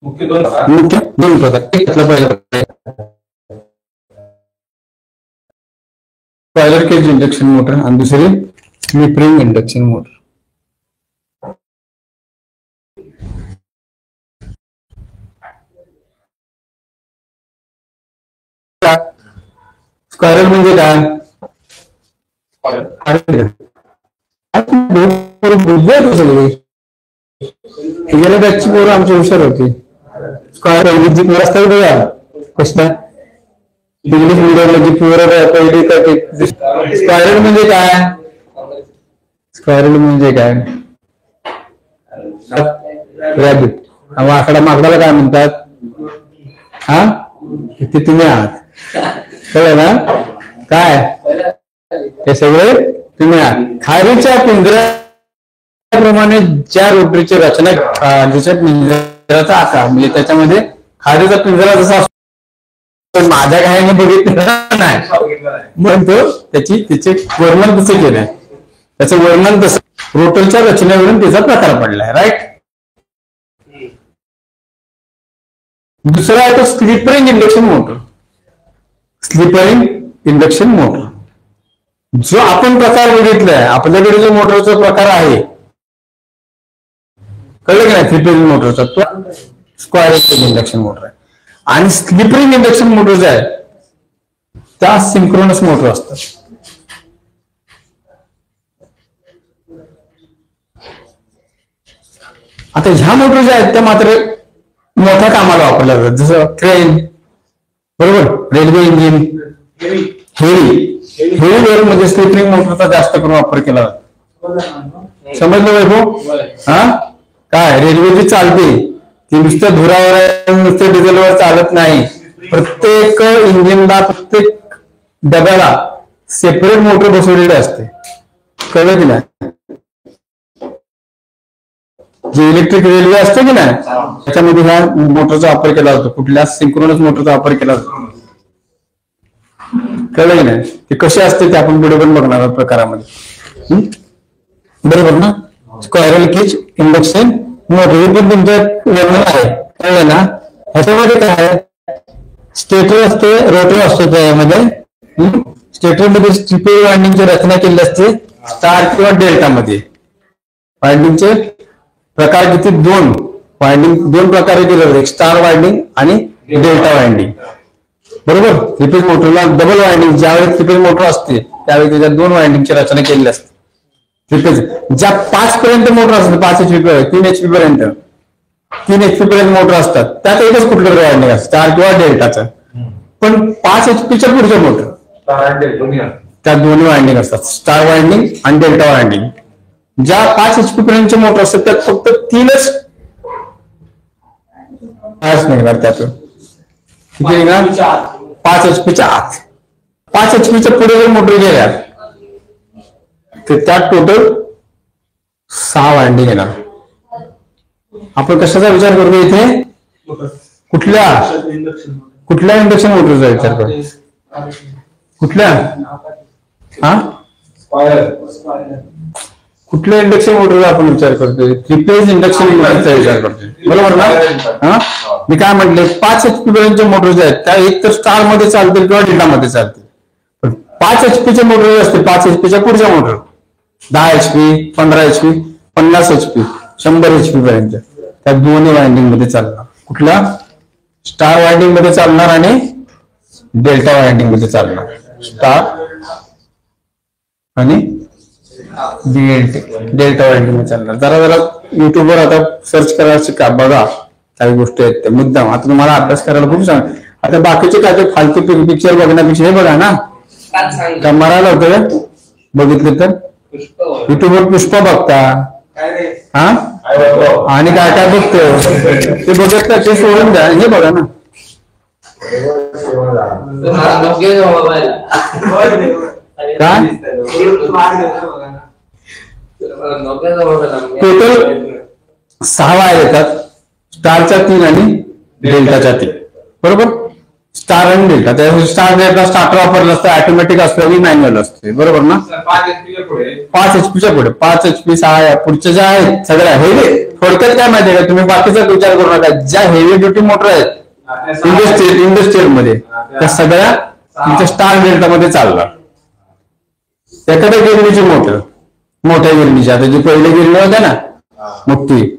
मुख्य दोन प्रकार पहिला स्क्वायरल केज इंडक्शन मोटर आणि दुसरी स्लिपरिंग इंडक्शन मोटर स्क्वायरल म्हणजे काय गेल्या बॅचची पोरं आमची हुशार होती स्क्वायरल जी पोरं असतात बघा कसला इंग्लिश मीडियमला जी पोरं पहिली स्क्वायरल म्हणजे काय स्क्वायरल म्हणजे काय रॅबिट आकडा माकडाला काय म्हणतात हा किती तुम्ही आहात कळलं ना काय हे सगळे तुम्ही खारीच्या पिंजऱ्याप्रमाणे ज्या रोटरीची रचना खारीच्या पिंजऱ्याचा आकार म्हणजे त्याच्यामध्ये खारीचा पिंजरा जसा असतो माझ्या घाईने बघितलं नाही म्हणतो त्याचे वर्णन कसं केलंय त्याचं वर्णन कसं रोटरच्या रचनेवरून त्याचा प्रकार पडलाय राईट दुसरा आहे तो slip ring induction motor slip ring induction motor जो आपण प्रकार बघितलाय आपल्याकडे जो मोटरचा प्रकार आहे कळलं की नाही स्लिपरिंग मोटरचा तो स्क्वायरल इंडक्शन मोटर आहे आणि स्लिपरिंग इंडक्शन मोटर जे आहे त्या सिंक्रोनस मोटर असतात आता ह्या मोटर ज्या आहेत त्या मात्र मोठ्या कामाला वापरल्या जातात जसं ट्रेन बरोबर रेल्वे इंजिन हेवी वेळ मध्ये स्लिपरिंग मोटरचा जास्त करून वापर केला जातो समजलं वैभव हा काय रेल्वे जी चालते ती नुसत्या धुरावर नुसत्या डिझेलवर चालत नाही प्रत्येक इंजिनला प्रत्येक डब्याला सेपरेट मोटर बसवलेली असते कळलं की नाही जे इलेक्ट्रिक रेल्वे असते की नाही त्याच्यामध्ये ह्या मोटरचा वापर केला जातो कुठल्या सिंक्रोनस मोटरचा वापर केला जातो कळलं की नाही ते कसे असते ते आपण पुढे पण बघणार आहोत प्रकारामध्ये बरोबर ना स्क्वायरल केज इंडक्शन मोटर हे पण तुमचं वर्णन आहे कळलं ना ह्याच्यामध्ये काय स्टेटर असते रोटर असतो त्यामध्ये स्टेटर मध्ये ट्रिपल वाइंडिंगची रचना केली असते स्टार किंवा डेल्टा मध्ये वाइंडिंगचे प्रकार किती दोन प्रकारे केले जाते स्टार वाइंडिंग आणि डेल्टा वाइंडिंग बरोबर थ्री मोटरला डबल वाइंडिंग ज्यावेळी थ्री मोटर असते त्यावेळी त्याच्यात दोन वाइंडिंगची रचना केलेली असते ज्या 5 पर्यंत मोटर असतात 5 HP 3 HP पर्यंत 3 HP पर्यंत मोटर असतात त्यात एकच कुठलं वाइंडिंग असतं स्टार किंवा डेल्टाचं पण 5 HPच्या पुढच्या मोटर त्यात दोन्ही वाइंडिंग असतात स्टार वाइंडिंग आणि डेल्टा वाइंडिंग ज्या 5 HP पर्यंतच्या मोटर असतात त्यात फक्त 3च निघणार त्यातून किती निघणार 5 HPच्या आत 5 HPच्या पुढे जर मोटर गेल्या तर त्यात टोटल 6 वाइंडिंग येणार. आपण कशाचा विचार करतो इथे? कुठल्या इंडक्शन मोटरचा विचार करतो? कुठल्या कुठल्या इंडक्शन मोटरचा आपण विचार करतोय? 3 फेज इंडक्शन मोटरचा विचार करतोय, बरोबर ना? मी काय म्हटले, 5 HP पर्यंतच्या मोटर ज्या आहेत त्या एक तर स्टार मध्ये चालतील किंवा डेल्टा मध्ये चालतील. पण 5 HP मोटर असते, 5 HP पुढच्या motor 10 HP, 15 HP, 50 HP, 100 HP पर्यंत त्या दोन्ही वाइंडिंग मध्ये चालणार. कुठल्या? स्टार वाइंडिंग मध्ये चालणार आणि डेल्टा वाइंडिंग मध्ये चालणार. स्टार आणि डेल्टा वाइंडिंग मध्ये चालणार. जरा युट्यूबवर आता सर्च करायचं का बघा, काही गोष्टी आहेत त्या मुद्दाम. आता तुम्हाला अभ्यास करायला खूप सांग. आता बाकीचे काय ते फालतू पिक्चर बघण्यापेक्षा हे बघा ना, का मरायला होतं बघितलं तर युट्यूबवर पुष्पा बघता हा, आणि काय काय बघतो ते बघत का, ते सोडून द्या, हे बघा ना. टोटल 6 वायर येतात, स्टारच्या 3 आणि डेल्टाच्या 3, बरोबर? स्टार आणि डेल्टा. त्या स्टार डेल्टा स्टार्टर वापरलं असतं, ऑटोमॅटिक असतं आणि मॅन्युअल असते, बरोबर ना? 5 HP पुढे 5 HP 6 पुढच्या ज्या आहेत सगळ्या हेवी. थोडक्यात काय माहितीये का, तुम्ही बाकीचा विचार करू नका. ज्या हेवी ड्युटी मोटर आहेत इंडस्ट्रियल मध्ये त्या सगळ्या तुमच्या स्टार डेल्टा मध्ये चालणार. एखाद्या गिरणीची मोटर, मोठ्या गिरणीची, आता जी पहिली गिरणी होत्या ना मोठी,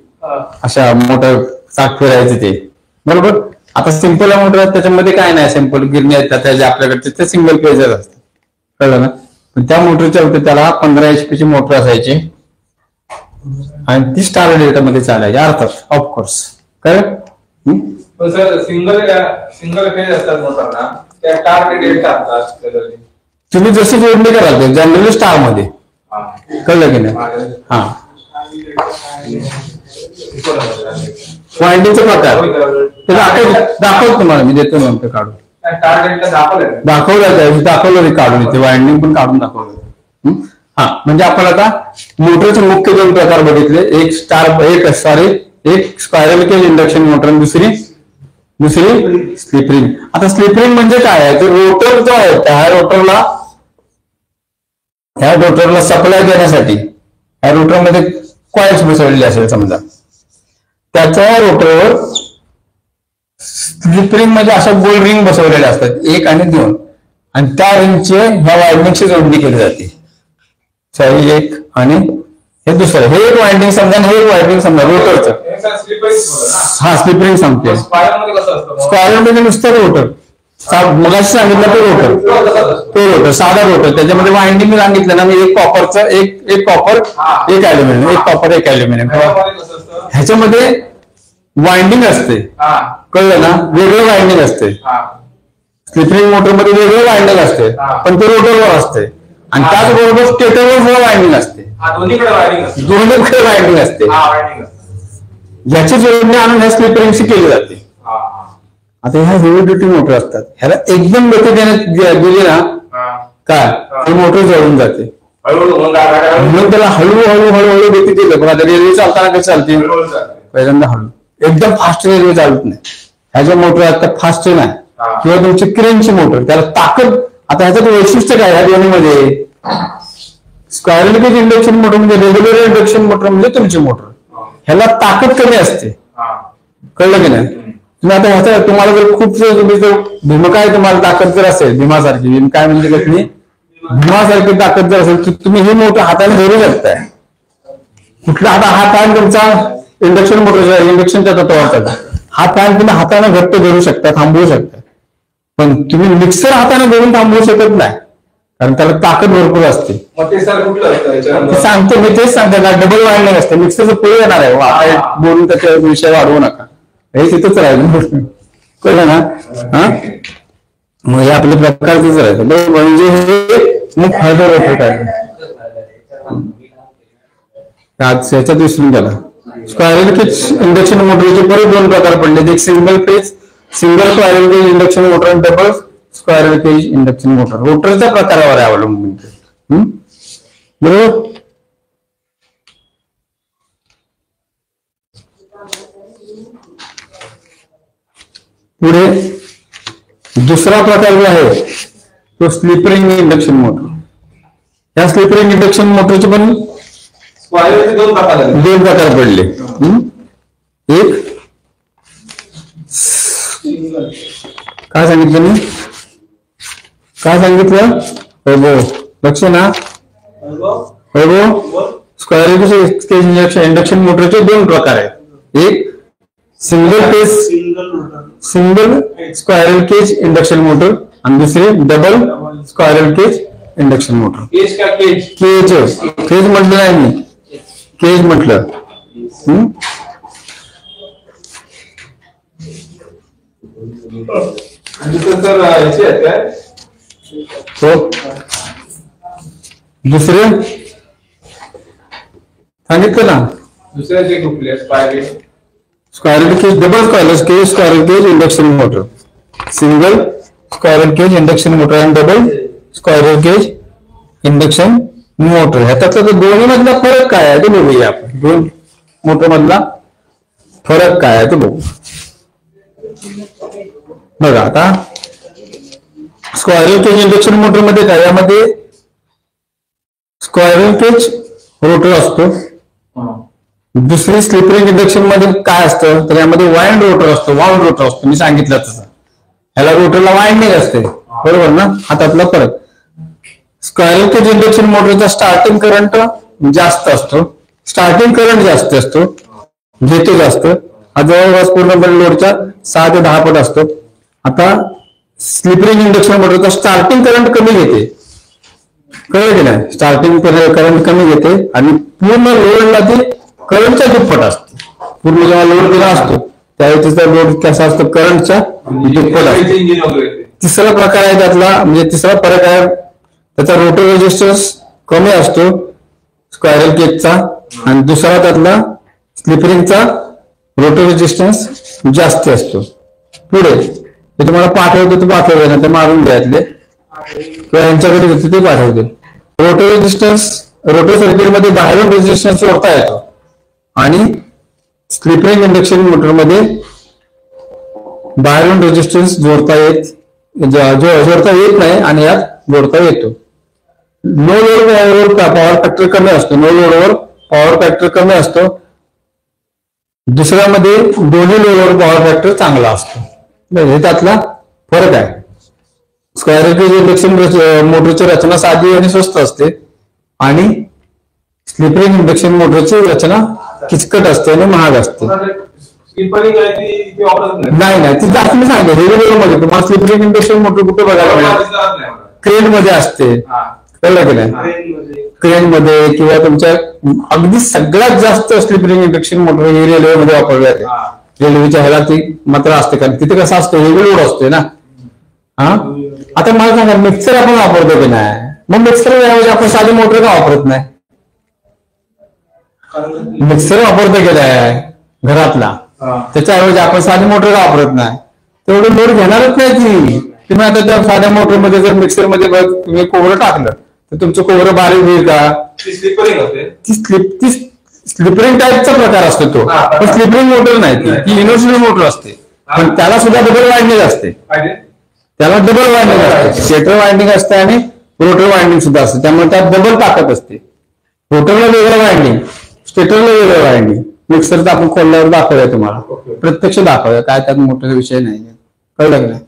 अशा मोठं चाक फिरायचे ते, बरोबर? आता सिंपल मोटर आहेत त्याच्यामध्ये काय नाही, सिंपल गिरणी आहेत त्या आपल्याकडचे ते सिंगल पेजर असतात, कळलं ना? पण त्या मोटरच्या होते त्याला 15 HP ची मोटर असायची आणि ती स्टार डेल्टा मध्ये चालायची, अर्थात ऑफकोर्स. कळलं? सर सिंगल फेज असतात मोटरना, त्या स्टार डेल्टा असतात. तुम्ही जशी जोडणी कराल जनरली स्टार मध्ये, कळलं की नाही? हा, वाइंडिंगचा प्रकार ते दाखवतो तुम्हाला, मी देतो नंतर काढून. दाखवलं काढून, इथे वाइंडिंग पण काढून दाखवलं. हा, म्हणजे आपण आता मोटरचे मुख्य 2 प्रकार बघितले. एक स्पायरल केज इंडक्शन मोटर आणि दुसरी स्लिप रिंग. आता स्लिप रिंग म्हणजे काय आहे, तर रोटर जो आहे ह्या रोटरला सप्लाय देण्यासाठी ह्या रोटरमध्ये कॉइल्स बसवलेले असेल समजा, त्याच्या रोटरवर स्लिप रिंग म्हणजे अशा गोल रिंग बसवलेल्या असतात, 1 आणि 2, आणि त्या रिंगचे ह्या वाइंडिंगची जोडणी केली जाते. एक आणि हे दुसरं, हे एक वाइंडिंग समजा, हे एक वाइंडिंग समजा रोटरचं. हा, स्लिप रिंग सांगते. स्क्वायर मध्ये नुसतं रोटर, मगाशी सांगितलं ते रोटर साधा रोटर, त्याच्यामध्ये वाइंडिंग सांगितलं ना मी, एक कॉपरचं, एक कॉपर एक अॅल्युमिनियम, एक कॉपर एक अॅल्युमिनियम. ह्याच्यामध्ये वाइंडिंग असते, कळलं ना? वेगळं वाइंडिंग असते. स्लिप रिंग मोटर मध्ये वेगळं वाइंडिंग असते, पण ते रोटरवर असते, आणि त्याचबरोबर स्टेटरवर वाइंडिंग असते, दोन्हीकडे वाइंडिंग असते. याची जोडणी आणून ह्या स्लिप रिंगशी केली जाते. आता ह्या हेवी ड्युटी मोटर असतात, ह्याला एकदम गती देण्यात गेली ना काय, मोटर जळून जाते. म्हणून त्याला हळूहळू गती दिलं. पण आता रेल्वे चालताना कशी चालते, पहिल्यांदा हळू, एकदम फास्ट रेल्वे चालत नाही. ह्या ज्या मोटर आहेत त्या फास्ट नाही, किंवा तुमची क्रेनची मोटर, त्याला ताकद. आता ह्याचं वैशिष्ट्य काय ह्या दोन्हीमध्ये, स्क्वायरल केज इंडक्शन मोटर म्हणजे रेग्युलर इंडक्शन मोटर म्हणजे तुमची मोटर, ह्याला ताकद कमी असते, कळलं की नाही? तुम्ही आता ह्याचा तुम्हाला जर खूप भीमकाय तुम्हाला ताकद जर असेल, भीमासारखी, काय म्हणजे कसली भीमासारखी ताकद जर असेल तर तुम्ही ही मोटर हाताने धरू शकताय. कुठला आता हा फॅन तुमचा इंडक्शन मोटर, इंडक्शनच्या तत्वाचा हा फॅन तुम्ही हाताने घट्ट धरू शकता, थांबवू शकता. पण तुम्ही मिक्सर हाताने धरून थांबवू शकत नाही, कारण त्याला ताकद भरपूर असते. सांगतो मी, तेच सांगतो ना, डबल वाइंडिंग असते. मिक्सरचं पुढे येणार आहे, बोलून त्याच्या विषय वाढवू नका, हे तिथंच राहिलं, कळलं ना? हा, मग हे आपल्या प्रकारचंच राहायचं, म्हणजे हे खूप फायदा होतो. काय याच्यात विसरून गेला. स्क्वायरल केज इंडक्शन मोटरचे परत 2 प्रकार पडले, एक single squirrel cage induction motor आणि double squirrel cage induction motor. रोटरच्या प्रकारावर अवलंबून, बरोबर? पुढे दुसरा प्रकार जो आहे तो स्लिप रिंग इंडक्शन मोटर. या स्लिप रिंग इंडक्शन मोटरचे पण स्क्वायरचे दोन प्रकार आहेत. दोन प्रकार पडले. एक काय सांगितलं मी, काय सांगितलं वैभव, लक्ष ना वैभव. स्क्वायर इंडक्शन मोटरचे दोन प्रकार आहेत. एक single squirrel cage induction motor आणि दुसरे double squirrel cage induction motor. Cage का केज? केज म्हटलं नाही मी, केज म्हटलं. सर याचे आहेत काय? हो, दुसरे सांगितलं ना. दुसऱ्याचे कुठले? Squirrel cage, double squirrel cage induction motor, single squirrel cage induction motor आणि double squirrel cage induction motor. ह्याच्यातला तर दोन्ही मधला फरक काय आहे ते बघूया आपण. दोन मोटर मधला फरक काय आहे ते बघू. बघा आता स्क्वायरल केज इंडक्शन मोटर मध्ये काय, यामध्ये स्क्वायरल केज रोटर असतो. दुसरी स्लिप रिंग इंडक्शन मध्ये काय असतं तर यामध्ये वाइंड रोटर असतो, वाउंड रोटर असतो. मी सांगितलं तसं ह्याला रोटरला वाइंडिंग असते, बरोबर ना. हातातला फरक. स्क्वायरल केज इंडक्शन मोटरचा स्टार्टिंग करंट जास्त असतो, स्टार्टिंग करंट जास्त असतो, घेतो जास्त. हा जवळपास पूर्णपणे लोडच्या 6 ते 10 पट असतो. आता स्लिप रिंग इंडक्शन मोटरचा स्टार्टिंग करंट कमी घेते, कळलं की नाही. स्टार्टिंग करंट कमी घेते आणि पूर्ण लोडला ते करंटच्या दुप्पट असते. पूर्ण जेव्हा लोड दिला असतो त्यावेळी त्याचा लोड कसा असतो, करंटच्या दुप्पट असतो. तिसरा प्रकार आहे त्यातला, म्हणजे तिसरा फरक आहे त्याचा रोटर रेजिस्टन्स कमी असतो स्क्वायरल केजचा आणि दुसरा त्यातला स्लिप रिंगचा रोटर रेजिस्टन्स जास्त असतो. पुढे ते तुम्हाला पाठवतो ते पाठवले ना, ते मारून द्यायतले किंवा यांच्याकडे घेतो ते पाठवते. रोटर रेजिस्टन्स, रोटर सर्किट मध्ये बाहेरून रेजिस्टन्स जोडता येतो आणि स्लिप रिंग इंडक्शन मोटर मध्ये बाहेरून रेजिस्टन्स जोडता येत नाही आणि यात जोडता येतो. नो लोड पॉवर फॅक्टर कमी असतो, नो लोडवर पॉवर फॅक्टर कमी असतो. दुसऱ्यामध्ये दोन्ही लोडवर पॉवर फॅक्टर चांगला असतो. हे त्यातला फरक आहे. स्क्वायरल केज इंडक्शन मोटरची रचना साधी आणि स्वस्त असते आणि स्लिप रिंग इंडक्शन मोटरची रचना किचकट असते आणि महाग असते. नाही ती जास्त मी सांगतो रेग्युलर मध्ये. तुम्हाला स्लिप रिंग इंडक्शन मोटर कुठे बघायला मिळेल, क्रेन मध्ये असते, कळलं की नाही. क्रेन मध्ये किंवा तुमच्या अगदी सगळ्यात जास्त स्लिप रिंग इंडक्शन मोटर ही रेल्वेमध्ये वापरली जाते. रेल्वेच्या ह्याला ती मात्र असते, कारण तिथे कसं असतं हेवी लोड असतोय ना. आता मला सांगा मिक्सर आपण वापरतो की नाही, मग मिक्सर ऐवजी आपण साधी मोटर का वापरत नाही. मिक्सर वापरतो की नाही घरातला, त्याच्याऐवजी आपण साधी मोटर का वापरत नाही. तेवढं लोड घेणारच नाही ती. तुम्ही आता त्या साध्या मोटर मध्ये जर मिक्सर मध्ये तुम्ही कोवरं टाकलं तर तुमचं कोवरं बारीक होईल का. ती स्लिपरिंग टाईपचा प्रकार असतो तो, पण स्लिपरिंग मोटर नाही ती युनिव्हर्सल मोटर असते. पण त्याला सुद्धा डबल वाइंडिंग असते, त्याला डबल वाइंडिंग असते. स्टेटर वाइंडिंग असते आणि रोटर वाइंडिंग सुद्धा असते, त्यामुळे त्यात डबल ताकद असते. रोटरला वेगळं वाइंडिंग, स्टेटरला वेगळं वाइंडिंग. मिक्सरचं आपण खोलल्यावर दाखवूया तुम्हाला, प्रत्यक्ष दाखवूया, काय त्यात मोठा विषय नाही. कळलं की नाही.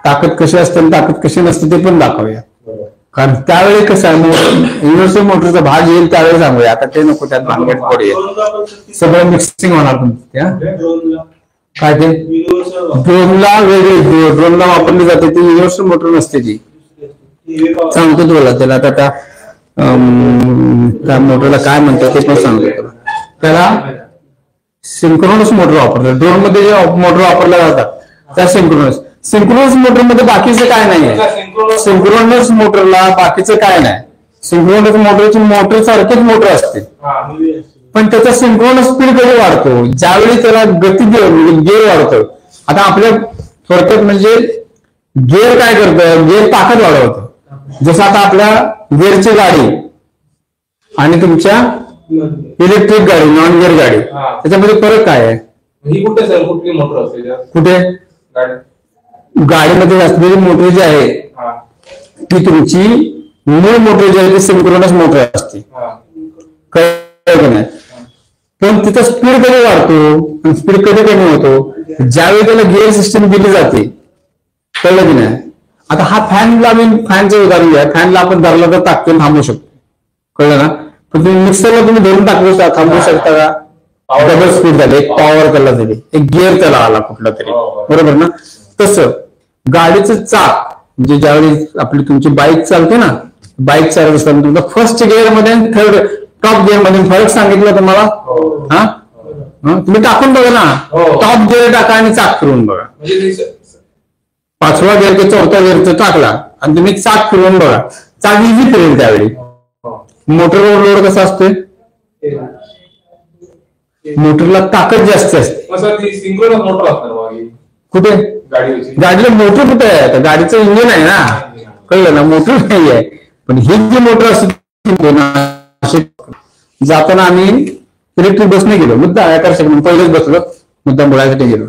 ताकद कशी असते आणि ताकद कशी नसते ते पण दाखवूया. कारण त्यावेळी कसं आहे युनिव्हर्सल मोटरचा भाग येईल त्यावेळी सांगूया. आता ते नको, त्यात भानगड पडेल, सगळं मिक्सिंग होणार तुमचं. काय ते ड्रोनला वेगळी, ड्रोनला वापरली जाते ती युनिव्हर्सल मोटर नसते ती. सांगतो तुला त्याला, आता त्या मोटरला काय म्हणतात ते पण सांगतो तुला. त्याला सिंक्रोनस मोटर वापरतात. ड्रोन मध्ये जे मोटर वापरल्या जातात त्या सिंक्रोनस मोटर मध्ये बाकीचं काय नाहीये. सिंक्रोनस मोटरला बाकीचं काय नाही. सिंक्रोनस मोटरची मोटर सारखीच मोटर असते, पण त्याचा सिंक्रोनस स्पीड कधी वाढतो ज्यावेळी त्याला गती गेअर वाढतो. आता आपल्या थोडक्यात म्हणजे गेअर काय करतं, गेअर ताकद वाढवतं. जसं आता आपल्या गेअरची गाडी आणि तुमच्या इलेक्ट्रिक गाडी, नॉन गिअर गाडी, त्याच्यामध्ये फरक काय आहे. ही कुठे सर कुठली मोटर असते कुठे गाडीमध्ये असलेली मोटर जी आहे हा ती तुमची मूळ मोटर जी आहे ती सिंक्रोनस मोटर असते, हा कळलं की नाही? पण तिथं स्पीड कधी वाढतो, स्पीड कधी कमी होतो, ज्यावेळी त्याला गिअर सिस्टम दिली जाते, कळलं की नाही? आता हा फॅनला फॅनचं उदाहरण घ्या, फॅनला आपण धरला तर ताकदून थांबवू शकतो, कळलं ना? पण तुम्ही मिक्सरला तुम्ही धरून टाकू थांबवू शकता का? डबल स्पीड झाली, एक पॉवर त्याला दिली, एक गिअर त्याला आला कुठला तरी, बरोबर ना? तसं गाडीचं चाक म्हणजे ज्यावेळी आपली तुमची बाईक चालते ना, बाईक चालत असताना तुमचा फर्स्ट गिअर मध्ये थर्ड टॉप गिअर मध्ये फरक सांगितलं तुम्हाला? हा तुम्ही टाकून बघा ना, टॉप गिअर टाका आणि चाक फिरवून बघा. म्हणजे 5वा गिअर की 4था गिअरचा टाकला आणि तुम्ही चाक फिरवून बघा, चाक इझी फिरेल त्यावेळी. मोटरवर लोड कसा असतोय? मोटरला ताकद जास्त असते. सिंक्रोनस मोटर असणार मागे कुठे? गाडीला मोटर कुठे आहे? आता गाडीचं इंजिन आहे ना, कळलं ना? मोटर नाही आहे, पण ही जी मोटर असते जाताना आम्ही इलेक्ट्रिक बसने गेलो, मुद्दा आकर्षक पहिलेच बसलो, मुद्दा मुळासाठी गेलो.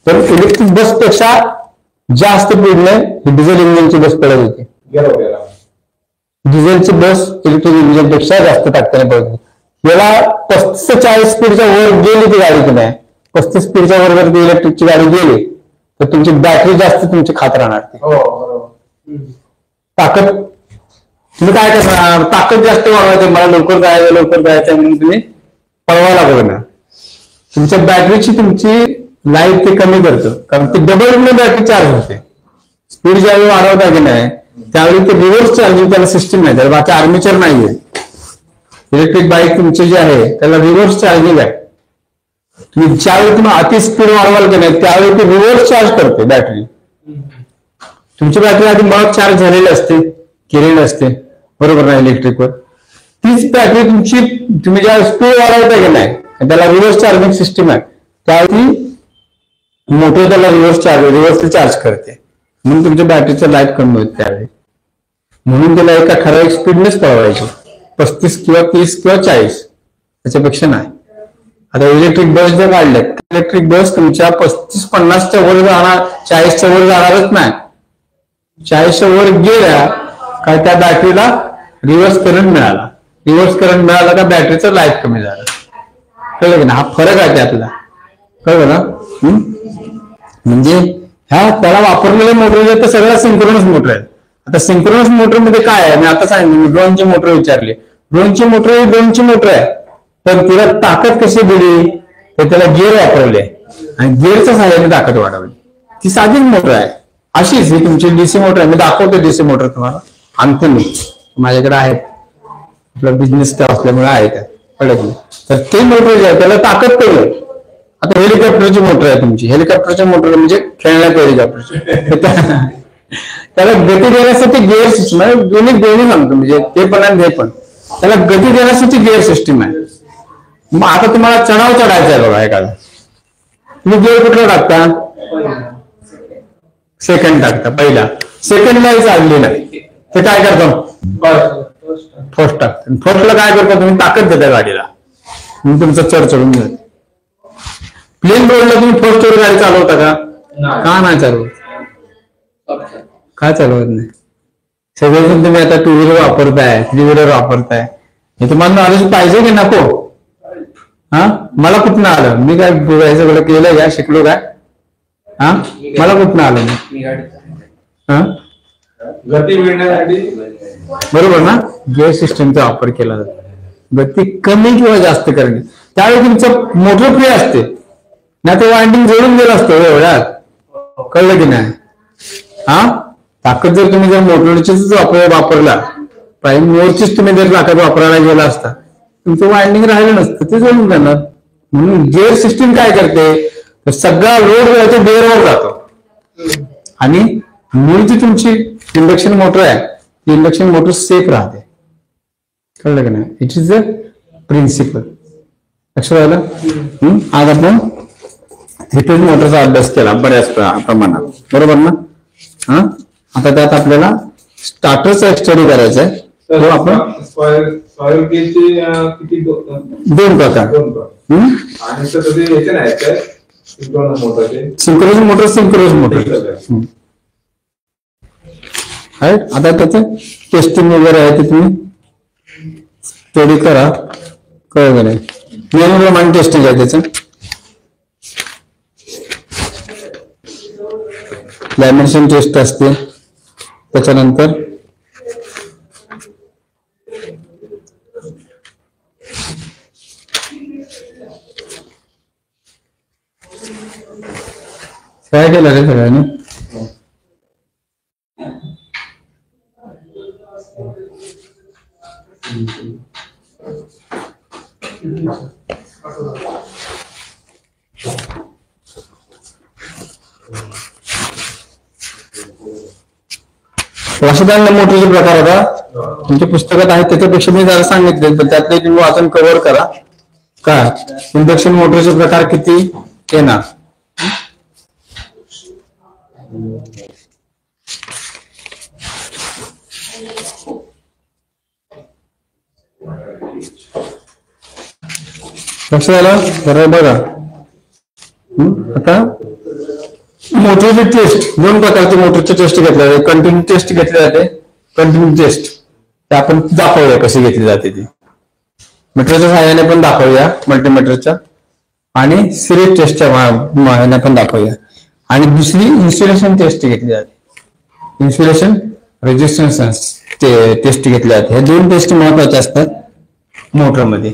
तर इलेक्ट्रिक बस पेक्षा जास्त स्पीडने डिझेल इंजिनची बस पडत होती. डिझेलची बस इलेक्ट्रिक इंजिन पेक्षा जास्त ताकदीने पडत होती. याला 35 ते 40 स्पीडच्या वर गेली ती गाडी की नाही, 35 स्पीडच्या वर जर ती इलेक्ट्रिकची गाडी गेली तर तुमची बॅटरी जास्त तुमची खात राहणार. ताकद तुम्ही काय करणार? ताकद जास्त वाढवायचं, मला लवकर जायचं म्हणून तुम्ही पळवायला बघणार. तुमच्या बॅटरीची तुमची लाईफ ते कमी करतं, कारण ते डबल बॅटरी चार्ज होते. स्पीड ज्यावेळी वाढवता की नाही त्यावेळी ते रिव्हर्स चार्जिंग त्याला सिस्टीम नाही, त्याला बाकी आर्मेचर नाहीये. इलेक्ट्रिक बाईक तुमची जी आहे त्याला रिव्हर्स चार्जिंग आहे. तुम्ही ज्यावेळी तुम्ही अति स्पीड वाढवाल की नाही त्यावेळी ती रिव्हर्स चार्ज करते बॅटरी. तुमची बॅटरी आधी मग चार्ज झालेली असते, केलेली असते, बरोबर ना? इलेक्ट्रिकवर तीच बॅटरी तुमची तुम्ही ज्या स्पीड वाढवता की नाही त्याला रिव्हर्स चार्जिंग सिस्टीम आहे, त्यावेळी मोटर त्याला रिव्हर्स चार्ज करते, म्हणून तुमच्या बॅटरीचं लाईफ कमी होते त्यावेळी. म्हणून त्याला एका ठराविक स्पीडनेच पळवायची, 35 किंवा 30 किंवा 40, त्याच्यापेक्षा नाही. आता इलेक्ट्रिक बस जर काढल्यात, इलेक्ट्रिक बस तुमच्या 35-50च्या वर जाणार, 40च्या वर जाणारच नाही. 40च्या वर गेल्या काय त्या बॅटरीला रिव्हर्स करंट मिळाला का बॅटरीचं लाईफ कमी झालं, कळलं की ना? हा फरक आहे त्यातला, कळलं ना? म्हणजे ह्या त्याला वापरलेले मोटर तर सगळ्या सिंक्रोनस मोटर आहेत. आता सिंक्रोनस मोटर मध्ये काय आहे? मी आता सांगितलं, ड्रोनची मोटर विचारली. ड्रोनची मोटर आहे, पण तिला ताकद कशी दिली? तर त्याला गिअर वापरले आणि गिअरच्या सहाय्याने ताकद वाढवली. ती साधीच मोटर आहे. अशीच ही तुमची डीसी मोटर आहे. मी दाखवतो डीसी मोटर तुम्हाला, आणतो मी, माझ्याकडे आहेत, आपला बिझनेस असल्यामुळे आहे त्या, कळलं की? तर ते मोटर जे आहे त्याला ताकद कळलं. आता हेलिकॉप्टरची मोटर आहे तुमची, हेलिकॉप्टरची मोटर म्हणजे खेळण्यात हेलिकॉप्टरची, त्याला गती देण्यासाठी गिअर सिस्टम आहे. दोन्ही सांगतो, म्हणजे ते पण आणि हे पण, त्याला गती देण्यासाठी गिअर सिस्टीम आहे. मग आता तुम्हाला चढाव चढायचा आहे बघा एखादा, तुम्ही गिअर कुठला टाकता? सेकंड टाकता. पहिला सेकंडलाही चालली नाही, ते काय करतो? फर्स्ट टाकतो. फर्स्टला काय करतो? तुम्ही ताकद देता गाडीला, म्हणून तुमचं चढून जाते. प्लेन रोडला तुम्ही फर्स्ट वर गाडी चालवता का? का नाही चालवत? काय चालवत नाही? सगळेजण तुम्ही आता 2 व्हीलर वापरताय, 3 व्हीलर वापरताय, हे तुम्हाला नॉलेज पाहिजे की नको? हा, मला कुठनं आलं? मी काय हे सगळं केलं का? शिकलो काय? हा, मला कुठनं आलं? हा, गती मिळण्यासाठी बरोबर ना? गिअर सिस्टमचा वापर केला जातो. गती कमी किंवा जास्त करणे, त्यावेळी तुमचं मोटर फ्री असते, नाही तर वाइंडिंग जोडून गेलं असतं एवढ्यात, कळलं की नाही? हा, ताकद जर तुम्ही मोटरचीच वापरला, प्राईम मोरचीच तुम्ही जर ताकद वापरायला गेला असता, तुमचं वाइंडिंग राहिलं नसतं, ते जोडून जाणार. म्हणून गिअर सिस्टीम काय करते? तर सगळा लोड जातो गिअरवर जातो, आणि मूळची तुमची इंडक्शन मोटर आहे ती इंडक्शन मोटर सेफ राहते, कळलं की नाही? It is a principle. लक्षात आलं? आज आपण 3 फेज मोटरचा अभ्यास केला बऱ्याच प्रमाणात, बरोबर ना? हा, आता त्यात आपल्याला स्टार्टरचा स्टडी करायचा आहे. तो आपण सॉइल केजचे किती 2 प्रकार. आणि तर ते याचे नाही काय सिंक्रोनस मोटर आहे. आता त्याचं टेस्टिंग वगैरे आहे ते तुम्ही तेवढी करा, कळलं नाही नियमाप्रमाणे टेस्टिंग आहे त्याचं. डायमेन्शन टेस्ट असते, त्याच्यानंतर काय केलं रे सगळ्यांनी? प्रसाधन मोटरचे प्रकार आता तुमच्या पुस्तकात आहे, त्याच्यापेक्षा मी जरा सांगितले तर त्यातले तुम्ही वाचन कव्हर करा. काय इंडक्शन मोटरचे प्रकार किती येणार? लक्षात आलं? बरोबर बघा. आता मोटरची टेस्ट, दोन प्रकारचे मोटरची टेस्ट घेतल्या जाते. कंटिन्यू टेस्ट घेतली जाते. कंटिन्यू टेस्ट ते आपण दाखवूया कशी घेतली जाते ती. मीटरच्या सहाय्याने पण दाखवूया, मल्टीमीटरच्या, आणि सिरीज टेस्टच्या सहाय्याने पण दाखवूया. आणि दुसरी इन्सुलेशन टेस्ट घेतली जाते. इन्सुलेशन रेजिस्टन्स टेस्ट घेतली जाते. हे दोन टेस्ट महत्वाचे असतात मोटरमध्ये.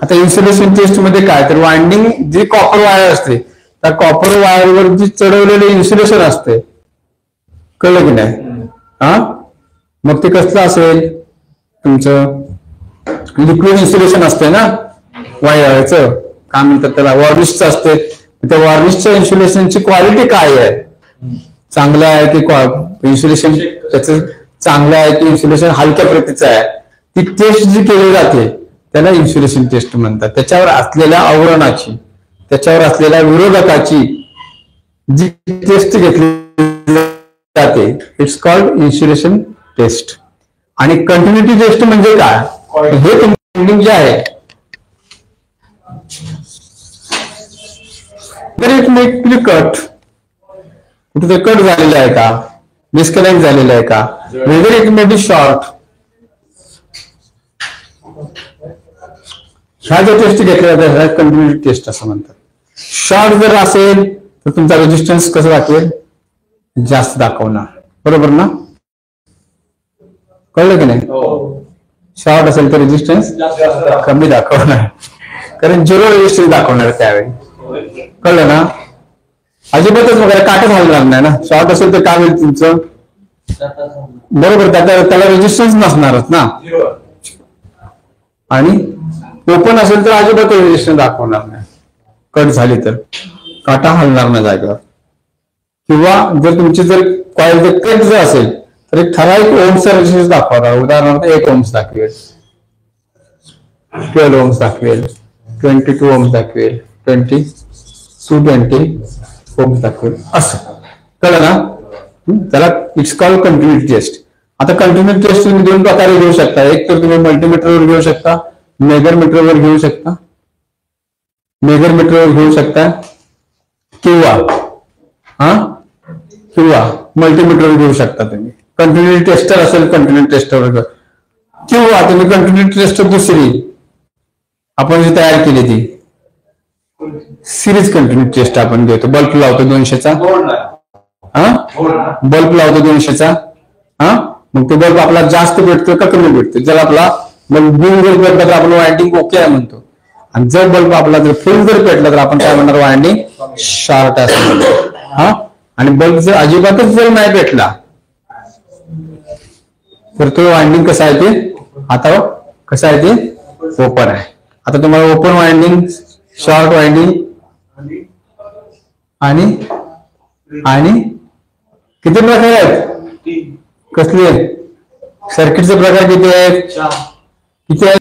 आता इन्सुलेशन टेस्ट मध्ये काय तर वाइंडिंग जी कॉपर वायर असते त्या कॉपर वायरवर जी चढवलेले इन्सुलेशन असते, कळलं की नाही? हा, मग ते कसलं असेल? तुमचं लिक्विड इन्सुलेशन असते ना वायरचं, काय म्हणतात त्याला, वॉर्निशचं असते. त्या वॉर्निशच्या इन्सुलेशनची क्वालिटी काय आहे? चांगलं आहे की इन्सुलेशन त्याचं चांगलं आहे की इन्सुलेशन हलक्या प्रतीचं आहे? ती टेस्ट जी केली जाते त्याला इन्सुलेशन टेस्ट म्हणतात. त्याच्यावर असलेल्या आवरणाची, त्याच्यावर असलेल्या विरोधकाची जी टेस्ट घेतली जाते, इट्स कॉल्ड इन्सुलेशन टेस्ट. आणि कंटिन्युटी टेस्ट म्हणजे काय? हे वाइंडिंग जे आहे कट, कुठे कट झालेलं आहे का, डिस्कनेक्ट झालेलं आहे का, whether it may be short, ह्या ज्या टेस्ट घेतल्या जातात ह्या कंटिन्युटी टेस्ट असं म्हणतात. शॉर्ट जर असेल तर तुमचा रेजिस्टन्स कसं दाखवेल? जास्त दाखवणार, बरोबर ना? कळलं की नाही? शॉर्ट असेल तर रेजिस्टन्स कमी दाखवणार, कारण झिरो रेजिस्टन्स दाखवणार त्यावेळी. कळलं ना? अजिबातच वगैरे काटच हलणार नाही ना. शॉर्ट असेल तर काय होईल तुमचं? बरोबर, त्याला रेजिस्टन्स नसणारच ना. आणि ओपन असेल तर अजिबात रेजिस्टन्स दाखवणार नाही. कट झाली तर काटा हलणार नाही जागेवर. किंवा जर तुमची जर कॉईल जर कट जर असेल तर एक ठराविक ओम्सचा रेजिस्टन्स दाखवणार. उदाहरणार्थ 1 ओम्स दाखवेल, 12 ओम्स दाखवेल, 22 ओम्स दाखवेल, 220 ओम्स दाखवेल, असं. कळलं ना? त्याला इट्स कॉल्ड कंटिन्युटी टेस्ट. आता कंटिन्युटी टेस्ट तुम्ही दोन प्रकारे घेऊ शकता. एक तर तुम्ही मल्टीमीटरवर घेऊ शकता, मेगरमीटरवर घेऊ शकता, मेगरमीटरवर घेऊ शकता, किंवा मल्टीमीटरवर घेऊ शकता. तुम्ही कंटिन्युटी टेस्टर असेल कंटिन्युटी टेस्टरवर, किंवा तुम्ही कंटिन्युटी टेस्टर दुसरी आपण जी तयार केली ती सिरीज कंटिन्युटी टेस्ट आपण घेतो. बल्ब लावतो 200चा, बल्ब लावतो 200चा, मग तो बल्ब आपला जास्त भेटतो का कमी भेटतो? जर आपला बल्ब जर पेटला तर आपण वाइंडिंग ओके आहे म्हणतो. आणि जर बल्ब आपला जर फुल जर पेटला तर आपण काय म्हणणार? वाइंडिंग शॉर्ट आहे असं म्हणतो. आणि बल्ब जर अजिबातच जर नाही पेटला तर तो वाइंडिंग कसा आहे ते? आता कसं आहे ते? ओपन आहे. आता तुम्हाला ओपन वाइंडिंग, शॉर्ट वाइंडिंग आणि किती प्रकार आहेत? कसले सर्किटचे प्रकार किती आहेत? किती आहेत?